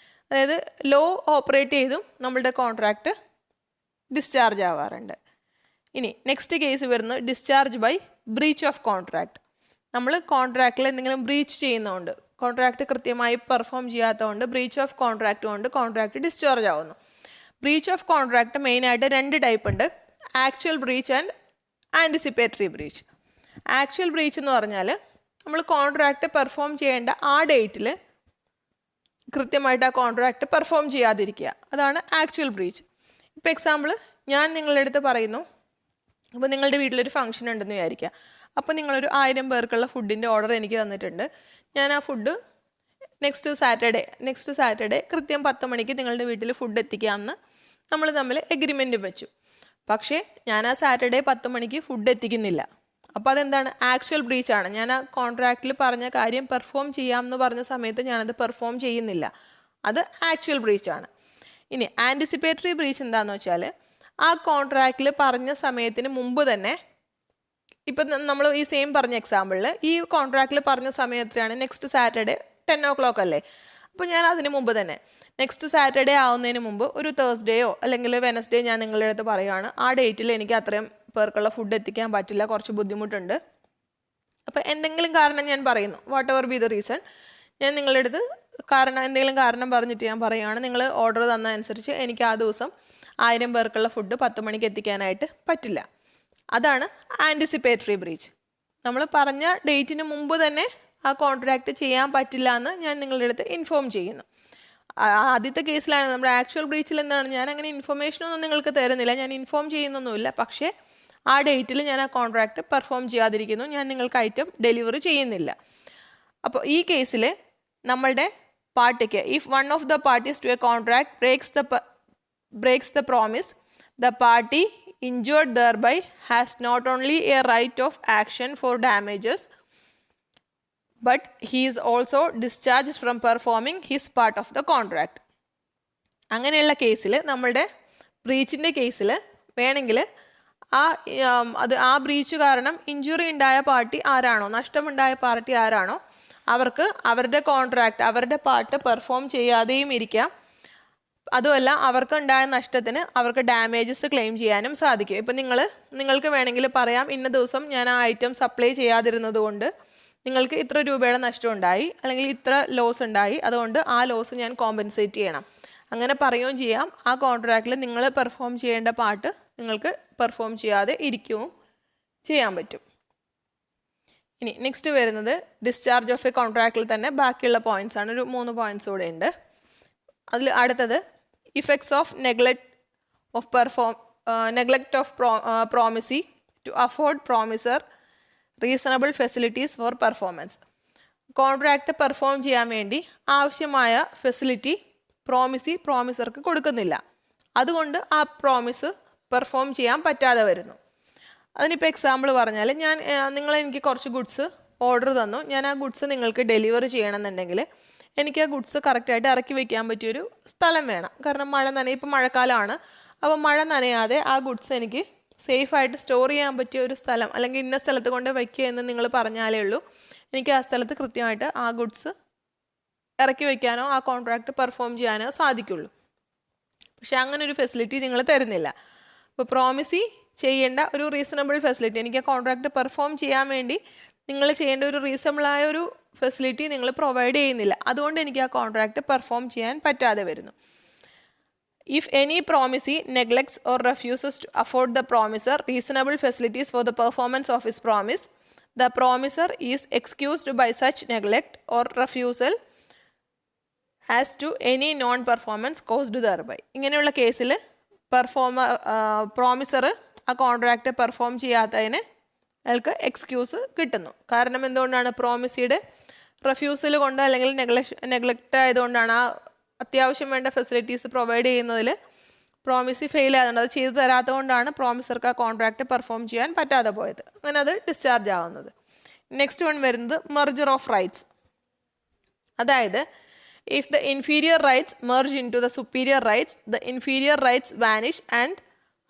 അതായത് ലോ ഓപ്പറേറ്റ് ചെയ്തും നമ്മളുടെ കോൺട്രാക്റ്റ് ഡിസ്ചാർജ് ആവാറുണ്ട്. ഇനി നെക്സ്റ്റ് കേസ് വരുന്നത് discharge by breach of contract. നമ്മൾ കോൺട്രാക്റ്റിൽ എന്തെങ്കിലും ബ്രീച്ച് ചെയ്യുന്നതുകൊണ്ട്, കോൺട്രാക്റ്റ് കൃത്യമായി പെർഫോം ചെയ്യാത്തതുകൊണ്ട്, ബ്രീച്ച് ഓഫ് കോൺട്രാക്റ്റ് കൊണ്ട് കോൺട്രാക്റ്റ് ഡിസ്ചാർജ് ആവുന്നു. ബ്രീച്ച് ഓഫ് കോൺട്രാക്റ്റ് മെയിനായിട്ട് 2 ടൈപ്പ് ഉണ്ട്, actual breach and anticipatory breach. Actual breach എന്ന് പറഞ്ഞാൽ നമ്മൾ കോൺട്രാക്റ്റ് പെർഫോം ചെയ്യേണ്ട ആ ഡേറ്റിൽ കൃത്യമായിട്ട് ആ കോൺട്രാക്റ്റ് പെർഫോം ചെയ്യാതിരിക്കുക, അതാണ് ആക്ച്വൽ ബ്രീച്ച്. ഇപ്പോൾ എക്സാമ്പിൾ ഞാൻ നിങ്ങളുടെ അടുത്ത് പറയുന്നു, അപ്പോൾ നിങ്ങളുടെ വീട്ടിലൊരു ഫംഗ്ഷൻ ഉണ്ടെന്ന് വിചാരിക്കുക. അപ്പോൾ നിങ്ങളൊരു 1000 പേർക്കുള്ള ഫുഡിൻ്റെ ഓർഡർ എനിക്ക് തന്നിട്ടുണ്ട്. ഞാൻ ആ ഫുഡ് നെക്സ്റ്റ് സാറ്റർഡേ കൃത്യം 10 മണിക്ക് നിങ്ങളുടെ വീട്ടിൽ ഫുഡ് എത്തിക്കാമെന്ന് നമ്മൾ തമ്മിൽ എഗ്രിമെൻറ്റ് വെച്ചു. പക്ഷേ ഞാൻ ആ സാറ്റർഡേ 10 മണിക്ക് ഫുഡ് എത്തിക്കുന്നില്ല. അപ്പോൾ അതെന്താണ്? ആക്ച്വൽ ബ്രീച്ച് ആണ്. ഞാൻ ആ കോൺട്രാക്റ്റിൽ പറഞ്ഞ കാര്യം പെർഫോം ചെയ്യാമെന്ന് പറഞ്ഞ സമയത്ത് ഞാനത് പെർഫോം ചെയ്യുന്നില്ല, അത് ആക്ച്വൽ ബ്രീച്ച് ആണ്. ഇനി ആൻറ്റിസിപ്പേറ്ററി ബ്രീച്ച് എന്താണെന്ന് വെച്ചാൽ, ആ കോൺട്രാക്റ്റിൽ പറഞ്ഞ സമയത്തിന് മുമ്പ് തന്നെ, ഇപ്പം നമ്മൾ ഈ സെയിം പറഞ്ഞ എക്സാമ്പിളിൽ ഈ കോൺട്രാക്റ്റിൽ പറഞ്ഞ സമയത്തിലാണ് നെക്സ്റ്റ് സാറ്റർഡേ 10 o'clock അല്ലേ. അപ്പോൾ ഞാൻ അതിന് മുമ്പ് തന്നെ, നെക്സ്റ്റ് സാറ്റർഡേ ആവുന്നതിന് മുമ്പ് ഒരു തേഴ്സ്ഡേയോ അല്ലെങ്കിൽ വെനസ്ഡേ ഞാൻ നിങ്ങളുടെ അടുത്ത് പറയുകയാണ്, ആ ഡേറ്റിൽ എനിക്ക് അത്രയും പേർക്കുള്ള ഫുഡ് എത്തിക്കാൻ പറ്റില്ല, കുറച്ച് ബുദ്ധിമുട്ടുണ്ട്. അപ്പോൾ എന്തെങ്കിലും കാരണം ഞാൻ പറയുന്നു, what ever B the reason, ഞാൻ നിങ്ങളുടെ അടുത്ത് എന്തെങ്കിലും കാരണം പറഞ്ഞിട്ട് ഞാൻ പറയുകയാണ്, നിങ്ങൾ ഓർഡർ തന്ന അനുസരിച്ച് എനിക്ക് ആ ദിവസം 1000 പേർക്കുള്ള ഫുഡ് 10 മണിക്ക് എത്തിക്കാനായിട്ട് പറ്റില്ല. അതാണ് ആൻറ്റിസിപ്പേറ്ററി ബ്രീച്ച്. നമ്മൾ പറഞ്ഞ ഡേറ്റിന് മുമ്പ് തന്നെ ആ കോൺട്രാക്റ്റ് ചെയ്യാൻ പറ്റില്ല എന്ന് ഞാൻ നിങ്ങളുടെ അടുത്ത് ഇൻഫോം ചെയ്യുന്നു. ആദ്യത്തെ കേസിലാണ്. നമ്മുടെ ആക്ച്വൽ ബ്രീച്ചിൽ എന്താണ്, ഞാൻ അങ്ങനെ ഇൻഫർമേഷനൊന്നും നിങ്ങൾക്ക് തരുന്നില്ല, ഞാൻ ഇൻഫോം ചെയ്യുന്നൊന്നുമില്ല, പക്ഷേ ആ ഡേറ്റിൽ ഞാൻ ആ കോൺട്രാക്റ്റ് പെർഫോം ചെയ്യാതിരിക്കുന്നു, ഞാൻ നിങ്ങൾക്ക് ഐറ്റം ഡെലിവറി ചെയ്യുന്നില്ല. അപ്പോൾ ഈ കേസിൽ നമ്മളുടെ പാർട്ടിക്ക്, if one of the parties to a contract breaks the promise, the party injured thereby has not only a right of action for damages, but he is also discharged from performing his part of the contract. അങ്ങനെയുള്ള കേസിൽ നമ്മളുടെ ബ്രീച്ചിൻ്റെ കേസിൽ വേണമെങ്കിൽ ആ breach കാരണം injury ഉണ്ടായ party ആരാണോ, നഷ്ടമുണ്ടായ party ആരാണോ, അവർക്ക് അവരുടെ കോൺട്രാക്റ്റ്, അവരുടെ പാർട്ട് പെർഫോം ചെയ്യാതെയും ഇരിക്കാം. അതുമല്ല, അവർക്ക് ഉണ്ടായ നഷ്ടത്തിന് അവർക്ക് ഡാമേജസ് ക്ലെയിം ചെയ്യാനും സാധിക്കും. ഇപ്പം നിങ്ങൾക്ക് വേണമെങ്കിൽ പറയാം, ഇന്ന ദിവസം ഞാൻ ആ ഐറ്റം സപ്ലൈ ചെയ്യാതിരുന്നത് കൊണ്ട് നിങ്ങൾക്ക് ഇത്ര രൂപയുടെ നഷ്ടം ഉണ്ടായി, അല്ലെങ്കിൽ ഇത്ര ലോസ് ഉണ്ടായി, അതുകൊണ്ട് ആ ലോസ് ഞാൻ കോമ്പൻസേറ്റ് ചെയ്യണം. അങ്ങനെ പറയുകയും ചെയ്യാം. ആ കോൺട്രാക്റ്റിൽ നിങ്ങൾ പെർഫോം ചെയ്യേണ്ട പാർട്ട് നിങ്ങൾക്ക് പെർഫോം ചെയ്യാതെ ഇരിക്കുകയും ചെയ്യാൻ പറ്റും. ഇനി നെക്സ്റ്റ് വരുന്നത് ഡിസ്ചാർജ് ഓഫ് എ കോൺട്രാക്റ്റിൽ തന്നെ ബാക്കിയുള്ള പോയിന്റ്സ് ആണ്. ഒരു 3 പോയിന്റ്സ് കൂടെ ഉണ്ട്. അതിൽ അടുത്തത് effects of neglect of promisee to afford promisor reasonable facilities for performance. Contract perform ചെയ്യാൻ വേണ്ടി ആവശ്യമായ ഫെസിലിറ്റി പ്രോമിസർക്ക് കൊടുക്കുന്നില്ല. അതുകൊണ്ട് ആ പ്രോമിസ് പെർഫോം ചെയ്യാൻ പറ്റാതെ വരുന്നു. അതിനിപ്പോൾ എക്സാമ്പിൾ പറഞ്ഞാൽ, എനിക്ക് കുറച്ച് ഗുഡ്സ് ഓർഡർ തന്നു. ഞാൻ ആ ഗുഡ്സ് നിങ്ങൾക്ക് ഡെലിവറി ചെയ്യണമെന്നുണ്ടെങ്കിൽ എനിക്ക് ആ ഗുഡ്സ് കറക്റ്റായിട്ട് ഇറക്കി വയ്ക്കാൻ പറ്റിയൊരു സ്ഥലം വേണം. കാരണം ഇപ്പം മഴക്കാലമാണ്. അപ്പോൾ മഴ നനയാതെ ആ ഗുഡ്സ് എനിക്ക് സേഫായിട്ട് സ്റ്റോർ ചെയ്യാൻ പറ്റിയ ഒരു സ്ഥലം, അല്ലെങ്കിൽ ഇന്ന സ്ഥലത്ത് കൊണ്ട് വയ്ക്കുക എന്ന് നിങ്ങൾ പറഞ്ഞാലേ ഉള്ളൂ എനിക്ക് ആ സ്ഥലത്ത് കൃത്യമായിട്ട് ആ ഗുഡ്സ് ഇറക്കി വയ്ക്കാനോ ആ കോൺട്രാക്റ്റ് പെർഫോം ചെയ്യാനോ സാധിക്കുള്ളൂ. പക്ഷെ അങ്ങനെ ഒരു ഫെസിലിറ്റി നിങ്ങൾ തരുന്നില്ല. അപ്പോൾ പ്രോമിസി ചെയ്യേണ്ട ഒരു റീസണബിൾ ഫെസിലിറ്റി, എനിക്ക് ആ കോൺട്രാക്റ്റ് പെർഫോം ചെയ്യാൻ വേണ്ടി നിങ്ങൾ ചെയ്യേണ്ട ഒരു റീസണബിളായ ഒരു ഫെസിലിറ്റി നിങ്ങൾ പ്രൊവൈഡ് ചെയ്യുന്നില്ല. അതുകൊണ്ട് എനിക്ക് ആ കോൺട്രാക്റ്റ് പെർഫോം ചെയ്യാൻ പറ്റാതെ വരുന്നു. If any promisee neglects or refuses to afford the promisor reasonable facilities for the performance of his promise, the promisor is excused by such neglect or refusal as to any non performance caused thereby. ഇങ്ങനെയുള്ള കേസിൽ promisor ആ contract perform ചെയ്യാത്തതിന് അയാൾക്ക് excuse കിട്ടുന്നു. കാരണം എന്തുകൊണ്ടാണ്? പ്രോമിസിയുടെ refusal കൊണ്ട് അല്ലെങ്കിൽ neglect ആയതുകൊണ്ടാണ്. ആ അത്യാവശ്യം വേണ്ട ഫെസിലിറ്റീസ് പ്രൊവൈഡ് ചെയ്യുന്നതിൽ പ്രോമിസി ഫെയിൽ ആയതുകൊണ്ട്, അത് ചെയ്തു തരാത്തതുകൊണ്ടാണ് പ്രോമിസർക്ക് ആ കോൺട്രാക്റ്റ് പെർഫോം ചെയ്യാൻ പറ്റാതെ പോയത്. അങ്ങനെ അത് ഡിസ്ചാർജ് ആവുന്നത്. നെക്സ്റ്റ് വൺ വരുന്നത് മെർജർ ഓഫ് റൈറ്റ്സ്. അതായത് if the inferior rights merge into the superior rights, the inferior rights vanish and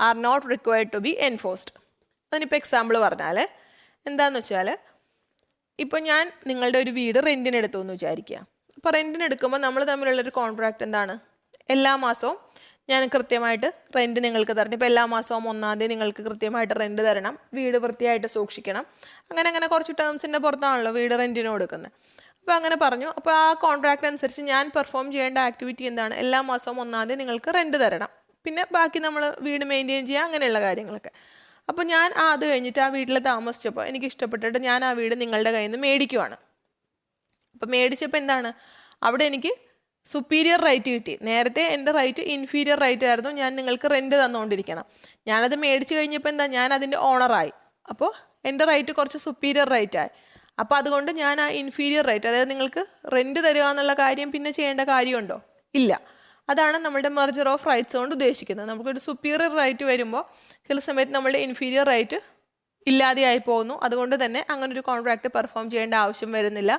are not required to be enforced. അതിനിപ്പോൾ എക്സാമ്പിൾ പറഞ്ഞാൽ എന്താണെന്ന് വെച്ചാൽ, ഇപ്പോൾ ഞാൻ നിങ്ങളുടെ ഒരു വീട് റെൻറ്റിന് എടുത്തു എന്ന് വിചാരിക്കുക. അപ്പോൾ റെൻറ്റിന് എടുക്കുമ്പോൾ നമ്മൾ തമ്മിലുള്ളൊരു കോൺട്രാക്റ്റ് എന്താണ്? എല്ലാ മാസവും ഞാൻ കൃത്യമായിട്ട് റെൻറ്റ് നിങ്ങൾക്ക് തരണം. ഇപ്പോൾ എല്ലാ മാസവും 1-ാം തീയതി നിങ്ങൾക്ക് കൃത്യമായിട്ട് റെൻറ്റ് തരണം, വീട് വൃത്തിയായിട്ട് സൂക്ഷിക്കണം, അങ്ങനെ കുറച്ച് ടേംസിൻ്റെ പുറത്താണല്ലോ വീട് റെൻറ്റിന് കൊടുക്കുന്നത്. അപ്പോൾ അങ്ങനെ പറഞ്ഞു. അപ്പോൾ ആ കോൺട്രാക്റ്റ് അനുസരിച്ച് ഞാൻ പെർഫോം ചെയ്യേണ്ട ആക്ടിവിറ്റി എന്താണ്? എല്ലാ മാസവും 1-ാം തീയതി നിങ്ങൾക്ക് റെൻറ്റ് തരണം, പിന്നെ ബാക്കി നമ്മൾ വീട് മെയിൻറ്റെയിൻ ചെയ്യുക, അങ്ങനെയുള്ള കാര്യങ്ങളൊക്കെ. അപ്പോൾ ഞാൻ അത് കഴിഞ്ഞിട്ട് ആ വീട്ടിൽ താമസിച്ചപ്പോൾ എനിക്ക് ഇഷ്ടപ്പെട്ടിട്ട് ഞാൻ ആ വീട് നിങ്ങളുടെ കയ്യിൽ നിന്ന് മേടിക്കുവാണ്. അപ്പോൾ മേടിച്ചപ്പോൾ എന്താണ്? അവിടെ എനിക്ക് സുപ്പീരിയർ റൈറ്റ് കിട്ടി. നേരത്തെ എൻ്റെ റൈറ്റ് ഇൻഫീരിയർ റൈറ്റ് ആയിരുന്നു, ഞാൻ നിങ്ങൾക്ക് റെൻറ്റ് തന്നുകൊണ്ടിരിക്കണം. ഞാനത് മേടിച്ച് കഴിഞ്ഞപ്പോൾ ഞാൻ അതിൻ്റെ ഓണറായി. അപ്പോൾ എൻ്റെ റൈറ്റ് കുറച്ച് സുപ്പീരിയർ റൈറ്റായി. അപ്പോൾ അതുകൊണ്ട് ഞാൻ ആ ഇൻഫീരിയർ റൈറ്റ്, അതായത് നിങ്ങൾക്ക് റെൻറ്റ് തരിക എന്നുള്ള കാര്യം പിന്നെ ചെയ്യേണ്ട കാര്യമുണ്ടോ? ഇല്ല. അതാണ് നമ്മുടെ മെർജർ ഓഫ് റൈറ്റ്സ് കൊണ്ട് ഉദ്ദേശിക്കുന്നത്. നമുക്കൊരു സുപ്പീരിയർ റൈറ്റ് വരുമ്പോൾ ചില സമയത്ത് നമ്മളുടെ ഇൻഫീരിയർ റൈറ്റ് ഇല്ലാതെയായി പോകുന്നു. അതുകൊണ്ട് തന്നെ അങ്ങനൊരു കോൺട്രാക്റ്റ് പെർഫോം ചെയ്യേണ്ട ആവശ്യം വരുന്നില്ല,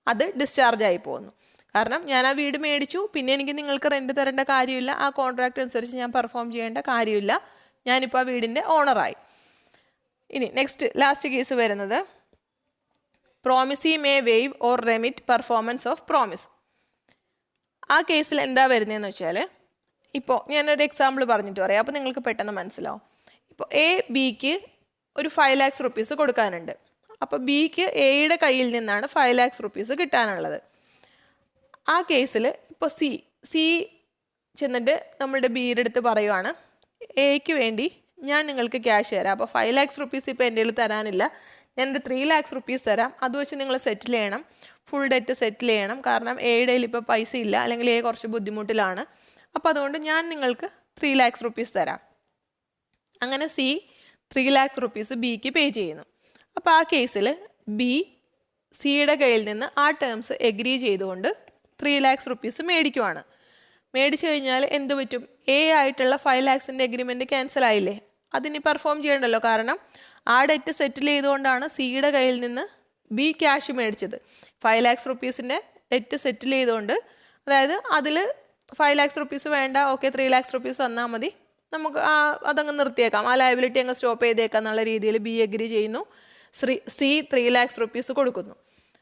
അത് ഡിസ്ചാർജ് ആയി പോകുന്നു. കാരണം ഞാൻ ആ വീട് മേടിച്ചു, പിന്നെ എനിക്ക് നിങ്ങൾക്ക് റെൻറ്റ് തരേണ്ട കാര്യമില്ല, ആ കോൺട്രാക്റ്റ് അനുസരിച്ച് ഞാൻ പെർഫോം ചെയ്യേണ്ട കാര്യമില്ല, ഞാനിപ്പോൾ ആ വീടിൻ്റെ ഓണറായി. ഇനി ലാസ്റ്റ് കേസ് വരുന്നത് promisee may wave or remit performance of promise. ആ കേസിൽ എന്താ വരുന്നതെന്ന് വെച്ചാൽ, ഇപ്പോൾ ഞാനൊരു എക്സാമ്പിൾ പറഞ്ഞിട്ട് പറയാം, അപ്പോൾ നിങ്ങൾക്ക് പെട്ടെന്ന് മനസ്സിലാവും. ഇപ്പോൾ എ ബിക്ക് ഒരു 5 lakhs rupees കൊടുക്കാനുണ്ട്. അപ്പോൾ ബിക്ക് എയുടെ കയ്യിൽ നിന്നാണ് 5 lakhs rupees കിട്ടാനുള്ളത്. ആ കേസിൽ ഇപ്പോൾ സി ചെന്നിട്ട് നമ്മളുടെ ബിയുടെ അടുത്ത് പറയുവാണ്, എക്ക് വേണ്ടി ഞാൻ നിങ്ങൾക്ക് ക്യാഷ് തരാം, അപ്പോൾ 5 lakhs rupees ഇപ്പോൾ എൻ്റെ കയ്യിൽ തരാനില്ല, ഞാനൊരു 3 lakhs rupees തരാം, അത് വെച്ച് നിങ്ങൾ സെറ്റിൽ ചെയ്യണം, ഫുൾ ഡെറ്റ് സെറ്റിൽ ചെയ്യണം. കാരണം എയുടെ കയ്യിൽ ഇപ്പോൾ പൈസ ഇല്ല, അല്ലെങ്കിൽ എ കുറച്ച് ബുദ്ധിമുട്ടിലാണ്, അപ്പോൾ അതുകൊണ്ട് ഞാൻ നിങ്ങൾക്ക് 3 lakhs rupees തരാം. അങ്ങനെ $3 lakhs ബിക്ക് പേ ചെയ്യുന്നു. അപ്പോൾ ആ കേസിൽ ബി സിയുടെ കയ്യിൽ നിന്ന് ആ ടേംസ് എഗ്രി ചെയ്തുകൊണ്ട് 3 lakhs rupees മേടിക്കുവാണ്. മേടിച്ചു കഴിഞ്ഞാൽ എന്ത് പറ്റും? എ ആയിട്ടുള്ള 5 lakhs എഗ്രിമെൻറ്റ് ക്യാൻസൽ ആയില്ലേ? അതിനി പെർഫോം ചെയ്യണ്ടല്ലോ. കാരണം ആ ഡെറ്റ് സെറ്റിൽ ചെയ്തുകൊണ്ടാണ് സിയുടെ കയ്യിൽ നിന്ന് ബി ക്യാഷ് മേടിച്ചത്. 5 lakhs rupeesൻ്റെ ഡെറ്റ് സെറ്റിൽ ചെയ്തുകൊണ്ട്, അതായത് അതിൽ 5 lakhs rupees വേണ്ട, ഓക്കെ 3 lakhs rupees തന്നാൽ മതി, നമുക്ക് അതങ്ങ് നിർത്തിയേക്കാം, ആ ലയബിലിറ്റി അങ്ങ് സ്റ്റോപ്പ് ചെയ്തേക്കാം എന്നുള്ള രീതിയിൽ ബി അഗ്രി ചെയ്യുന്നു. സി 3 lakhs rupees കൊടുക്കുന്നു.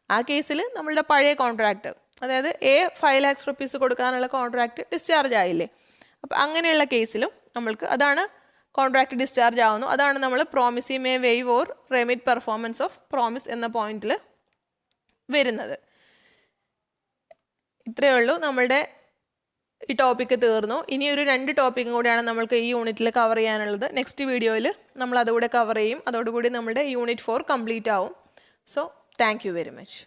ആ കേസിൽ നമ്മളുടെ പഴയ കോൺട്രാക്റ്റ്, അതായത് എ 5 lakhs rupees കൊടുക്കാനുള്ള കോൺട്രാക്റ്റ് ഡിസ്ചാർജ് ആയില്ലേ? അപ്പം അങ്ങനെയുള്ള കേസിലും നമ്മൾക്ക് അതാണ് കോൺട്രാക്റ്റ് ഡിസ്ചാർജ് ആവുന്നു. അതാണ് നമ്മൾ promisee may waive or remit performance of promise എന്ന പോയിന്റിൽ വരുന്നത്. ഇത്രയേ ഉള്ളൂ, നമ്മളുടെ ഈ ടോപ്പിക്ക് തീർന്നു. ഇനി ഒരു 2 ടോപ്പിക്കും കൂടിയാണ് നമ്മൾക്ക് ഈ യൂണിറ്റിൽ കവർ ചെയ്യാനുള്ളത്. നെക്സ്റ്റ് വീഡിയോയിൽ നമ്മൾ അതുകൂടെ കവർ ചെയ്യും. അതോടുകൂടി നമ്മുടെ യൂണിറ്റ് 4 കംപ്ലീറ്റ് ആവും. So thank you very much.